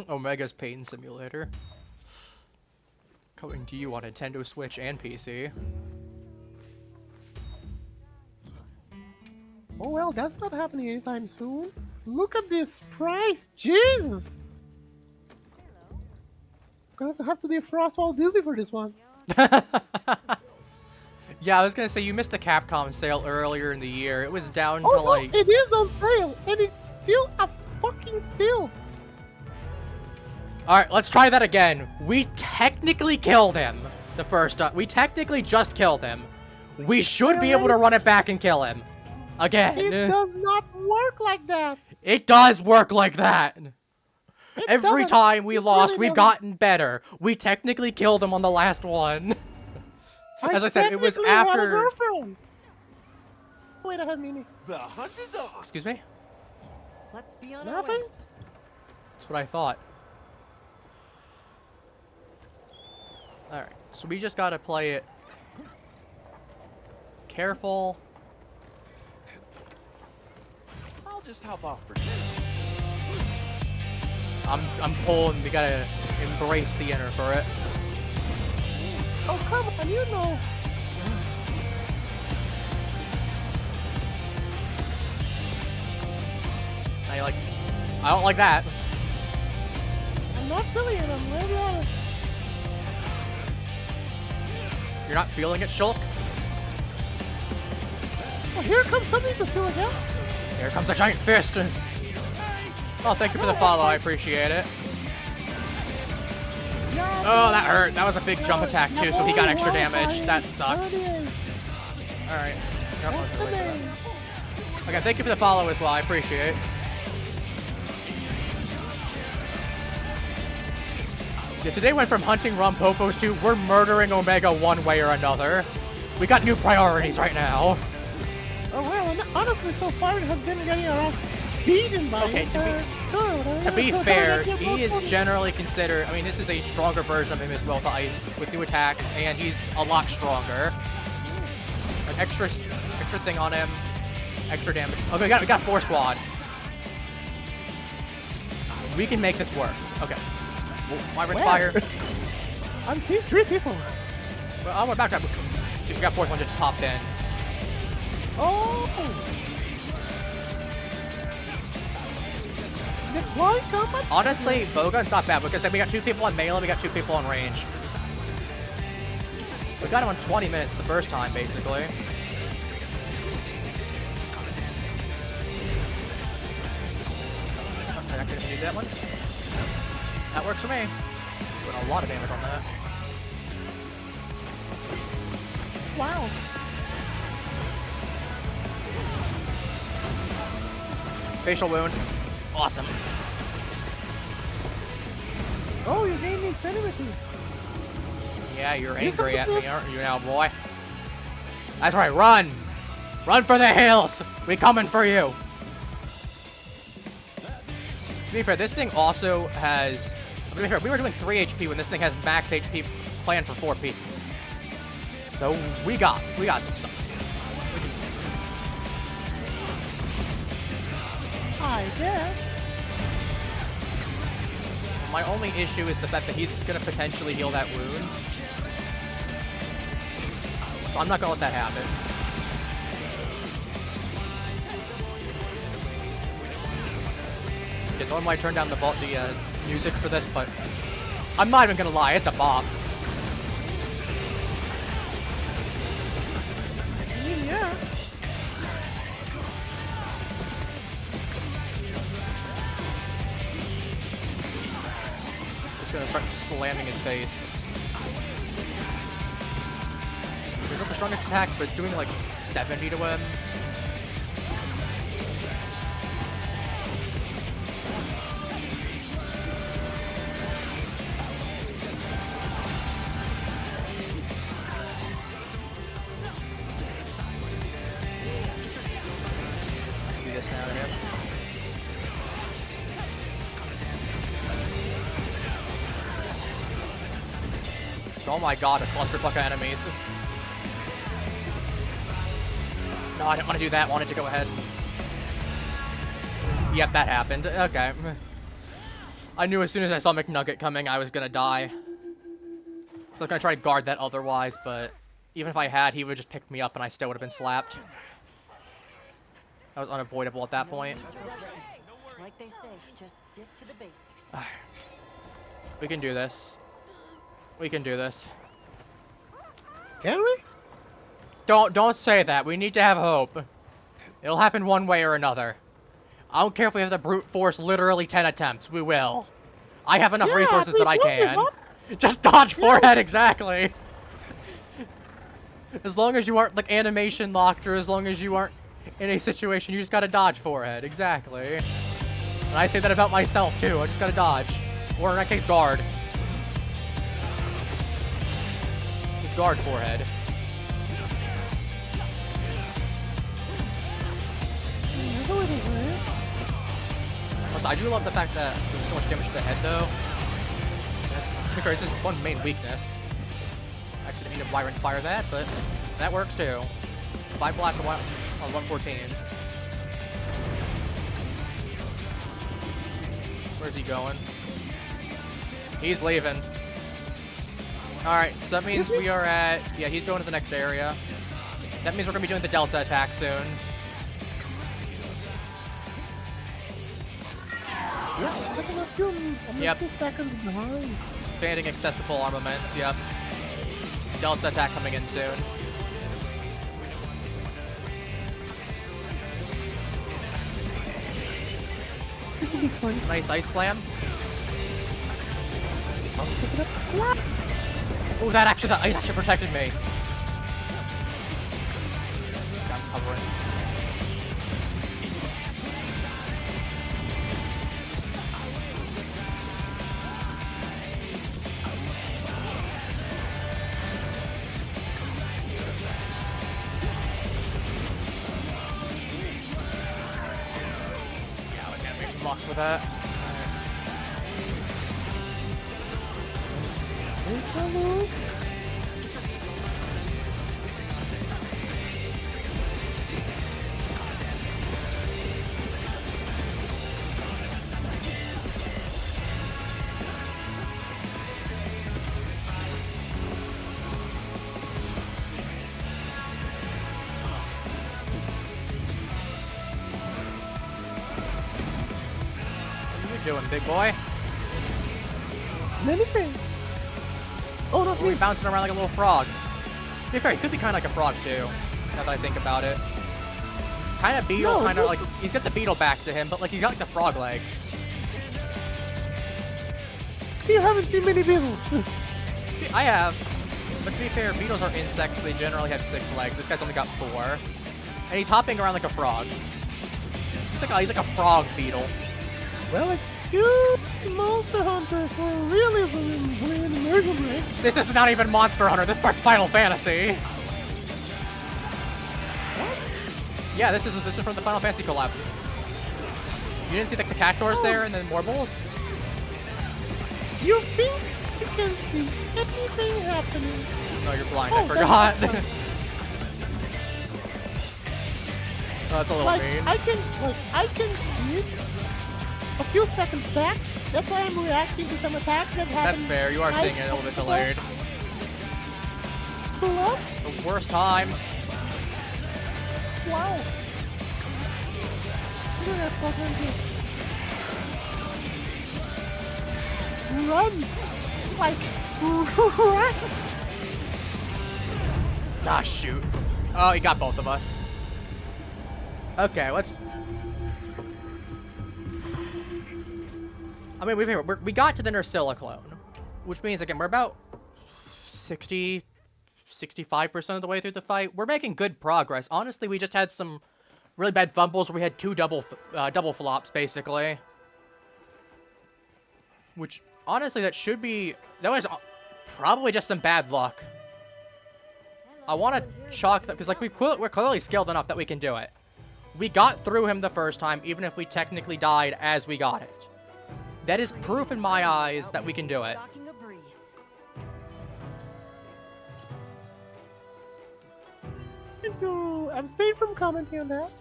Omega's Pain Simulator. Coming to you on Nintendo Switch and PC. Oh well, that's not happening anytime soon. Look at this price, Jesus! Gonna have to defrost Walt Disney for this one. Yeah, I was gonna say you missed the Capcom sale earlier in the year. It was down to Oh no, like. it is on sale, and it's still a fucking steal. Alright, let's try that again. We technically killed him the first time. We technically just killed him. We should be able to run it back and kill him. Again. It does not work like that. It does work like that. It Every doesn't. time we It lost, really we've doesn't. gotten better. We technically killed him on the last one. As I said, it was technically had a after... girlfriend. Wait, I have Mimi. The hunt is on. Excuse me? Let's be on our way. Nothing? That's what I thought. Alright, so we just gotta play it careful. I'll just hop off for dinner. I'm pulling, we gotta embrace the inner for it. Oh, come on, you know. I don't like that. I'm not feeling it, I'm really honest. You're not feeling it, Shulk? Well, here comes something to feel again. Here comes a giant fist. Oh, thank you for the follow, I appreciate it. Oh, that hurt. That was a big jump attack too, so he got extra damage. That sucks. Alright. Okay, thank you for the follow as well, I appreciate it. Yeah, today went from hunting Rumpopos to we're murdering Omega one way or another. We got new priorities right now. Oh well, and honestly, so far it has been getting around beaten by Okay, it. To be fair, he is generally considered, I mean, this is a stronger version of him as well with new attacks, and he's a lot stronger. An extra thing on him, extra damage. Okay, we got 4 squad. We can make this work. Okay. Wyvern's fire. I'm seeing 3 people. Well, we're back to we got 4th one just popped in. Oh! Deploy combat? Honestly, Bowgun's not bad because then we got 2 people on melee, we got 2 people on range. We got him on 20 minutes the first time, basically. Oh, I actually didn't need that one. That works for me. Doing a lot of damage on that. Wow. Facial wound. Awesome. Oh, you're gaining insanity. Yeah, you're angry at me, aren't you now, boy? That's right, run! Run for the hills! We coming for you! To be fair, this thing also has... To be fair, we were doing 3 HP when this thing has max HP planned for 4 people. So we got some stuff. I guess. My only issue is the fact that he's gonna potentially heal that wound. So I'm not gonna let that happen. Okay, normally I turn down the music for this, but I'm not even gonna lie, it's a bop. Yeah. Just gonna start slamming his face. They're not the strongest attacks, but it's doing like 70 to him. Do this now to him. Oh my god, a clusterfuck of enemies. No, I didn't want to do that. I wanted to go ahead. Yep, that happened. Okay. I knew as soon as I saw McNugget coming, I was gonna die. So I was gonna try to guard that otherwise, but even if I had, he would just pick me up and I still would have been slapped. That was unavoidable at that point. Like they say, just stick to the basics. We can do this. We can do this. Can we? Don't say that. We need to have hope. It'll happen one way or another. I don't care if we have to brute force literally 10 attempts. We will. I have enough resources that I can. Just dodge forehead, exactly. As long as you aren't like animation locked, or as long as you aren't in a situation, you just gotta dodge forehead, exactly. And I say that about myself too. I just gotta dodge, or in that case, guard. Just guard forehead. Also, I do love the fact that there's so much damage to the head, though. This is one main weakness. Actually, didn't mean to wire and fire that, but that works too. 5 blasts on 114. Where's he going? He's leaving. Alright, so that means we are at... Yeah, he's going to the next area. That means we're going to be doing the Delta attack soon. Yep. 2 seconds behind. Expanding accessible armaments, yep. Delta attack coming in soon. Nice ice slam. Oh, that ice actually protected me. I'm covering. Blocks for that. Doing, big boy? Anything. Oh, no, He's bouncing around like a little frog. To be fair, he could be kind of like a frog too, now that I think about it. Kind of beetle, kind of like, he's got the beetle back to him, but like he's got like the frog legs. See, you haven't seen many beetles. I have. But to be fair, beetles are insects, they generally have 6 legs. This guy's only got 4. And he's hopping around like a frog. He's like a frog beetle. Well, excuse Monster Hunter for realism in playing immersion, right? This is not even Monster Hunter. This part's Final Fantasy. Yeah, this is from the Final Fantasy collab. You didn't see like the cat doors there and then Morbles? You think you can see anything happening? No, you're blind. I forgot. Oh, that's a little mean. I can see it a few seconds back. That's why I'm reacting to some attacks that happen. That's fair. You are seeing it a little bit delayed. What? The worst time. Wow. Look at that fucking run. Like, run. Ah, shoot. Oh, he got both of us. Okay, let's... I mean, we got to the Nursilla clone, which means, again, we're about 65% of the way through the fight. We're making good progress. Honestly, we just had some really bad fumbles where we had 2 double flops, basically. Which, honestly, that was probably just some bad luck. I want to chalk that, because, like, we're clearly skilled enough that we can do it. We got through him the first time, even if we technically died as we got it. That is proof in my eyes that we can do it. Abstain from commenting on that.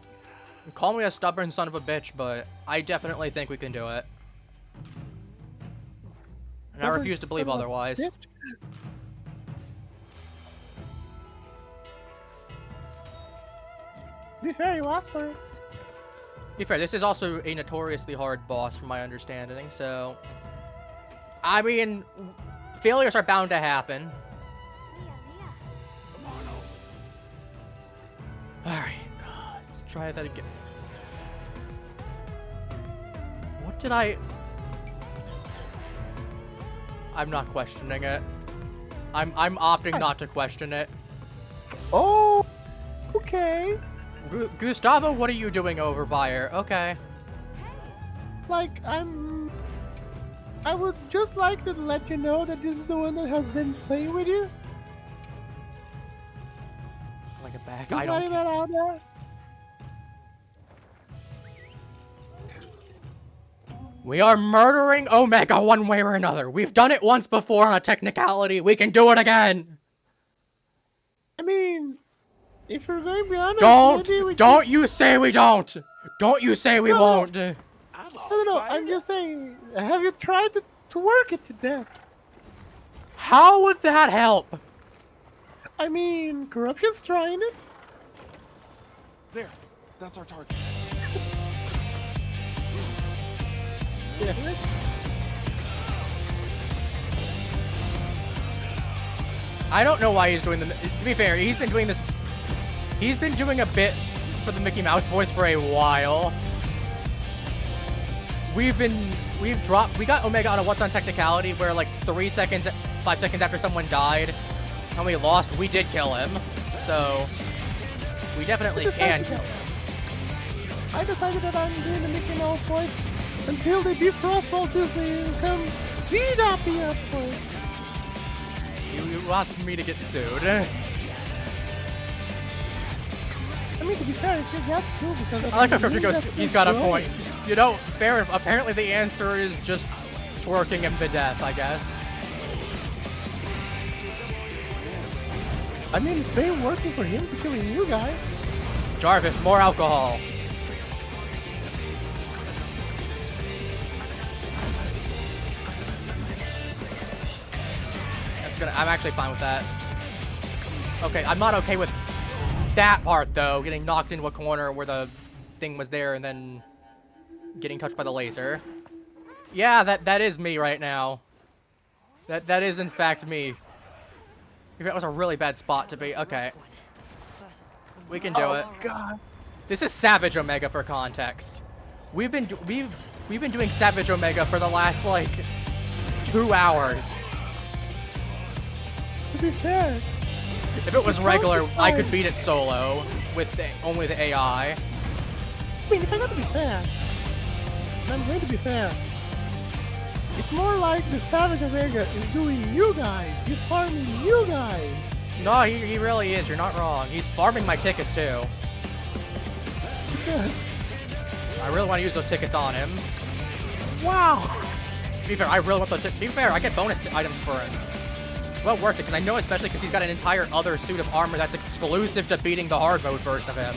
Call me a stubborn son of a bitch, but I definitely think we can do it. And I refuse to believe otherwise. To be fair, you asked for it. To be fair, this is also a notoriously hard boss from my understanding, so... I mean, failures are bound to happen. Alright, let's try that again. What did I'm not questioning it. I'm opting not to question it. Oh, okay. Gustavo, what are you doing over by her? Okay. Like, I would just like to let you know that this is the one that has been playing with you. Like a back, Just I don't letting that out there. We are murdering Omega one way or another. We've done it once before on a technicality. We can do it again. I mean, if you're going to be honest, Don't you say we don't. Don't you say we won't. No, I'm just saying, have you tried to work it to death? How would that help? I mean, corruption's trying it. There. That's our target. Yeah. I don't know why he's doing the... To be fair, he's been doing this... He's been doing a bit for the Mickey Mouse voice for a while. We got Omega on a what's on technicality where like 5 seconds after someone died and we lost, we did kill him. So we definitely can kill him. I decided that I'm doing the Mickey Mouse voice until they defrost Disney and come beat up the voice. You want me to get sued? I mean, to be fair, if you get sued because I like how Crypto goes, he's got a point. You know, fair enough. Apparently the answer is just twerking him to death, I guess. I mean, it's been working for him to killing you guys. Jarvis, more alcohol. That's gonna. I'm actually fine with that. Okay, I'm not okay with that part though. Getting knocked into a corner where the thing was there and then getting touched by the laser. Yeah, that is me right now. That is in fact me. That was a really bad spot to be. Okay. We can do it. God. This is Savage Omega for context. We've been doing Savage Omega for the last like 2 hours. To be fair, If it was regular, I could beat it solo with only the AI. I mean, if I got to be fair, and I'm going to be fair, it's more like the Savage Omega is doing you guys. He's farming you guys. No, he really is. You're not wrong. He's farming my tickets too. Because, I really want to use those tickets on him. wow. To be fair, I really want those. To be fair, I get bonus items for him. Well worth it, because I know especially because he's got an entire other suit of armor that's exclusive to beating the hard mode version of him.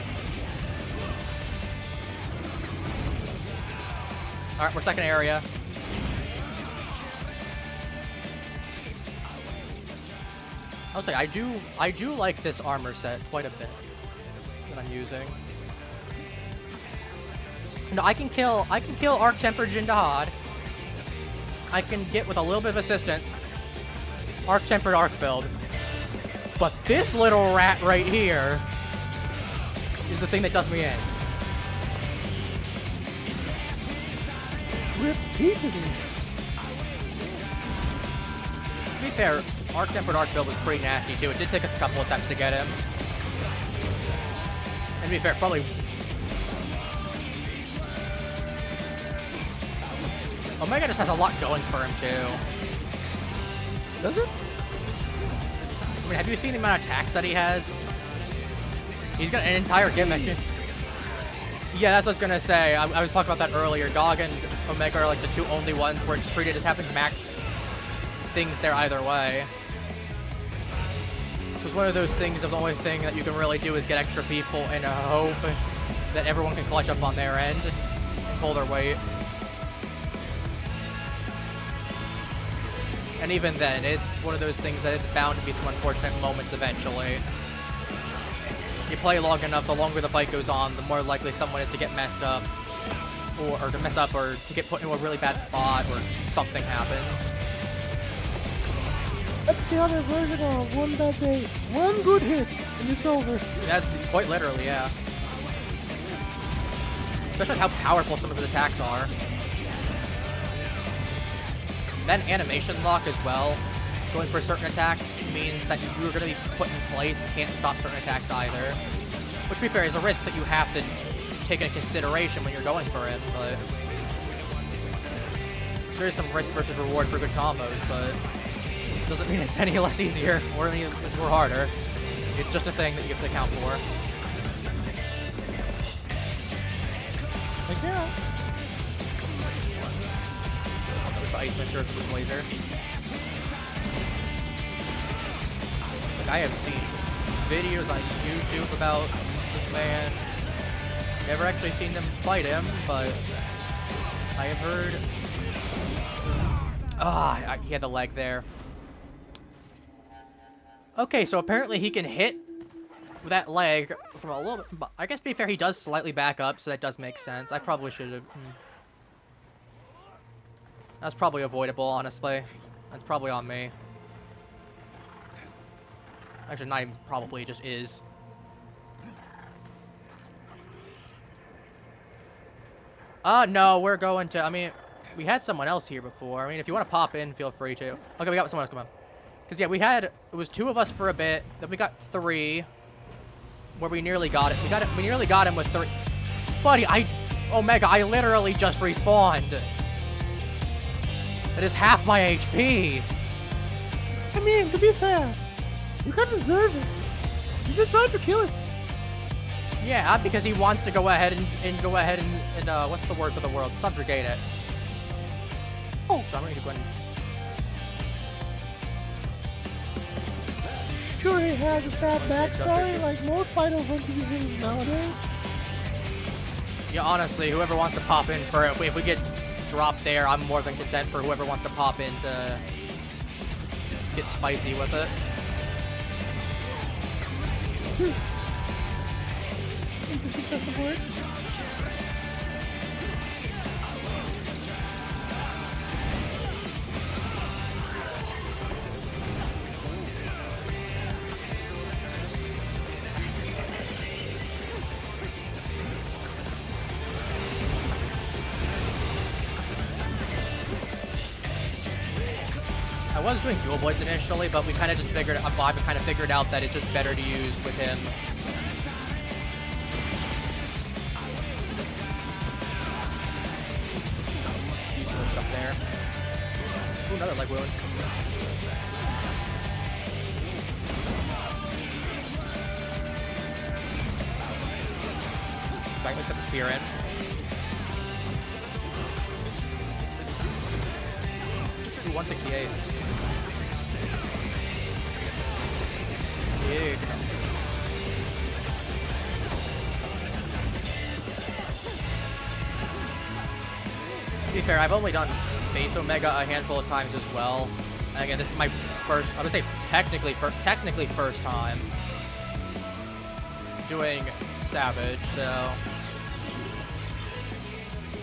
Alright, we're second area. I'll say I do like this armor set quite a bit that I'm using. No, I can kill Arc Tempered Jindahad. I can get with a little bit of assistance Arc Tempered Arc build. But this little rat right here is the thing that does me in. Repeatedly. To be fair, Arc Tempered Arc build was pretty nasty too. It did take us a couple attempts to get him. And to be fair, probably... Omega just has a lot going for him too. Does it? I mean, have you seen the amount of attacks that he has? He's got an entire gimmick. Yeah, that's what I was gonna say. I was talking about that earlier. Dog and Omega are like the two only ones where it's treated as having max things there either way. Because one of those things of the only thing that you can really do is get extra people and hope that everyone can clutch up on their end and pull their weight. And even then, it's one of those things that it's bound to be some unfortunate moments eventually. You play long enough, the longer the fight goes on, the more likely someone is to get messed up. Or to mess up, or to get put into a really bad spot, or something happens. That's the other version of one bad day. One good hit, and it's over. That's quite literally, yeah. Especially how powerful some of his attacks are. That animation lock as well, going for certain attacks, means that you're going to be put in place and can't stop certain attacks either. Which, to be fair, is a risk that you have to take into consideration when you're going for it, but... There is some risk versus reward for good combos, but... doesn't mean it's any less easier, or any more harder. It's just a thing that you have to account for. Like, yeah. With the Ice Mister with laser. Like, I have seen videos on YouTube about this man. Never actually seen them fight him, but I have heard. He had the leg there. Okay, so apparently he can hit with that leg from a little bit. But I guess to be fair, he does slightly back up, so that does make sense. I probably should have. That's probably avoidable, honestly. That's probably on me. Actually, not even probably, it just is. No, we're going to, I mean, we had someone else here before. I mean, if you want to pop in, feel free to. Okay, we got someone else, come on. Because, yeah, it was 2 of us for a bit, then we got 3, where we nearly got it. We nearly got him with 3. Buddy, Omega, I literally just respawned. That is half my HP. I mean, to be fair, you kind of deserve it. You just tried to kill it. Yeah, because he wants to go ahead and what's the word for the world? Subjugate it. Oh, so I'm going to go ahead and... Sure, he has a sad backstory like most Final Fantasy games nowadays. Yeah, honestly, whoever wants to pop in for it, if we get dropped there, I'm more than content for whoever wants to pop in to get spicy with it. I was doing dual blades initially, but we kind of just figured out that it's just better to use with him. there. Ooh, another leg wound. Right, let's get the spear in. Ooh, 168. Big. To be fair, I've only done base Omega a handful of times as well. And again, this is my first, I would say technically first time doing Savage, so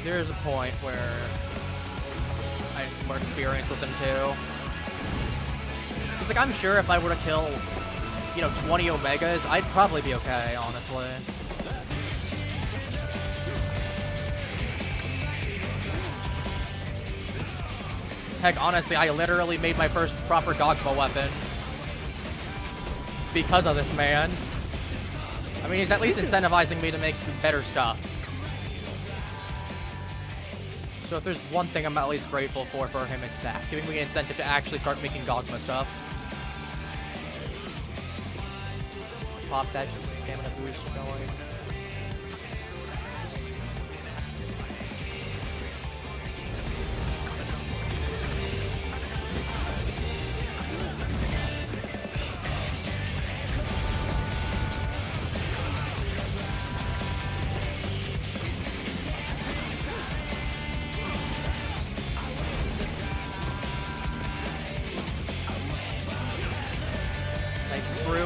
there's a point where I have some more experience with him too. Cause like I'm sure if I were to kill, you know, 20 Omegas, I'd probably be okay, honestly. Heck, honestly, I literally made my first proper dogma weapon because of this man. I mean, he's at least incentivizing me to make better stuff. So if there's one thing I'm at least grateful for him, it's that. Giving me an incentive to actually start making dogma stuff. Pop that stamina boost going.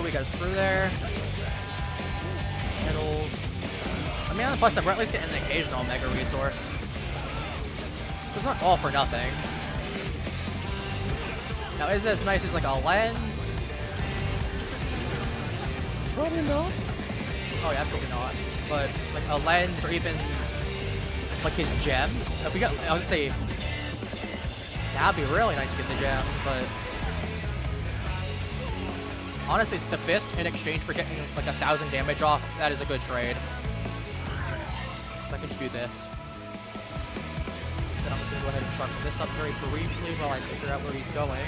We got a screw there. Kettles. I mean, on the plus side, we're at least getting an occasional mega resource. So it's not all for nothing. Now, is it as nice as like a lens? Probably not. Oh yeah, absolutely not. But like a lens or even like his gem. If we got, I would say that'd be really nice to get the gem, but. Honestly, the fist in exchange for getting like 1,000 damage off, that is a good trade. So I can just do this. Then I'm just gonna go ahead and sharpen this up very briefly while I figure out where he's going.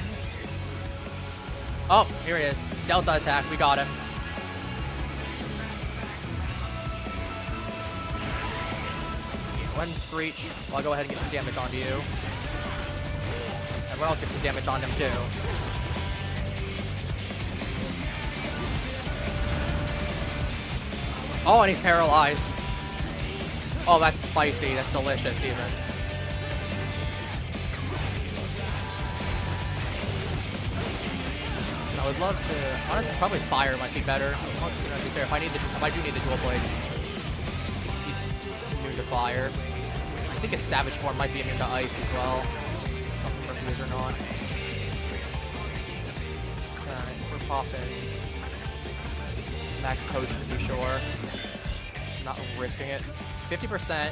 Oh, here he is. Delta attack, we got him. One Screech, I'll go ahead and get some damage onto you. Everyone else gets some damage on him too. Oh, and he's paralyzed. Oh, that's spicy. That's delicious, even. I would love to... Honestly, probably fire might be better. To be fair, if I do need the dual blades. He's immune to fire. I think his savage form might be immune to ice as well. I don't remember if he is or not. Alright, we're popping max potion to be sure. Not risking it. 50%.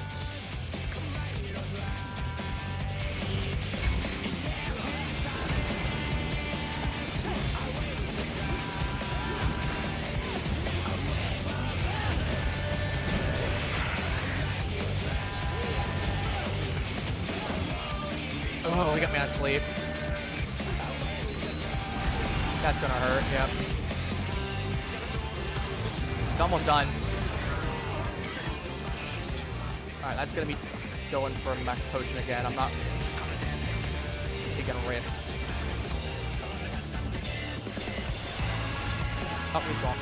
Oh, he got me on sleep. That's gonna hurt, yep. It's almost done. Alright, that's gonna be going for max potion again. I'm not taking risks. Oh, he's gone.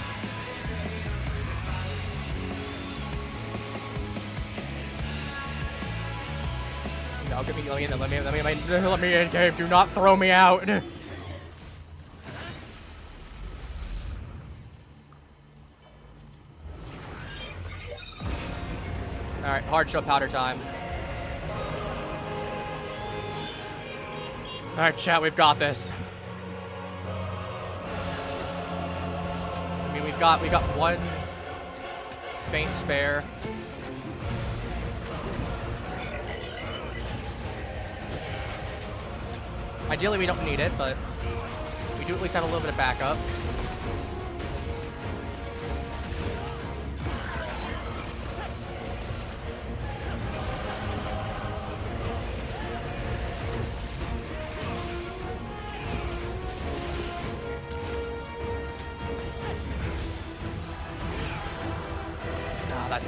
No, let me in, let me in, game. Do not throw me out. Alright, hard shell powder time. Alright, chat, we've got this. I mean, we got one faint spare. Ideally, we don't need it, but we do at least have a little bit of backup.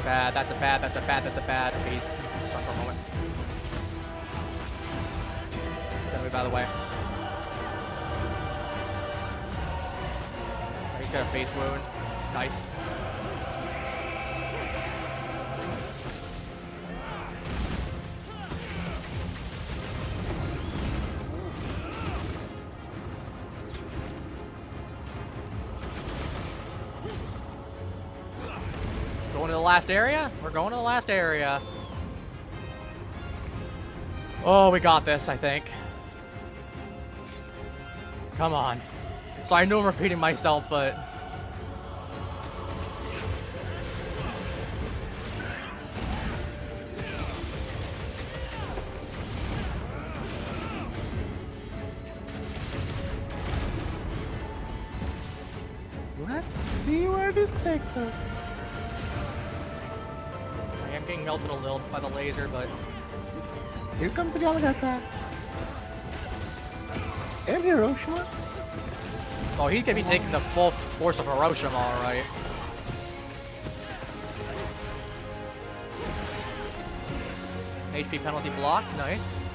bad. That's a bad. That's a bad. That's a bad. Okay, he's stuck for a moment. Gotta move out of the way. He's got a face wound. Nice. Going to the last area? We're going to the last area. Oh, we got this, I think. Come on. So I know I'm repeating myself, but... Let's see where this takes us. I am getting melted a little by the laser, but... Here comes the Galagata. And Hiroshima. Oh, he's gonna be taking the full force of Hiroshima, alright. HP penalty block, nice.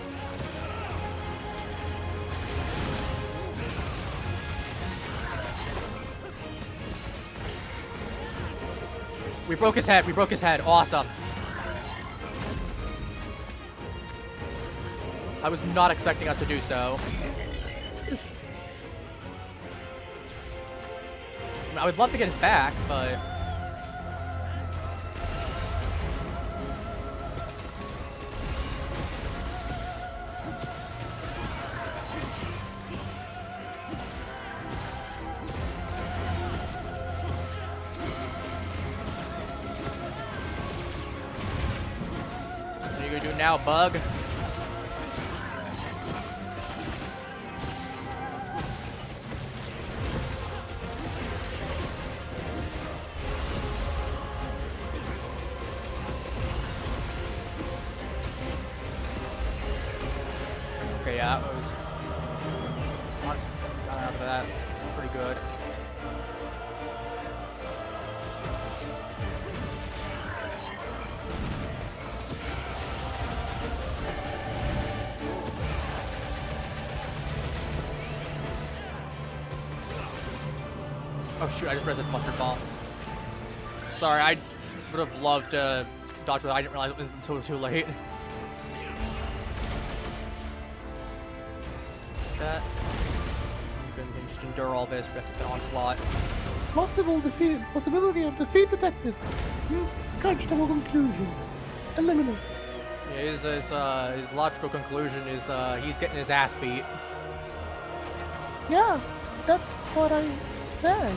We broke his head, awesome. I was not expecting us to do so. I would love to get his back, but... What are you gonna do now, bug? Okay, yeah, that was... Honestly, got out of that. It's pretty good. Oh shoot, I just pressed this mustard ball. Sorry, I would have loved to dodge that. I didn't realize it was until it was too late. That. You can just endure all this with the onslaught. Possibility of defeat detected. Comfortable conclusion. Eliminate. Yeah, his logical conclusion is he's getting his ass beat. Yeah, that's what I said.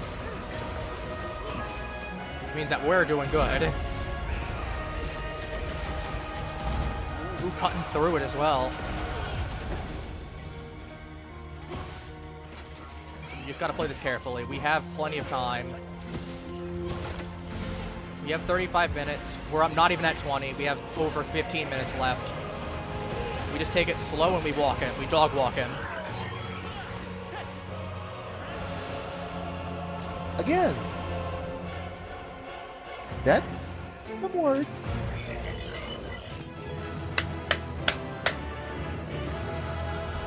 Which means that we're doing good. Ooh, cutting through it as well. You just gotta play this carefully. We have plenty of time. We have 35 minutes. I'm not even at 20. We have over 15 minutes left. We just take it slow and we walk in. We dog walk in. Again. That's some words.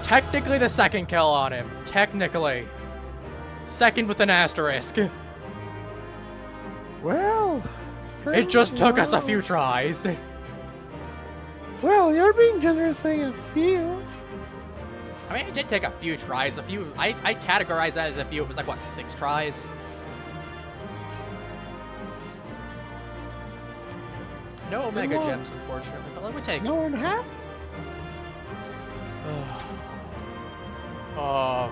Technically the second kill on him. Technically. Second with an asterisk. Well, It just took us a few tries. Well, you're being generous saying a few. I mean, it did take a few tries. A few. I categorize that as a few. It was like, what, 6 tries? No Omega Come on. Gems, unfortunately, but we take No it. one had? Oh,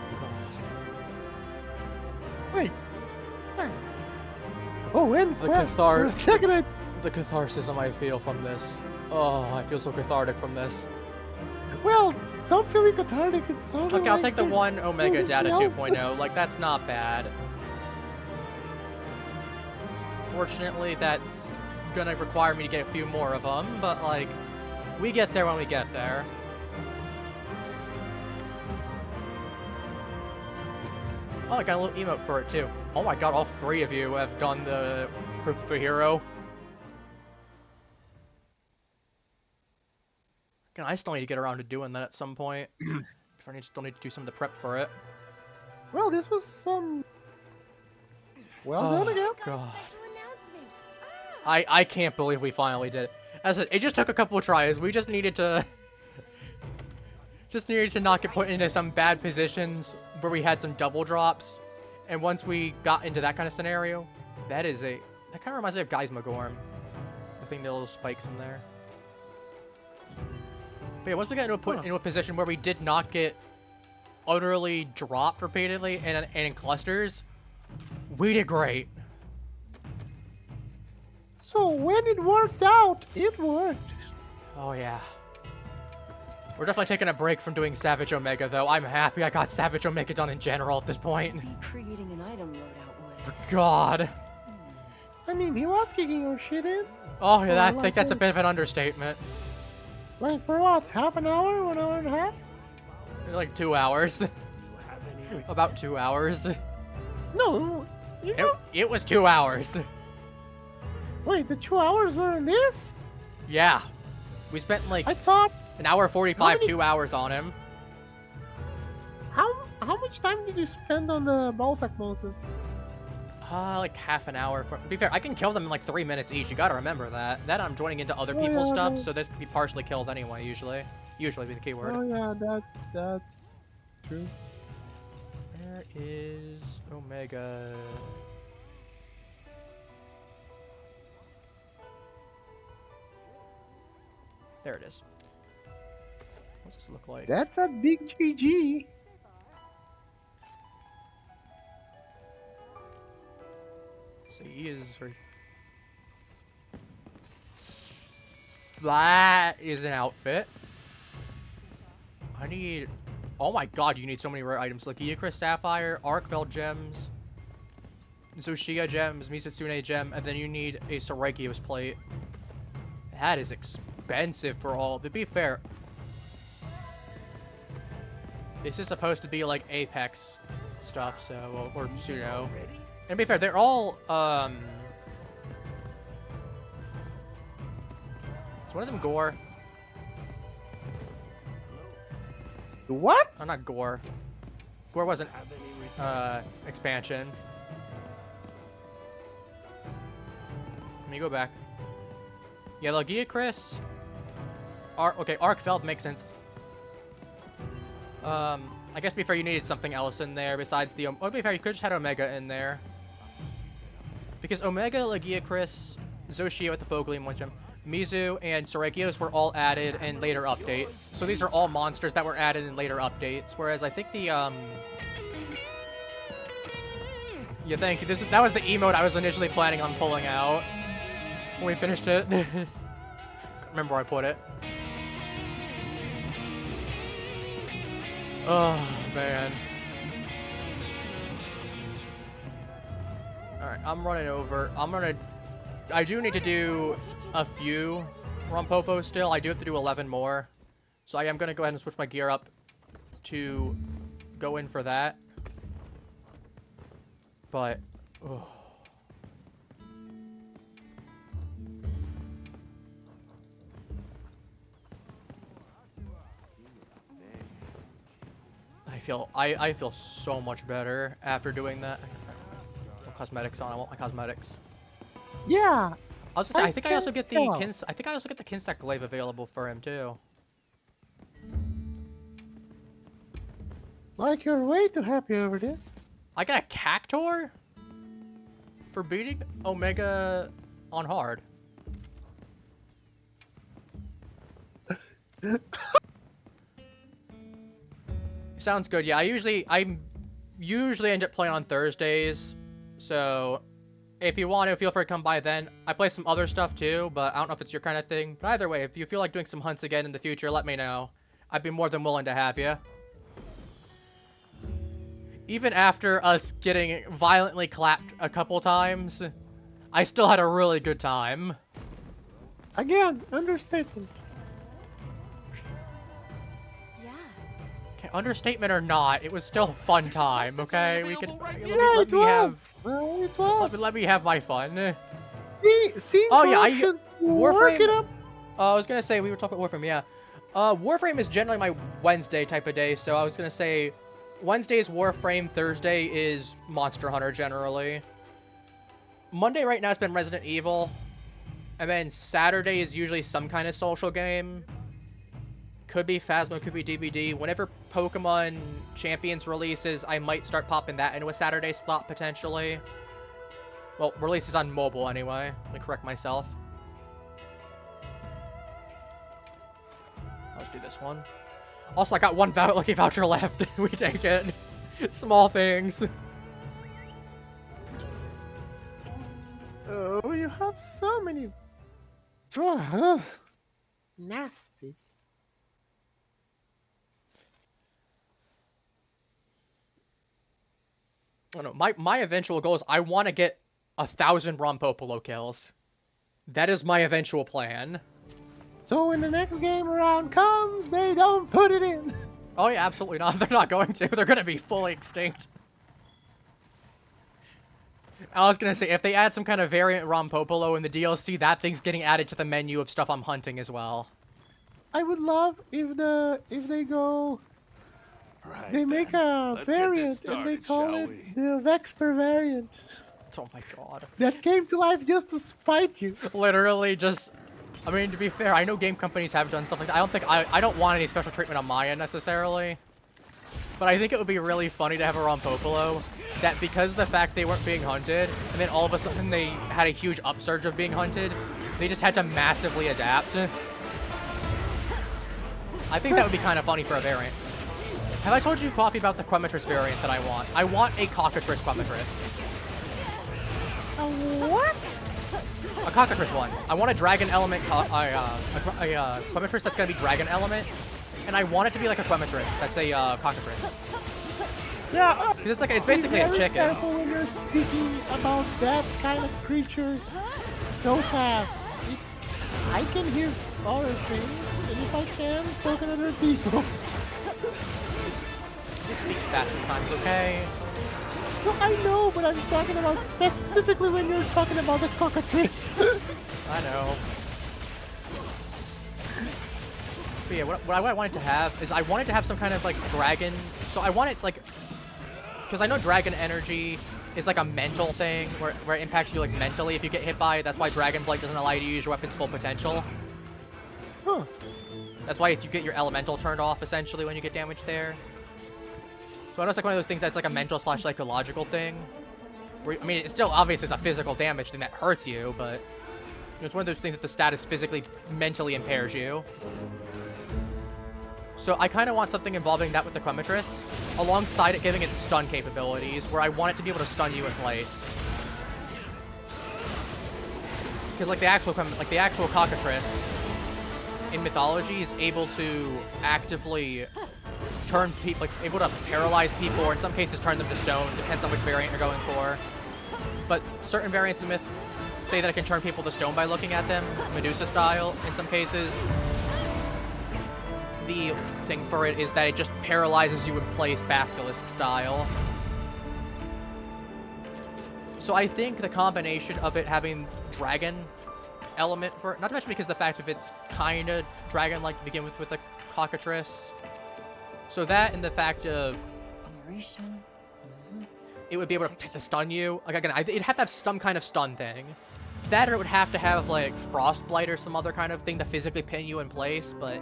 Wait. Hey. Oh, and The quest. For a second, the catharsis I feel from this. Oh, I feel so cathartic from this. well, stop feeling cathartic. It's so Okay, I'll take the it. one Omega Losing Data the 2.0. Like, that's not bad. Fortunately, that's gonna require me to get a few more of them, but like, we get there when we get there. Oh, I got a little emote for it too. Oh my god, all 3 of you have done the proof of a hero. And I still need to get around to doing that at some point. If I still need to do some of the prep for it. Well, this was some. Well done, I guess. God. I can't believe we finally did it. As it just took a couple of tries. We just needed to not get put into some bad positions where we had some double drops. And once we got into that kind of scenario, that kind of reminds me of Geismagorm. I think the little spikes in there. But yeah, once we got into a position where we did not get utterly dropped repeatedly and in clusters, we did great. So when it worked out, it worked. Oh yeah. We're definitely taking a break from doing Savage Omega though. I'm happy I got Savage Omega done in general at this point. Be creating an item loadout with. God. I mean, he was kicking your shit in. Oh yeah, I think that's a bit of an understatement. Like for what? Half an hour? 1 hour and a half? Like 2 hours. About 2 hours. No, you know. It was 2 hours. Wait, the 2 hours were in this? Yeah. We spent like I thought. an hour 45, many- 2 hours on him. How much time did you spend on the Balzac monsters? Like half an hour. To be fair, I can kill them in like 3 minutes each. You gotta remember that. Then I'm joining into other Oh, people's yeah, stuff, no. so this can be partially killed anyway, usually. Usually be the keyword. Oh yeah, that's true. Where is Omega? There it is. What's this look like? That's a big GG. So he is very... That is an outfit. I need... Oh my god, you need so many rare items. Like Iacris Sapphire, Arkveld Gems, Zoshia Gems, Misatsune Gem, and then you need a Sorekios plate. That is expensive for all. To be fair, this is supposed to be like Apex stuff, so, or pseudo. And to be fair, they're all, is one of them Gore? The what? Oh, not Gore. Gore wasn't, expansion. Let me go back. Yeah, Logia Chris. Okay, Arkfeld makes sense. I guess to be fair, you needed something else in there besides the... Oh, to be fair, you could just had Omega in there. Because Omega, Logia Chris, Zoshia with the Fogleam, which Mizu, and Sorekios were all added in later updates. So these are all monsters that were added in later updates. Whereas I think the, Yeah, thank you. That was the emote I was initially planning on pulling out when we finished it. Remember where I put it. Oh, man. Alright, I'm running over. I do need to do a few Rumpopo still. I do have to do 11 more. So I am going to go ahead and switch my gear up to go in for that. But, oh. I feel so much better after doing that. No cosmetics on. I want my cosmetics. Yeah. I was gonna say, I think I also get the tell. I think I also get the Kinsack glaive available for him too. Like you're way too happy over this. I got a Cactor for beating Omega on hard. Sounds good. Yeah, I usually end up playing on Thursdays, so if you want to, feel free to come by then. I play some other stuff too, but I don't know if it's your kind of thing. But either way, if you feel like doing some hunts again in the future, let me know. I'd be more than willing to have you. Even after us getting violently clapped a couple times, I still had a really good time. Again, understatement. Yeah. Okay, understatement or not, it was still a fun time, okay? We could... Yeah, it was. Well, it was. Let me have my fun. See Oh, yeah, work it up. I was gonna say, we were talking about Warframe, yeah. Warframe is generally my Wednesday type of day, so I was gonna say Wednesday is Warframe, Thursday is Monster Hunter generally. Monday right now has been Resident Evil, and then Saturday is usually some kind of social game. Could be Phasmo, could be DBD. Whenever Pokemon Champions releases, I might start popping that into a Saturday slot potentially. Well, releases on mobile anyway. Let me correct myself. Let's do this one. Also, I got one lucky voucher left. We take it. Small things. Oh, you have so many. Nasty. I don't know. My eventual goal is I want to get 1,000 Rompopolo kills. That is my eventual plan. So when the next game around comes, they don't put it in. Oh yeah, absolutely not. They're not going to. They're going to be fully extinct. I was going to say, if they add some kind of variant Rompopolo in the DLC, that thing's getting added to the menu of stuff I'm hunting as well. I would love if they go. Right, They make a Let's get this variant and they started, call shall it we? the Vexper variant. Oh my god. That came to life just to spite you. Literally just... I mean, to be fair, I know game companies have done stuff like that. I don't think... I don't want any special treatment on my end, necessarily. But I think it would be really funny to have a Rompopolo that because of the fact they weren't being hunted, and then all of a sudden they had a huge upsurge of being hunted, they just had to massively adapt. I think that would be kind of funny for a variant. Have I told you, Coffee, about the Quematrix variant that I want? I want a Cockatrice Quematrix. What? A Cockatrice one. I want a Dragon Element, Quematrix that's gonna be Dragon Element, and I want it to be like a Quematrix that's a Cockatrice. Yeah. Because it's basically a Be very chicken. careful when you're speaking about that kind of creature so fast. I can hear other things, and if I can, so can other people. Just speak fast sometimes, okay? No, I know, but I'm talking about specifically when you're talking about the cockatrice. I know. But yeah, what I wanted to have is I wanted to have some kind of like dragon. So I want it's like, because I know dragon energy is like a mental thing where it impacts you like mentally if you get hit by it. That's why Dragon Blight doesn't allow you to use your weapon's full potential. Huh. That's why if you get your elemental turned off essentially when you get damaged there. So I know it's like one of those things that's like a mental / psychological thing. Where, I mean, it still obviously is a physical damage thing that hurts you, but you know, it's one of those things that the status physically, mentally impairs you. So I kind of want something involving that with the Quematrix, alongside it giving it stun capabilities, where I want it to be able to stun you in place. Because like the actual Cockatrice in mythology is able to actively turn people, like able to paralyze people, or in some cases turn them to stone, depends on which variant you're going for. But certain variants in the myth say that it can turn people to stone by looking at them, Medusa style in some cases. The thing for it is that it just paralyzes you in place, Basilisk style. So I think the combination of it having dragon element for it, not to mention because the fact of it's kind of dragon-like to begin with the Cockatrice. So that and the fact of Narration. it would be able to stun you. Like again, it'd have to have some kind of stun thing. That or it would have to have like Frostblight or some other kind of thing to physically pin you in place, but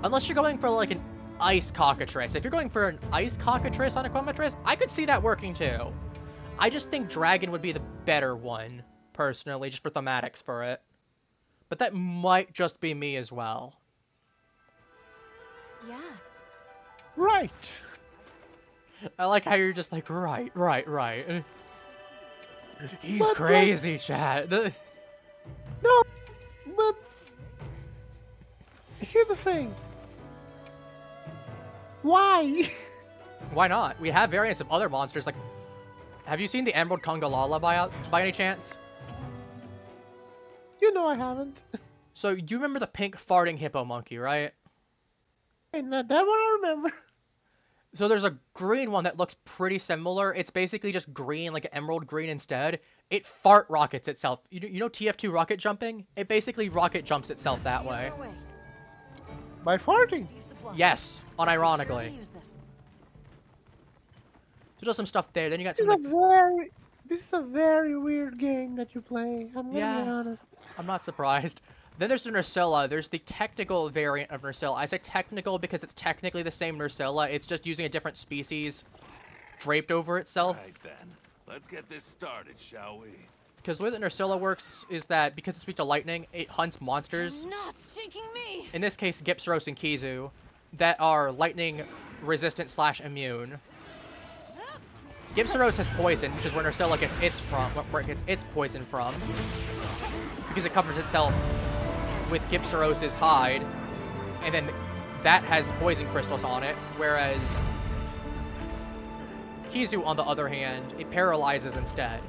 unless you're going for like an ice Cockatrice. If you're going for an ice Cockatrice on a Quematrix, I could see that working too. I just think Dragon would be the better one, personally, just for thematics for it. But that might just be me as well. Yeah. Right. I like how you're just like, right. He's But, crazy, chat. No, but here's the thing. Why? Why not? We have variants of other monsters, like... Have you seen the Emerald Congalala by any chance? You know I haven't. So, you remember the pink farting hippo monkey, right? And that one I remember. So there's a green one that looks pretty similar. It's basically just green, like an emerald green instead. It fart rockets itself. You know TF2 rocket jumping? It basically rocket jumps itself that way. By farting. Receive supplies. Yes, Surely unironically. use them. So just some stuff there. Then you got This some is like, a very, this is a very weird game that you play. I'm gonna Yeah. be honest. I'm not surprised. Then there's the Nursilla. There's the technical variant of Nursilla. I say technical because it's technically the same Nursilla. It's just using a different species draped over itself. Right then. Let's get this started, shall we? Because the way that Nursilla works is that because it's weak to lightning, it hunts monsters. Not shaking me. In this case, Gipsaros and Kizu, that are lightning resistant / immune. Gipsaros has poison, which is where Nursilla gets its from, where it gets its poison from, because it covers itself with Gipsaros' hide, and then that has poison crystals on it, whereas Kizu, on the other hand, it paralyzes instead.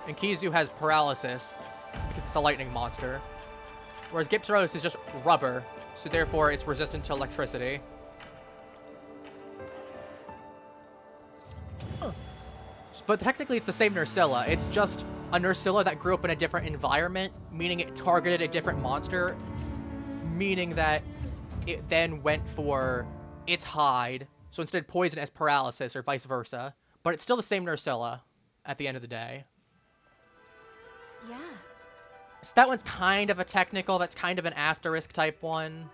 And Kizu has paralysis, because it's a lightning monster. Whereas Gipsaros is just rubber, so therefore it's resistant to electricity. But technically it's the same Nursilla. It's just a Nursilla that grew up in a different environment, meaning it targeted a different monster, meaning that it then went for its hide, so instead poison as paralysis or vice versa. But it's still the same Nursilla at the end of the day. Yeah. So that one's kind of a technical, that's kind of an asterisk type one.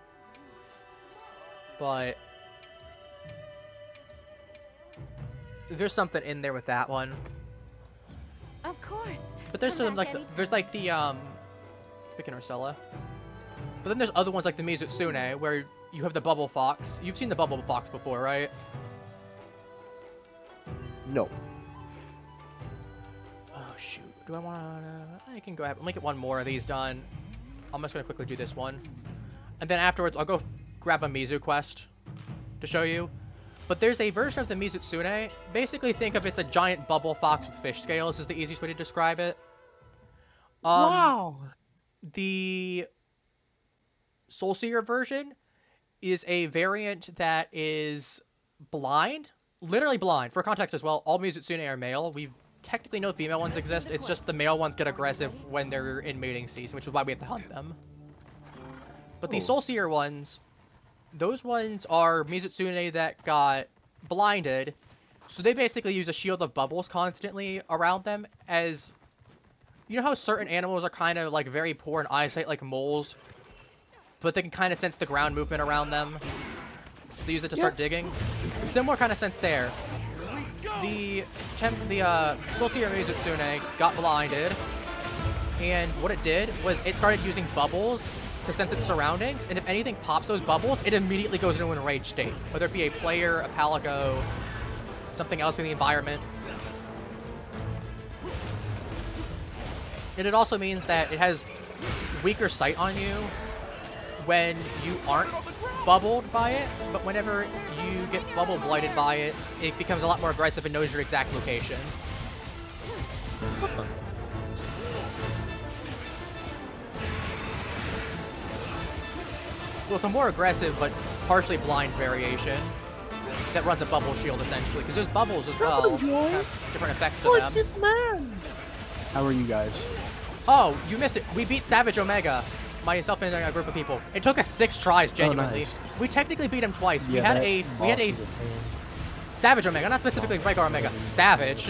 But there's something in there with that one. Of course. But there's Come some back like there's like the speaking of Ursula. But then there's other ones like the Mizutsune where you have the bubble fox. You've seen the bubble fox before, right? No. Oh shoot. Do I wanna I can go ahead and make it one more of these done. I'm just gonna quickly do this one. And then afterwards I'll go grab a Mizu quest to show you. But there's a version of the Mizutsune. Basically think of it's a giant bubble fox with fish scales is the easiest way to describe it. Wow. The Soulseer version is a variant that is blind. Literally blind. For context as well, all Mizutsune are male. We technically know female ones exist. It's just the male ones get aggressive when they're in mating season, which is why we have to hunt them. But the Soulseer ones, those ones are Mizutsune that got blinded. So they basically use a shield of bubbles constantly around them as... You know how certain animals are kind of like very poor in eyesight, like moles? But they can kind of sense the ground movement around them. They use it to start digging. Similar kind of sense there. The Soulseer Mizutsune got blinded. And what it did was it started using bubbles to sense its surroundings. And if anything pops those bubbles, it immediately goes into an enraged state. Whether it be a player, a palico, something else in the environment. And it also means that it has weaker sight on you when you aren't bubbled by it, but whenever you get bubble blighted by it, it becomes a lot more aggressive and knows your exact location. Well, it's a more aggressive but partially blind variation that runs a bubble shield essentially, because those bubbles as well have different effects to them. This man. How are you guys? Oh, you missed it. We beat Savage Omega, myself and a group of people. It took us 6 tries, genuinely. Nice. We technically beat him twice. Yeah, we had a is a pain. Savage Omega, not specifically regular Omega, Savage.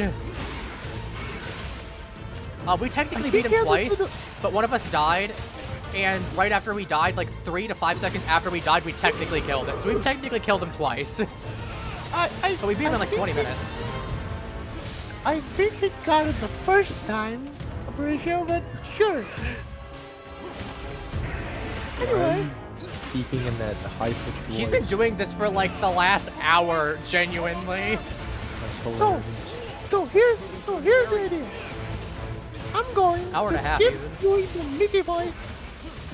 We technically beat him twice, but one of us died, and right after we died, like 3 to 5 seconds after we died, we technically killed it. So we've technically killed him twice. But we beat him in like 20 minutes. I think he got it the first time, Apparitio, but sure. Anyway. Speaking in that high-pitched voice. He's been doing this for like the last hour, genuinely. That's hilarious. So here's the idea. I'm going Hour and a to half, keep even. doing the Mickey voice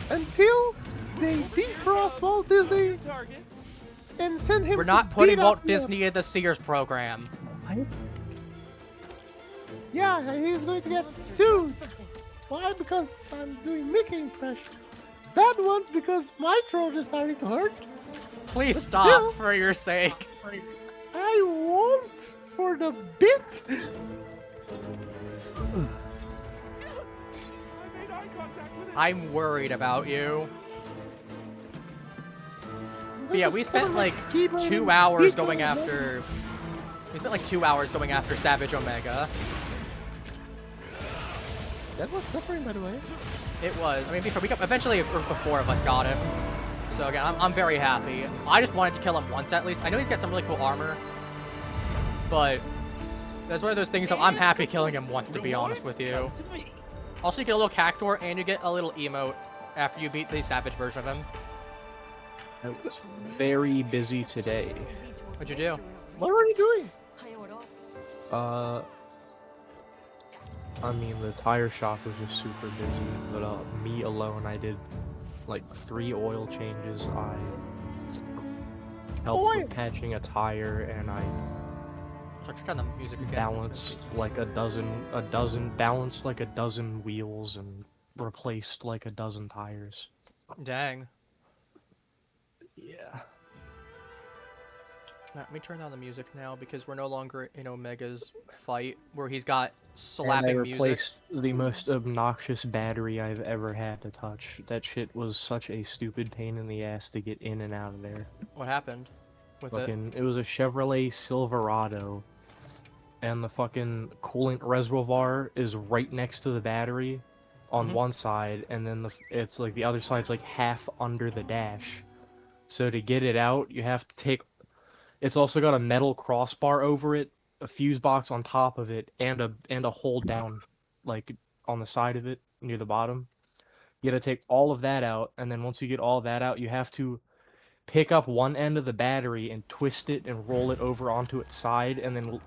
until they defrost Walt Disney and send him We're to not putting beat Walt up the- Disney in the Sears program. Yeah, he's going to get sued. Why? Because I'm doing Mickey impressions. That one's because my throat is starting to hurt. Please But stop, still- for your sake. I won't for the bit. I'm worried about you. But yeah, we spent like 2 hours going after. We spent like 2 hours going after Savage Omega. That was suffering, by the way. It was. I mean, eventually 4 of us got him. So again, I'm very happy. I just wanted to kill him once at least. I know he's got some really cool armor, but that's one of those things that I'm happy killing him once, to be honest with you. Also, you get a little cactuar and you get a little emote after you beat the Savage version of him. I was very busy today. What'd you do? What were you doing? I mean, the tire shop was just super busy, but me alone, I did like 3 oil changes. I helped with patching a tire, and I Turn the music again. balanced like a dozen wheels and replaced like a dozen tires. Dang. Yeah. Let me turn down the music now because we're no longer in Omega's fight where he's got And I slapping music. replaced the most obnoxious battery I've ever had to touch. That shit was such a stupid pain in the ass to get in and out of there. What happened with It was a Chevrolet Silverado, and the fucking coolant reservoir is right next to the battery on one side, and then it's like the other side's like half under the dash. So to get it out, you have to take. It's also got a metal crossbar over it, a fuse box on top of it, and a hole down, like on the side of it near the bottom. You gotta take all of that out, and then once you get all that out, you have to pick up one end of the battery and twist it and roll it over onto its side, and then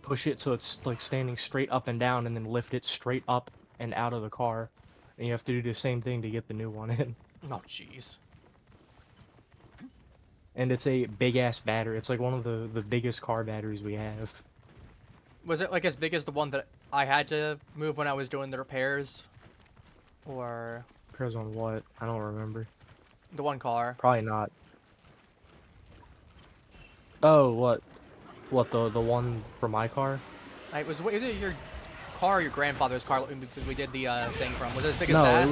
push it so it's like standing straight up and down, and then lift it straight up and out of the car. And you have to do the same thing to get the new one in. Oh, jeez. And it's a big ass battery. It's like one of the biggest car batteries we have. Was it like as big as the one that I had to move when I was doing the repairs? Or Repairs on what? I don't remember. the one car? Probably not. Oh, what? What, the one for my car? It was either your car or your grandfather's car we did the thing from. Was it as big as No, that? it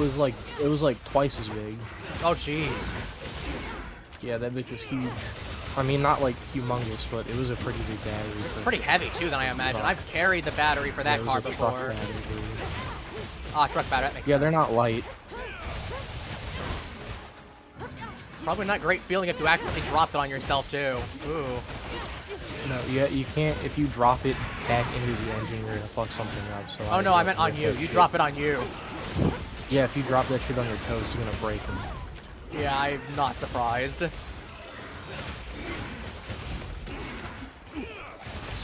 was like twice as big. Oh, jeez. Yeah, that bitch was huge. I mean, not like humongous, but it was a pretty big battery. Pretty heavy too, than I imagine. I've carried the battery for that car before. Truck battery. That makes sense. They're not light. Probably not great feeling if you accidentally dropped it on yourself too. Ooh. No, you can't. If you drop it back into the engine, you're gonna fuck something up. So Oh no, I meant on you. You drop it on you. Yeah, if you drop that shit on your toes, it's gonna break them. Yeah, I'm not surprised.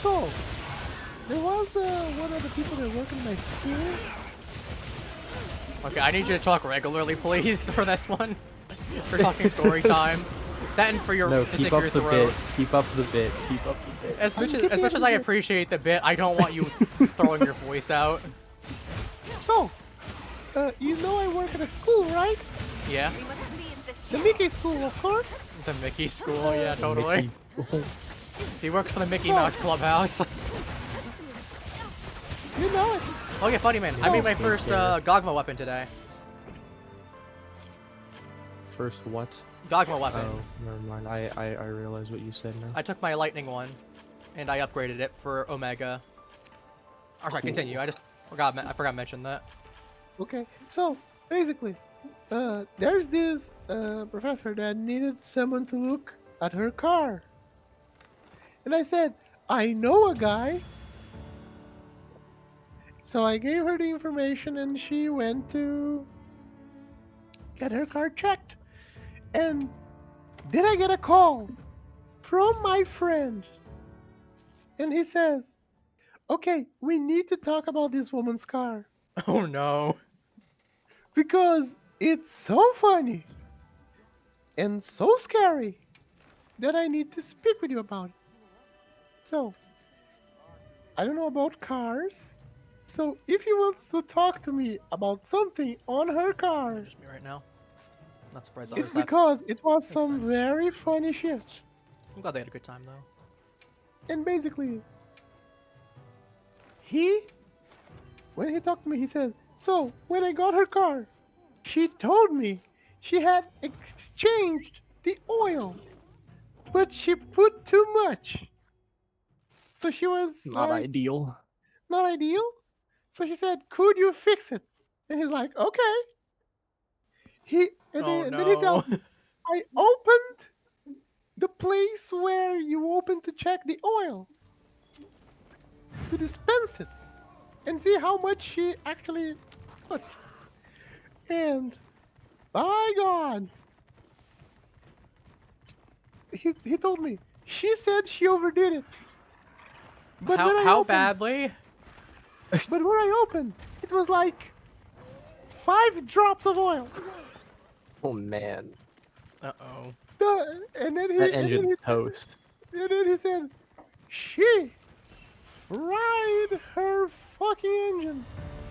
So, there was one of the people that work in my school. Okay, I need you to talk regularly, please, for this one. For talking story time. That and for your keep up the bit. Keep up the bit. Keep up the bit. As much as I appreciate the bit, I don't want you throwing your voice out. So, you know I work at a school, right? Yeah. The Mickey School, of course. The Mickey School, yeah, totally. He works for the Mickey Mouse Clubhouse. You know it. Oh yeah, funny man. I made my first Gogma weapon today. First what? Gogma weapon. Oh, never mind. I realize what you said now. I took my lightning one, and I upgraded it for Omega. Or sorry, continue. I forgot to mention that. Okay, so basically, there's this professor that needed someone to look at her car, and I said, I know a guy. So I gave her the information, and she went to get her car checked. And then I get a call from my friend, and he says, okay, we need to talk about this woman's car. Oh no. Because it's so funny and so scary that I need to speak with you about it. So, I don't know about cars. So, if you want to talk to me about something on her car, Just me right now. Not surprised. it's because it was some sense. very funny shit. I'm glad they had a good time though. And basically, when he talked to me, he said, so when I got her car, she told me she had exchanged the oil, but she put too much. So she was Not like, ideal. not ideal. So she said, "Could you fix it?" And he's like, "Okay." Oh Then he no. tells me, "I opened the place where you open to check the oil, to dispense it, and see how much she actually put." And by God, he told me she said she overdid it. But when I How opened, badly? it was like 5 drops of oil. Oh man, Uh-oh. And then that engine's toast. he said she fried her fucking engine.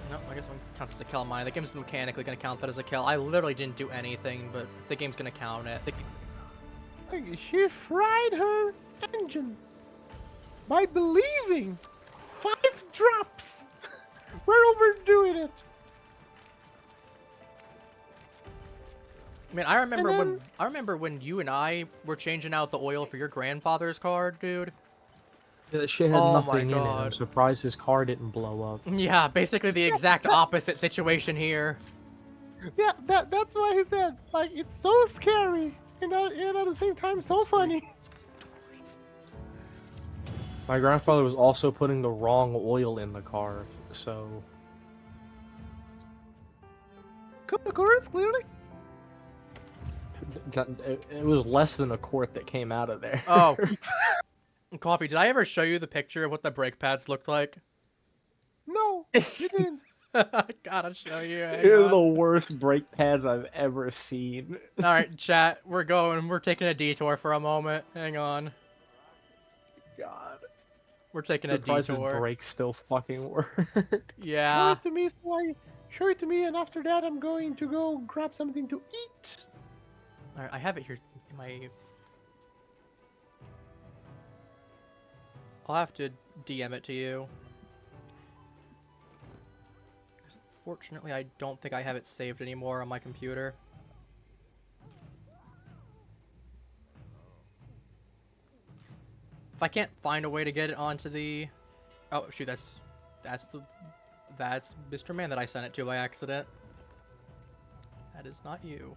No, I guess one counts as a kill on mine. The game's mechanically gonna count that as a kill. I literally didn't do anything, but the game's gonna count it. Like, she fried her engine by believing 5 drops. We're overdoing it. I mean, I remember when you and I were changing out the oil for your grandfather's car, dude. Yeah, that shit had Oh my nothing in it. I'm God. surprised his car didn't blow up. Yeah, basically the exact opposite situation here. Yeah, that's why he said, like, it's so scary and at the same time so funny. My grandfather was also putting the wrong oil in the car, so... Occurrence, clearly. It was less than a quart that came out of there. Oh. Coffee, did I ever show you the picture of what the brake pads looked like? No, you didn't. I gotta show you. Hang They're on. the worst brake pads I've ever seen. Alright, chat, we're taking a detour for a moment. Hang on. God. We're taking a Surprised his detour. brakes still fucking work. Yeah. Show it to me, and after that I'm going to go grab something to eat. Alright, I have it here in my... I'll have to DM it to you. Fortunately, I don't think I have it saved anymore on my computer. If I can't find a way to get it onto the... Oh, shoot, that's Mr. Man that I sent it to by accident. That is not you.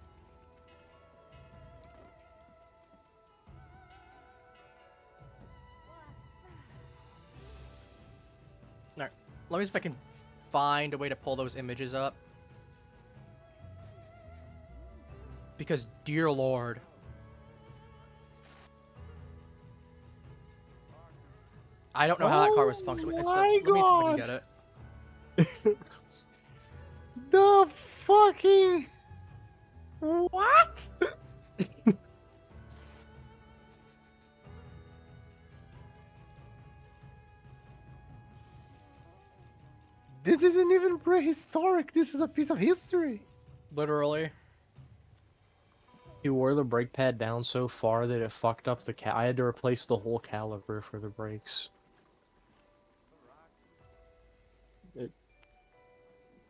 Alright, let me see if I can find a way to pull those images up. Because, dear lord. I don't know how that car was functioning. Let me see if I can get it. The fucking... What? This isn't even prehistoric. This is a piece of history. Literally. He wore the brake pad down so far that it fucked up the I had to replace the whole caliper for the brakes. It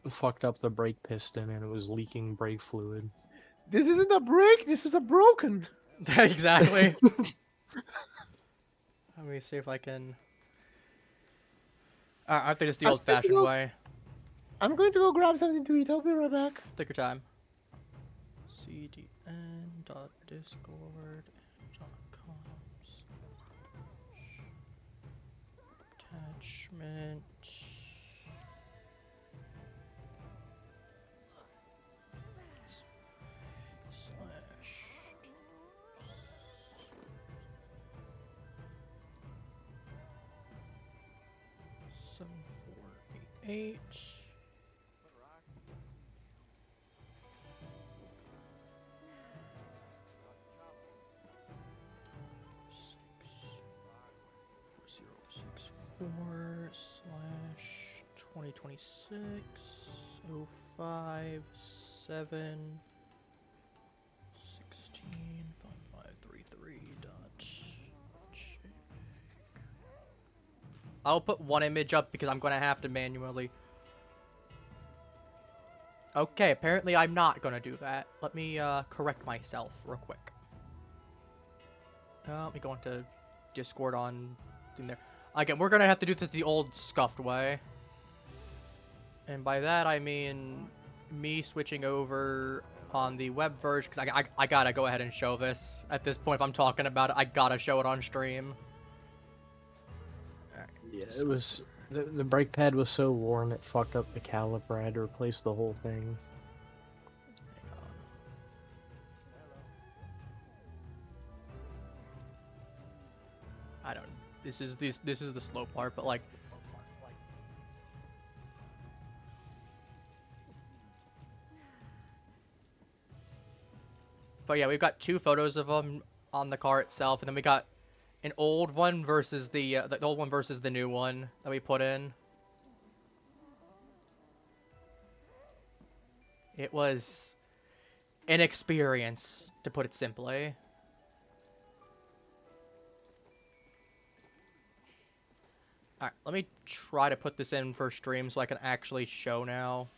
fucked up the brake piston and it was leaking brake fluid. This isn't a brake, this is a broken. Exactly. Let me see if I can... I think it's the old-fashioned way. I'm going to go grab something to eat. I'll be right back. Take your time. cdn.discord.coms attachment slash 7488. Four slash 2026 05 7 16 5533 dot JPEG. I'll put one image up because I'm gonna have to manually. Okay, apparently I'm not gonna do that. Let me correct myself real quick. Let me go into Discord on in there. Again, we're gonna have to do this the old scuffed way. And by that I mean me switching over on the web version, because I gotta go ahead and show this. At this point, if I'm talking about it, I gotta show it on stream. Alright. Yeah, it was... The brake pad was so worn it fucked up the caliper. I had to replace the whole thing. I don't. This is the slow part, but like. But yeah, we've got 2 photos of them on the car itself, and then we got an old one versus the old one versus the new one that we put in. It was an experience, to put it simply. Alright, let me try to put this in for stream so I can actually show now.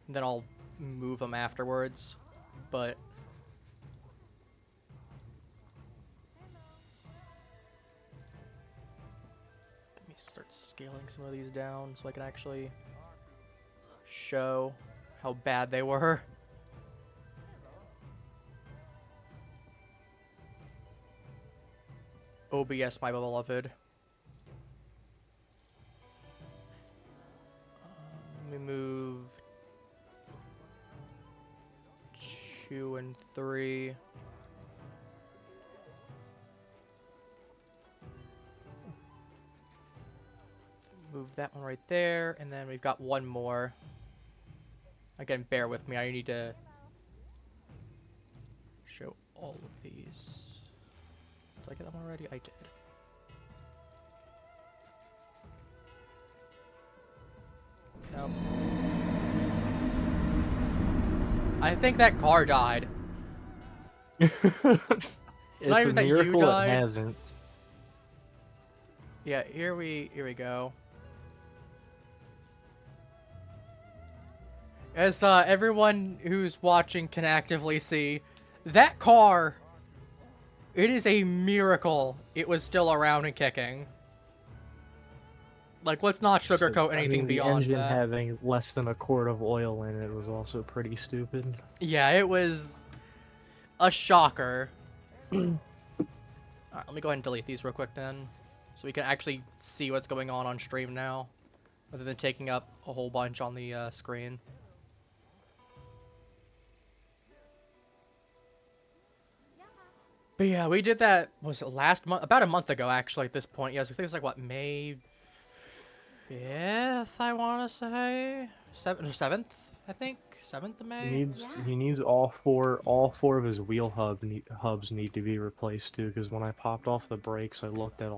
Then I'll move them afterwards, but... Let me start scaling some of these down so I can actually show how bad they were. OBS, my beloved. Let me move 2 and 3. Move that one right there, and then we've got one more. Again, bear with me, I need to show all of these. Did I get that one already? I did. Nope. I think that car died. It's not a even that you miracle it died. hasn't. Yeah, here we go. As everyone who's watching can actively see, that car, it is a miracle it was still around and kicking. Like, let's not sugarcoat anything the beyond engine that. having less than a quart of oil in it was also pretty stupid. Yeah, it was a shocker. Alright, let me go ahead and delete these real quick then, so we can actually see what's going on stream now, rather than taking up a whole bunch on the screen. But yeah, we did that, was it last month? About a month ago, actually, at this point. Yes, I think it's like, what, May 5th, I want to say? 7th, I think? 7th of May? He needs all four of his wheel hubs need to be replaced too, because when I popped off the brakes, I looked at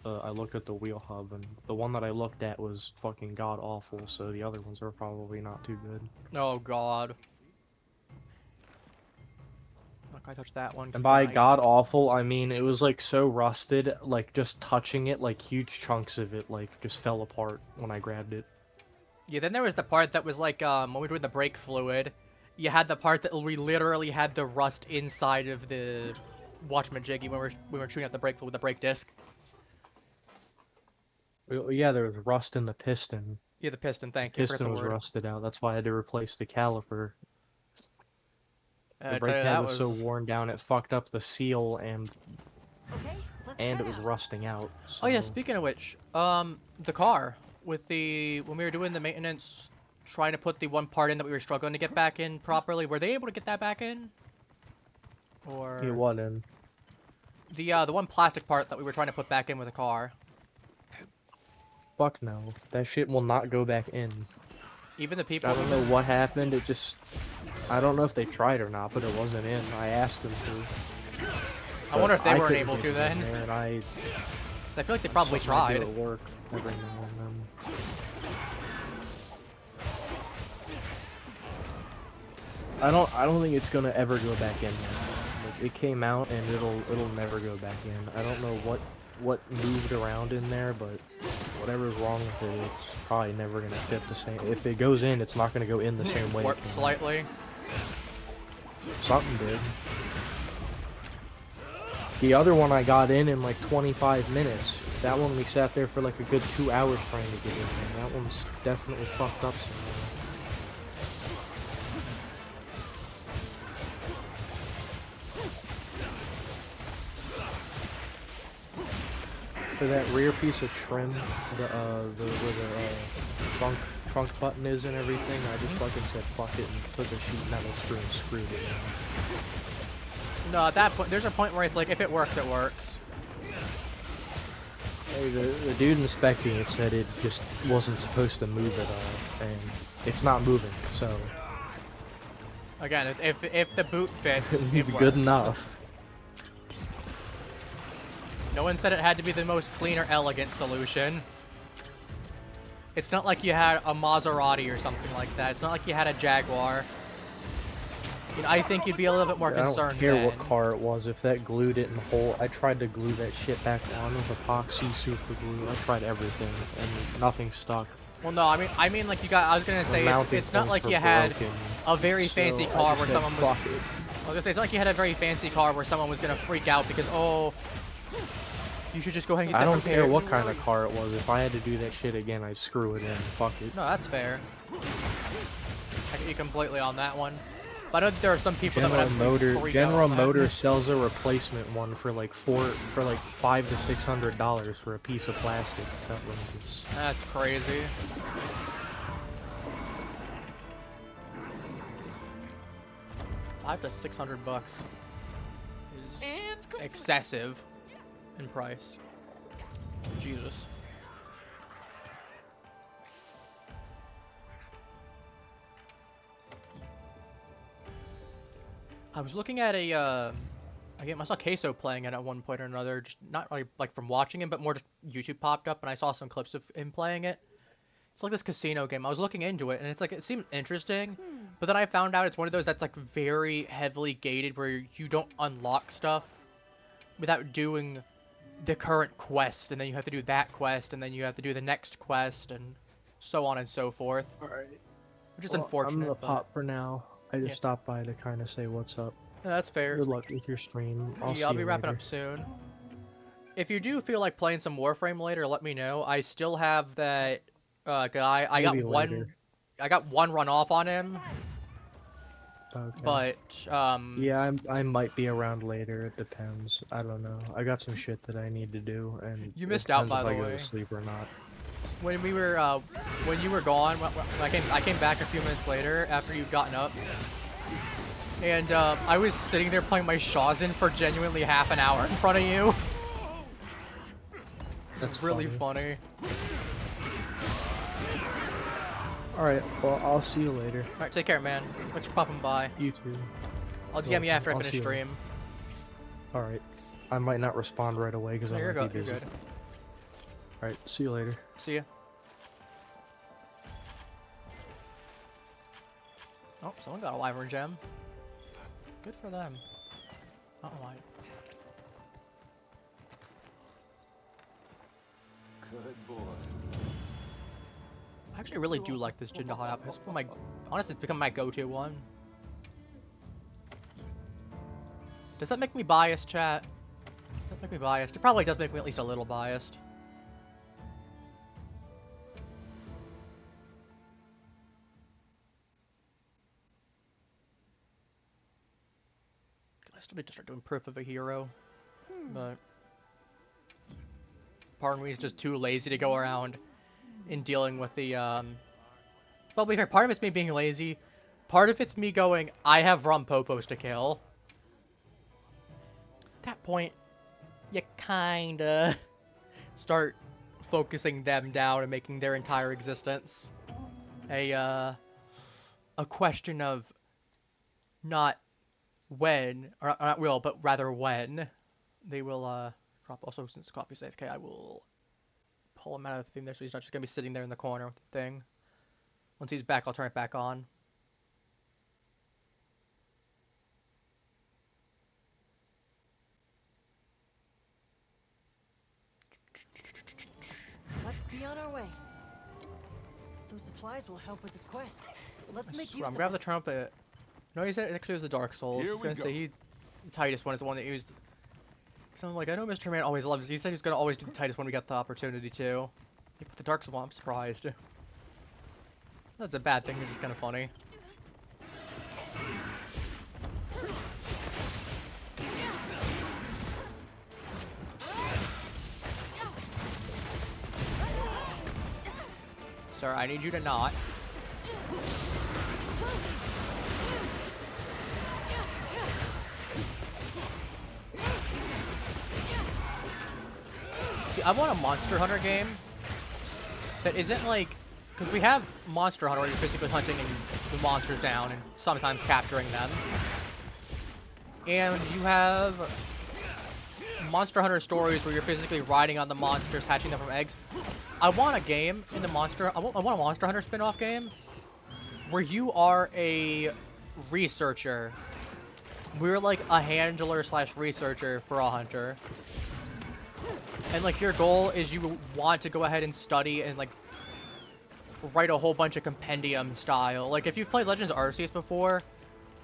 I looked at the wheel hub, and the one that I looked at was fucking god awful, so the other ones are probably not too good. Oh god. Look, I touched that one. And by god awful, I mean it was like so rusted, like just touching it, like huge chunks of it like just fell apart when I grabbed it. Yeah, then there was the part that was like, when we were doing the brake fluid, you had the part that we literally had the rust inside of the Watchman Jiggy when we were shooting out the brake fluid with the brake disc. Yeah, there was rust in the piston. Yeah, the piston, thank The you. piston was rusted out, that's why I had to replace the caliper. The I brake tell you, pad that was so worn down it fucked up the seal and it was rusting out. So... Oh yeah, speaking of which, the car with when we were doing the maintenance, trying to put the one part in that we were struggling to get back in properly, were they able to get that back in? Or Yeah, what in? The one plastic part that we were trying to put back in with the car. Fuck no, that shit will not go back in. Even the people. I don't know what happened. It just, I don't know if they tried or not, but it wasn't in. I asked them to. I wonder if they weren't couldn't able get to it then. in there, and I feel like they probably tried. It work every now and then. I don't think it's gonna ever go back in there. Like, it came out and it'll never go back in. I don't know what moved around in there, but whatever's wrong with it, it's probably never gonna fit the same. If it goes in, it's not gonna go in the same way. Warp slightly. Something did. The other one I got in like 25 minutes. That one we sat there for like a good 2 hours trying to get in. And that one's definitely fucked up somewhere. For that rear piece of trim, where the trunk button is and everything, I just fucking said fuck it and took a sheet metal screw and screwed it in. No, at that point, there's a point where it's like, if it works, it works. Hey, the dude inspecting it said it just wasn't supposed to move at all, and it's not moving, so... Again, if the boot fits, it's it good works. enough. No one said it had to be the most clean or elegant solution. It's not like you had a Maserati or something like that. It's not like you had a Jaguar. You know, I think you'd be a little bit more concerned. I don't care then. what car it was, if that glued it in the hole. I tried to glue that shit back on with epoxy super glue. I tried everything, and nothing stuck. Well, no, I mean, like you got. I was gonna say it's not like you had a very fancy car where someone was. I was gonna say it's not like you had a very fancy car where someone was gonna freak out because you should just go ahead and get that I don't repaired. care what kind of car it was. If I had to do that shit again, I'd screw it in. Fuck it. No, that's fair. I get you completely on that one. But I know there are some people that would General Motors sells a replacement one for like $500 to $600 for a piece of plastic. It's outrageous. That's crazy. $500 to $600 is excessive in price. Jesus. I was looking at a game. I saw Queso playing it at one point or another. Just not really like from watching him, but more just YouTube popped up and I saw some clips of him playing it. It's like this casino game. I was looking into it and it's like it seemed interesting, but then I found out it's one of those that's like very heavily gated where you don't unlock stuff without doing the current quest, and then you have to do that quest, and then you have to do the next quest, and so on and so forth. Alright. Which is unfortunate. I'm gonna pop for now. I just stopped by to kind of say what's up. No, that's fair. Good luck with your stream. I'll be wrapping up soon. If you do feel like playing some Warframe later, let me know. I still have that guy. I got one run off on him. Okay. But yeah, I might be around later. It depends. I don't know. I got some shit that I need to do, and you missed out, by the way. If I go to sleep or not. When we were when you were gone, I came back a few minutes later after you'd gotten up, and I was sitting there playing my Shawzin for genuinely half an hour in front of you. That's really funny. Alright, well, I'll see you later. Alright, take care, man. Thanks for popping by. You too. I'll DM you after I finish stream. Alright. I might not respond right away because I might be busy. You're good. Alright, see you later. See ya. Oh, someone got a Wyvern gem. Good for them. Oh my. Good boy. I actually really do like this Jinder Hot Apple. Honestly, it's become my go-to one. Does that make me biased, chat? Does that make me biased? It probably does make me at least a little biased. I still need to start doing proof of a hero, but part of me is just too lazy to go around in dealing with the well, to be fair, part of it's me being lazy, part of it's me going, I have Rumpopos to kill. At that point, you kinda start focusing them down and making their entire existence a question of not when, or not will, but rather when they will drop. Also, since Coffee's AFK, I will pull him out of the thing there, so he's not just gonna be sitting there in the corner with the thing. Once he's back, I'll turn it back on. Let's be on our way. Those supplies will help with this quest. Let's make use I'm of grab the them. trumpet. No, he said it actually was the Dark Souls. Here I was we gonna go. say the Titus one is the one that used. So I'm like, I know Mr. Man always loves. He said he's gonna always do the Titus when we get the opportunity to. He put the Dark Souls. I'm surprised. That's a bad thing. It's just kind of funny. Sir, I need you to not. See, I want a Monster Hunter game that isn't like, because we have Monster Hunter where you're physically hunting the monsters down and sometimes capturing them. And you have Monster Hunter stories where you're physically riding on the monsters, hatching them from eggs. I want a game in the I want a Monster Hunter spin-off game where you are a researcher. We're like a handler / researcher for a hunter. And like your goal is you want to go ahead and study and like write a whole bunch of compendium style. Like if you've played Legends of Arceus before,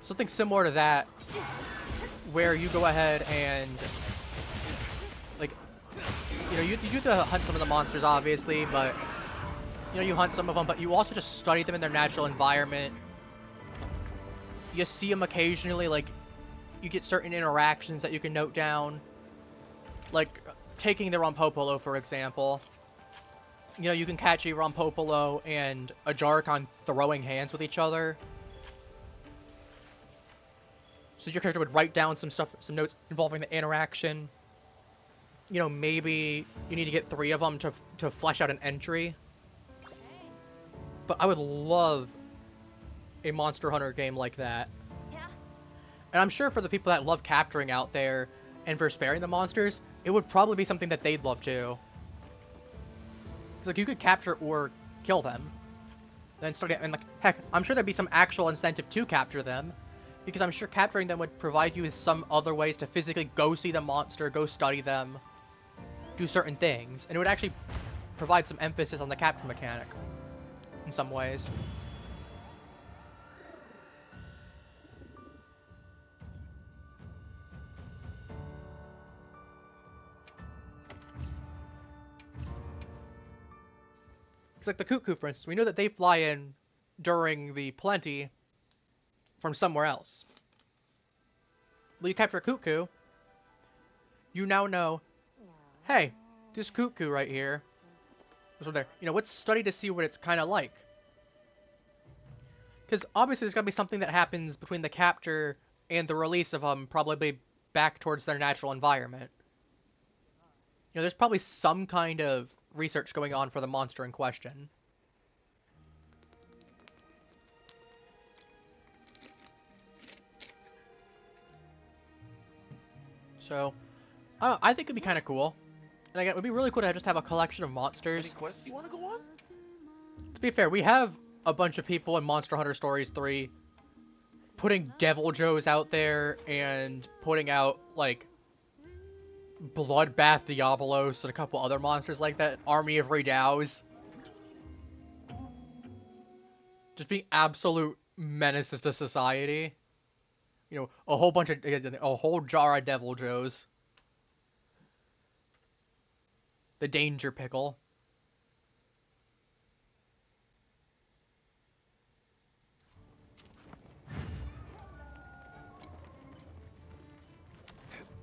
something similar to that, where you go ahead and like, you know, you do to hunt some of the monsters obviously, but you know, you hunt some of them, but you also just study them in their natural environment. You see them occasionally, like you get certain interactions that you can note down, like taking the Rompopolo for example. You know, you can catch a Rompopolo and a Jarkon throwing hands with each other. So your character would write down some stuff, some notes involving the interaction. You know, maybe you need to get 3 of them to flesh out an entry. But I would love a Monster Hunter game like that. Yeah. And I'm sure for the people that love capturing out there and for sparing the monsters, it would probably be something that they'd love too. Because like you could capture or kill them, then start and like heck, I'm sure there'd be some actual incentive to capture them, because I'm sure capturing them would provide you with some other ways to physically go see the monster, go study them, do certain things, and it would actually provide some emphasis on the capture mechanic in some ways. It's like the Cuckoo, for instance. We know that they fly in during the Plenty from somewhere else. Well, you capture a Cuckoo, you now know, hey, this Cuckoo right here, so there, you know, let's study to see what it's kind of like. Because obviously there's got to be something that happens between the capture and the release of them, probably back towards their natural environment. You know, there's probably some kind of research going on for the monster in question. So, I think it'd be kind of cool. And again, it would be really cool to just have a collection of monsters. Any quests you want to go on? To be fair, we have a bunch of people in Monster Hunter Stories 3 putting Devil Joes out there and putting out, like, Bloodbath Diabolos and a couple other monsters like that. Army of Redows. Just being absolute menaces to society. You know, a whole jar of Devil Joes. The Danger Pickle.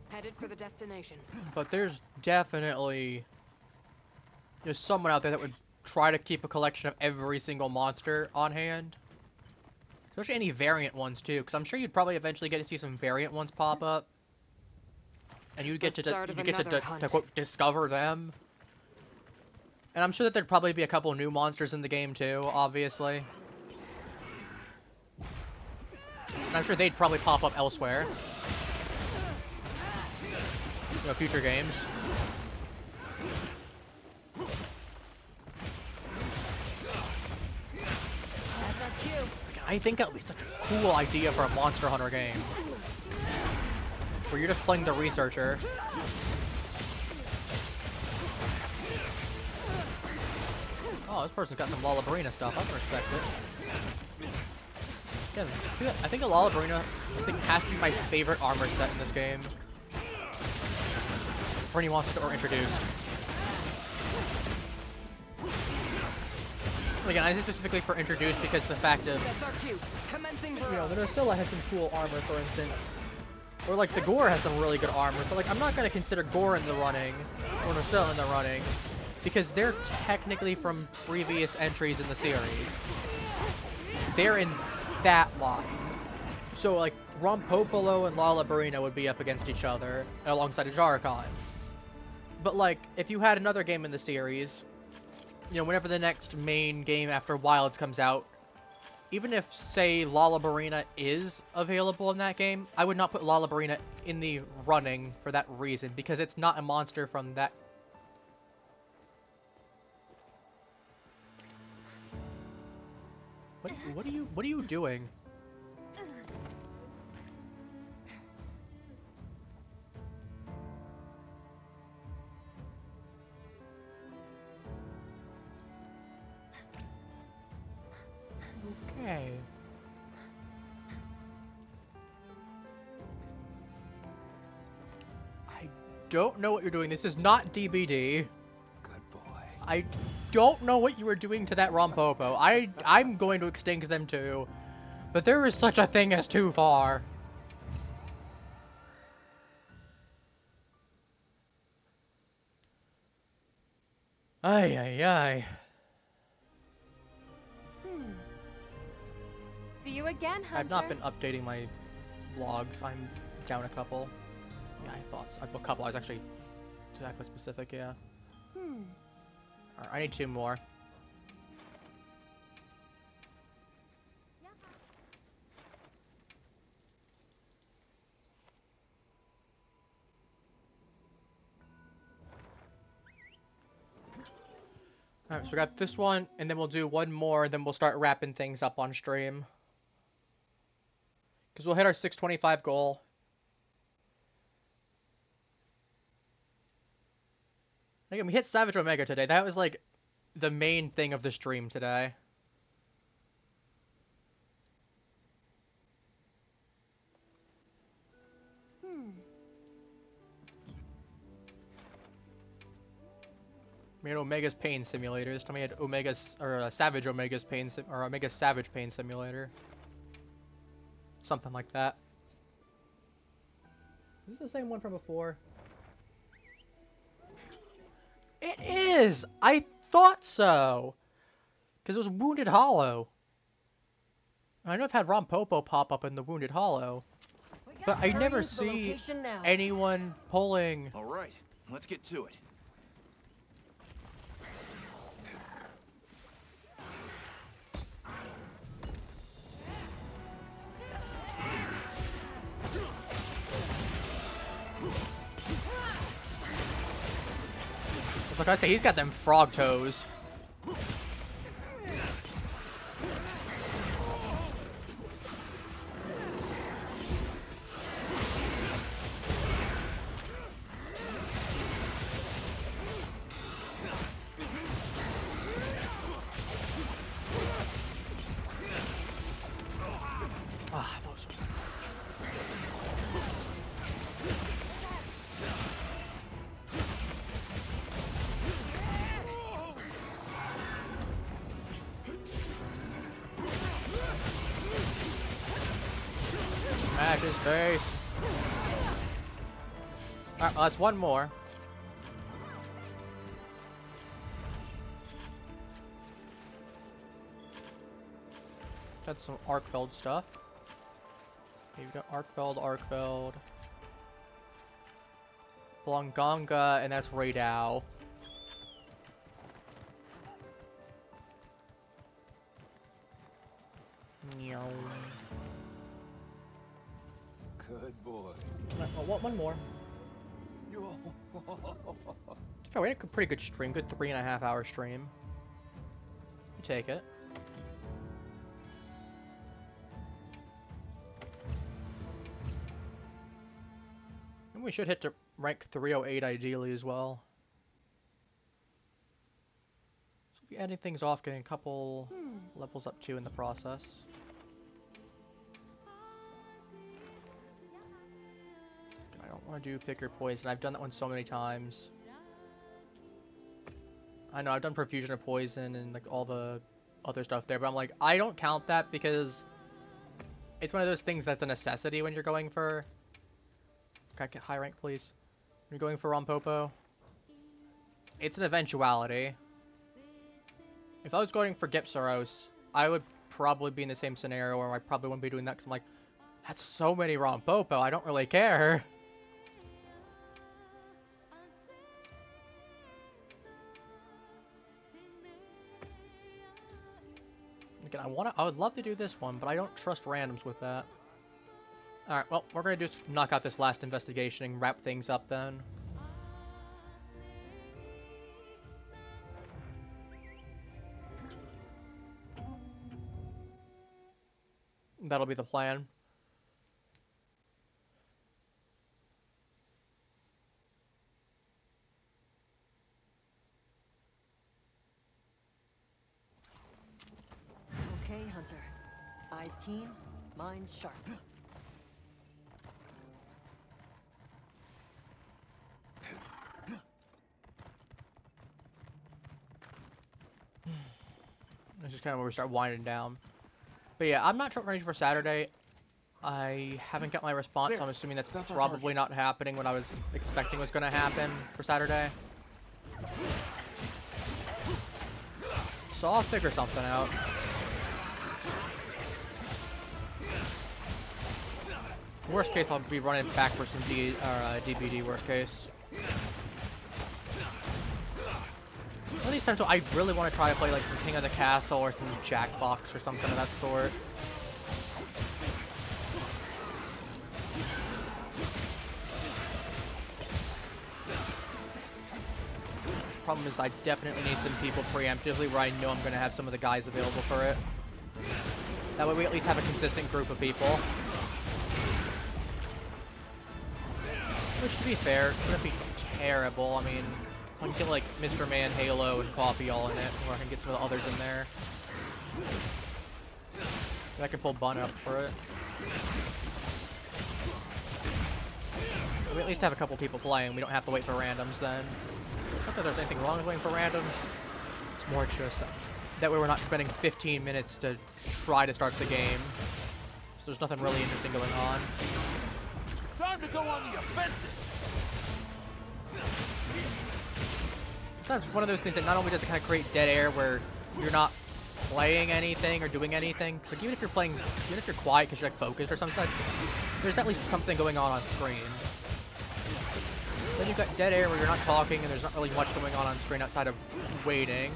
Headed for the destination. But there's definitely just someone out there that would try to keep a collection of every single monster on hand. Especially any variant ones too, because I'm sure you'd probably eventually get to see some variant ones pop up. And you'd get to quote, discover them. And I'm sure that there'd probably be a couple new monsters in the game too, obviously. And I'm sure they'd probably pop up elsewhere. You know, future games. That's our cue. I think that would be such a cool idea for a Monster Hunter game. Where you're just playing the researcher. Oh, this person's got some Lollabrina stuff. I can respect it. Again, I think the Lollabrina has to be my favorite armor set in this game. For any monsters that were introduced. Again, I say specifically for introduced because the fact of, you know, the Nursilla has some cool armor, for instance. Or like the Gore has some really good armor, but like I'm not gonna consider Gore in the running, or Nursilla in the running, because they're technically from previous entries in the series. They're in that line. So like Rompopolo and Lollabrina would be up against each other alongside a Jarkon. But like if you had another game in the series, you know, whenever the next main game after Wilds comes out, even if, say, Lollabrina is available in that game, I would not put Lollabrina in the running for that reason, because it's not a monster from that. What are you doing? Okay. I don't know what you're doing. This is not DBD. Good boy. I don't know what you were doing to that Rompopo. I'm going to extinct them too. But there is such a thing as too far. Ay ay ay. See you again, Hunter. I've not been updating my logs. I'm down a couple. Yeah, I thought so. A couple. I was actually exactly specific, yeah. Alright, I need 2 more. Alright, so we got this one, and then we'll do one more, and then we'll start wrapping things up on stream. Because we'll hit our 625 goal. Again, we hit Savage Omega today. That was like the main thing of the stream today. We had Omega's Pain Simulator. This time we had Omega's, or Savage Omega's Pain, or Omega's Savage Pain Simulator. Something like that. Is this the same one from before? It is! I thought so! Because it was Wounded Hollow. I know I've had Rompopo pop up in the Wounded Hollow. But I never see anyone pulling... Alright, let's get to it. Like I say, he's got them frog toes. Ah, those. Smash his face. Alright, well, that's one more. Got some Arkfeld stuff. Okay, we've got Arkfeld. Blongonga, and that's Raydao. Meow. Good boy. Well, one more. Oh, we had a pretty good stream, good 3.5 hour stream. You take it. And we should hit to rank 308 ideally as well. So we ending things off, getting a couple levels up too in the process. I don't want to do pick or poison. I've done that one so many times. I know I've done profusion of poison and like all the other stuff there, but I'm like, I don't count that because it's one of those things that's a necessity when you're going for. Can I get high rank, please? When you're going for Rompopo, it's an eventuality. If I was going for Gipsaros, I would probably be in the same scenario where I probably wouldn't be doing that because I'm like, that's so many Rompopo, I don't really care. Again, I would love to do this one, but I don't trust randoms with that. Alright, well, we're gonna just knock out this last investigation and wrap things up then. That'll be the plan. Okay, Hunter. Eyes keen, mind sharp. This is kind of where we start winding down. But yeah, I'm not ready for Saturday. I haven't got my response, so I'm assuming that's probably not happening what I was expecting was going to happen for Saturday. So I'll figure something out. Worst case, I'll be running back for some DBD, worst case. One of these times, I really want to try to play like some King of the Castle or some Jackbox or something of that sort. Problem is, I definitely need some people preemptively where I know I'm going to have some of the guys available for it. That way we at least have a consistent group of people. Which, to be fair, shouldn't be terrible. I mean, I can get like Mr. Man, Halo, and Coffee all in it, or I can get some of the others in there. I can pull Bun up for it. We at least have a couple people playing. We don't have to wait for randoms then. It's not that there's anything wrong with waiting for randoms. It's more just that way we're not spending 15 minutes to try to start the game. So there's nothing really interesting going on. Time to go on the offensive. So that's one of those things that not only does it kind of create dead air where you're not playing anything or doing anything. Cause like even if you're playing, even if you're quiet because you're like focused or something, there's at least something going on screen. Then you've got dead air where you're not talking and there's not really much going on screen outside of waiting.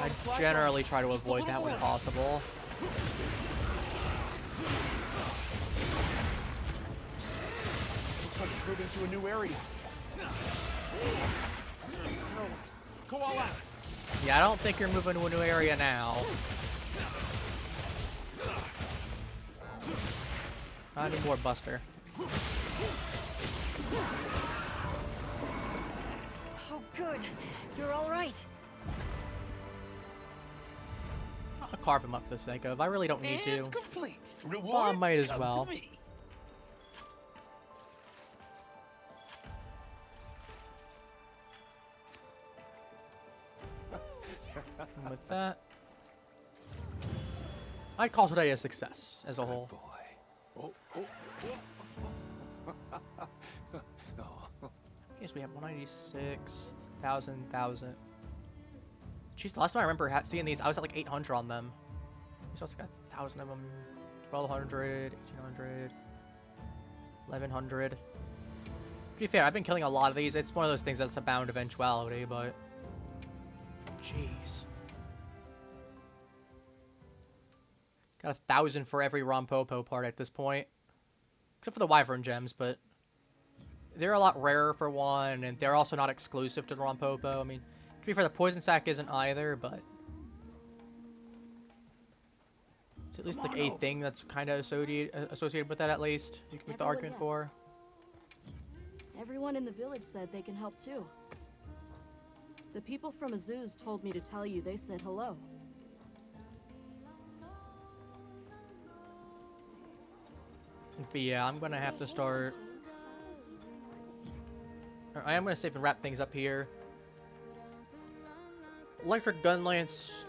I generally try to avoid that when possible. Looks like it's moving to a new area. Go all out. Yeah, I don't think you're moving to a new area now. I need more Buster. Oh, good. You're all right. I'll carve him up for the sake of. I really don't need to. Complete. Well, I might as come well. to me. And with that, I'd call today a success as a whole. Boy. Oh, oh, oh. Yes, we have 196,000. Jeez, the last time I remember seeing these, I was at like 800 on them. So it's like 1,000 of them. 1,200, 1,800, 1,100. To be fair, I've been killing a lot of these. It's one of those things that's a bound eventuality, but jeez. Got 1,000 for every Rompopo part at this point. Except for the Wyvern gems, but they're a lot rarer for one, and they're also not exclusive to the Rompopo. I mean, to be fair, the Poison Sack isn't either, but it's at least like a thing that's kind of associated with that at least. You can make the argument for. Everyone in the village said they can help too. The people from Azuz told me to tell you they said hello. But yeah, I'm gonna have to start. Or I am gonna save and wrap things up here. Electric gun lance.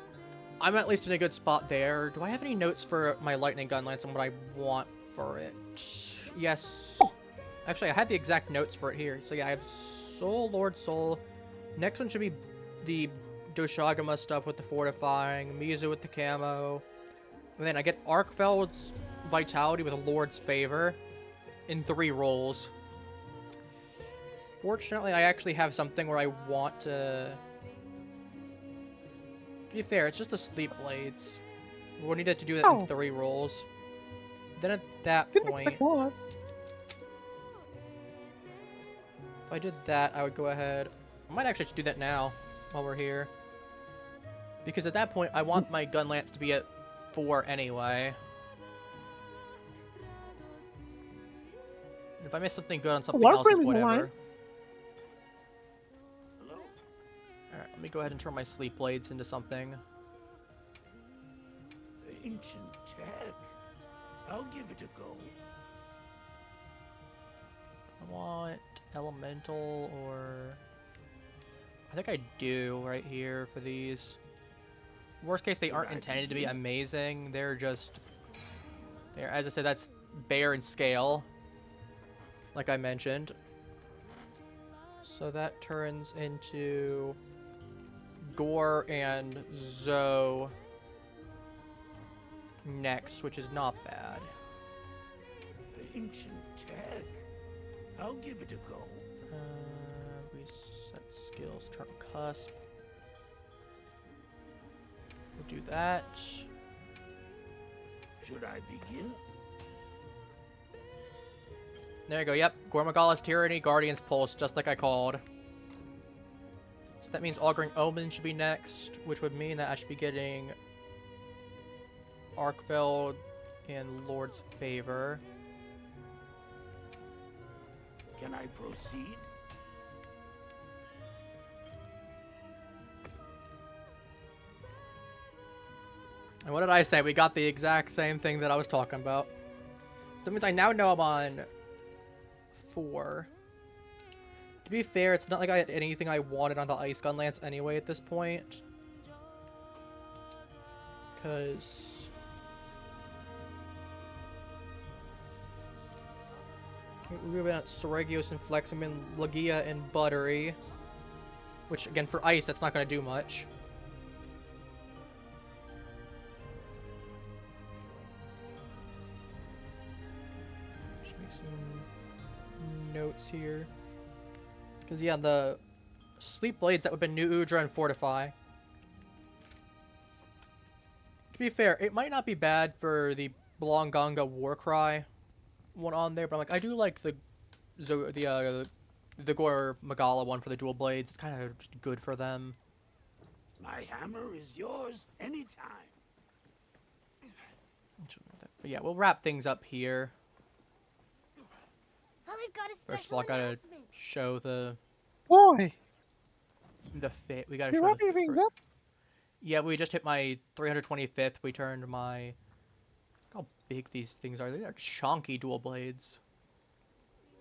I'm at least in a good spot there. Do I have any notes for my lightning gun lance and what I want for it? Yes. Actually, I had the exact notes for it here. So yeah, I have Soul, Lord Soul. Next one should be the Doshagama stuff with the fortifying, Mizu with the camo. And then I get Arkfeld's Vitality with a Lord's Favor in 3 rolls. Fortunately, I actually have something where I want to... To be fair, it's just the Sleep Blades. We'll need to do that in 3 rolls. Then at that point... If I did that, I would go ahead... I might actually just do that now, while we're here. Because at that point, I want my gun lance to be at 4 anyway. If I miss something good on something else, it's whatever. Alright, let me go ahead and turn my Sleep Blades into something. Ancient tech. I'll give it a go. I want Elemental or... I think I do right here for these. Worst case, they aren't intended to be amazing. They're just... As I said, that's bare in scale. Like I mentioned. So that turns into... Gore and Zoe next, which is not bad. Ancient tech. I'll give it a go. Reset skills, turn cusp. We'll do that. Should I begin? There you go, yep. Gormagala's Tyranny, Guardian's Pulse, just like I called. So that means Auguring Omen should be next, which would mean that I should be getting Arkfeld and Lord's Favor. Can I proceed? And what did I say? We got the exact same thing that I was talking about. So that means I now know I'm on 4. To be fair, it's not like I had anything I wanted on the Ice Gun Lance anyway at this point. Because... we've got Soregios and Fleximin, Lagia and Buttery. Which, again, for Ice, that's not going to do much. Just make some notes here. Because, yeah, the Sleep Blades, that would have been New Udra and Fortify. To be fair, it might not be bad for the Blonganga Warcry one on there, but I'm like, I do like the Gore Magala one for the dual blades. It's kind of just good for them. My hammer is yours anytime. But yeah, we'll wrap things up here. Oh, we've got a special First of all, I gotta show the fit. We gotta show the things up. Yeah, we just hit my 325th. We turned my... Look how big these things are. They are chonky dual blades.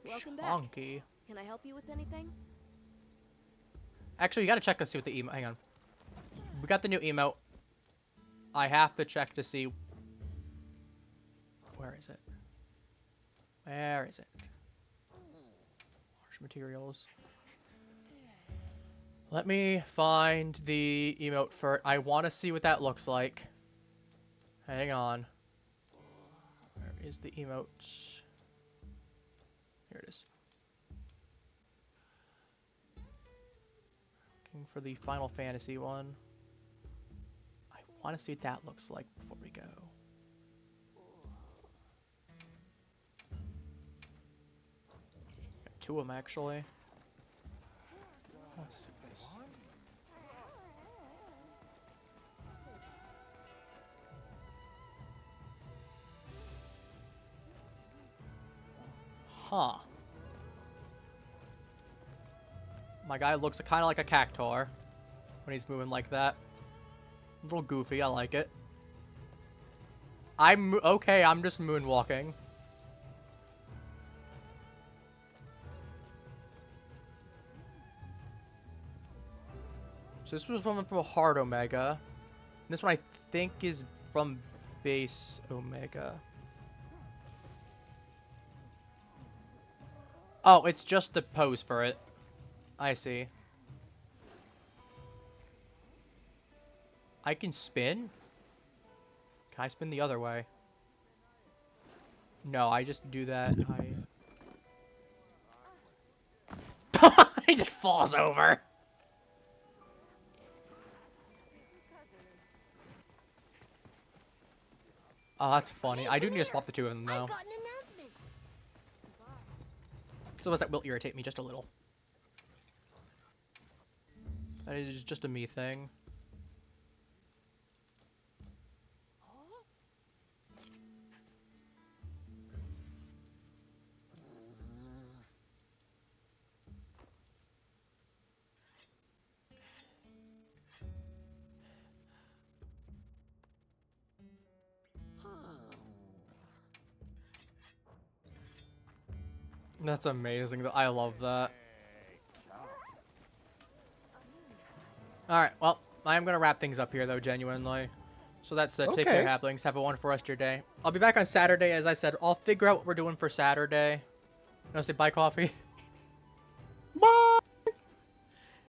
Welcome Chonky. back. Can I help you with anything? Actually, you gotta check to see what the emote... Hang on. We got the new emote. I have to check to see... Where is it? Where is it? Large materials. Let me find the emote for it. I want to see what that looks like. Hang on. Where is the emote? Here it is. Looking for the Final Fantasy one. I want to see what that looks like before we go. Got 2 of them actually. Let's see this. Huh. My guy looks kind of like a cactuar when he's moving like that. A little goofy, I like it. Okay, I'm just moonwalking. So this was one from Hard Omega. This one I think is from Base Omega. Oh, it's just the pose for it. I see. I can spin? Can I spin the other way? No, I just do that. He just falls over. Oh, that's funny. I do need to swap the two of them, though. got an announcement. So that will irritate me just a little. That is just a me thing. That's amazing. I love that. Alright, well, I am going to wrap things up here, though, genuinely. So that's it. Take care, Okay. Halflings. Have a wonderful rest of your day. I'll be back on Saturday, as I said. I'll figure out what we're doing for Saturday. You want to say bye, Coffee? Bye.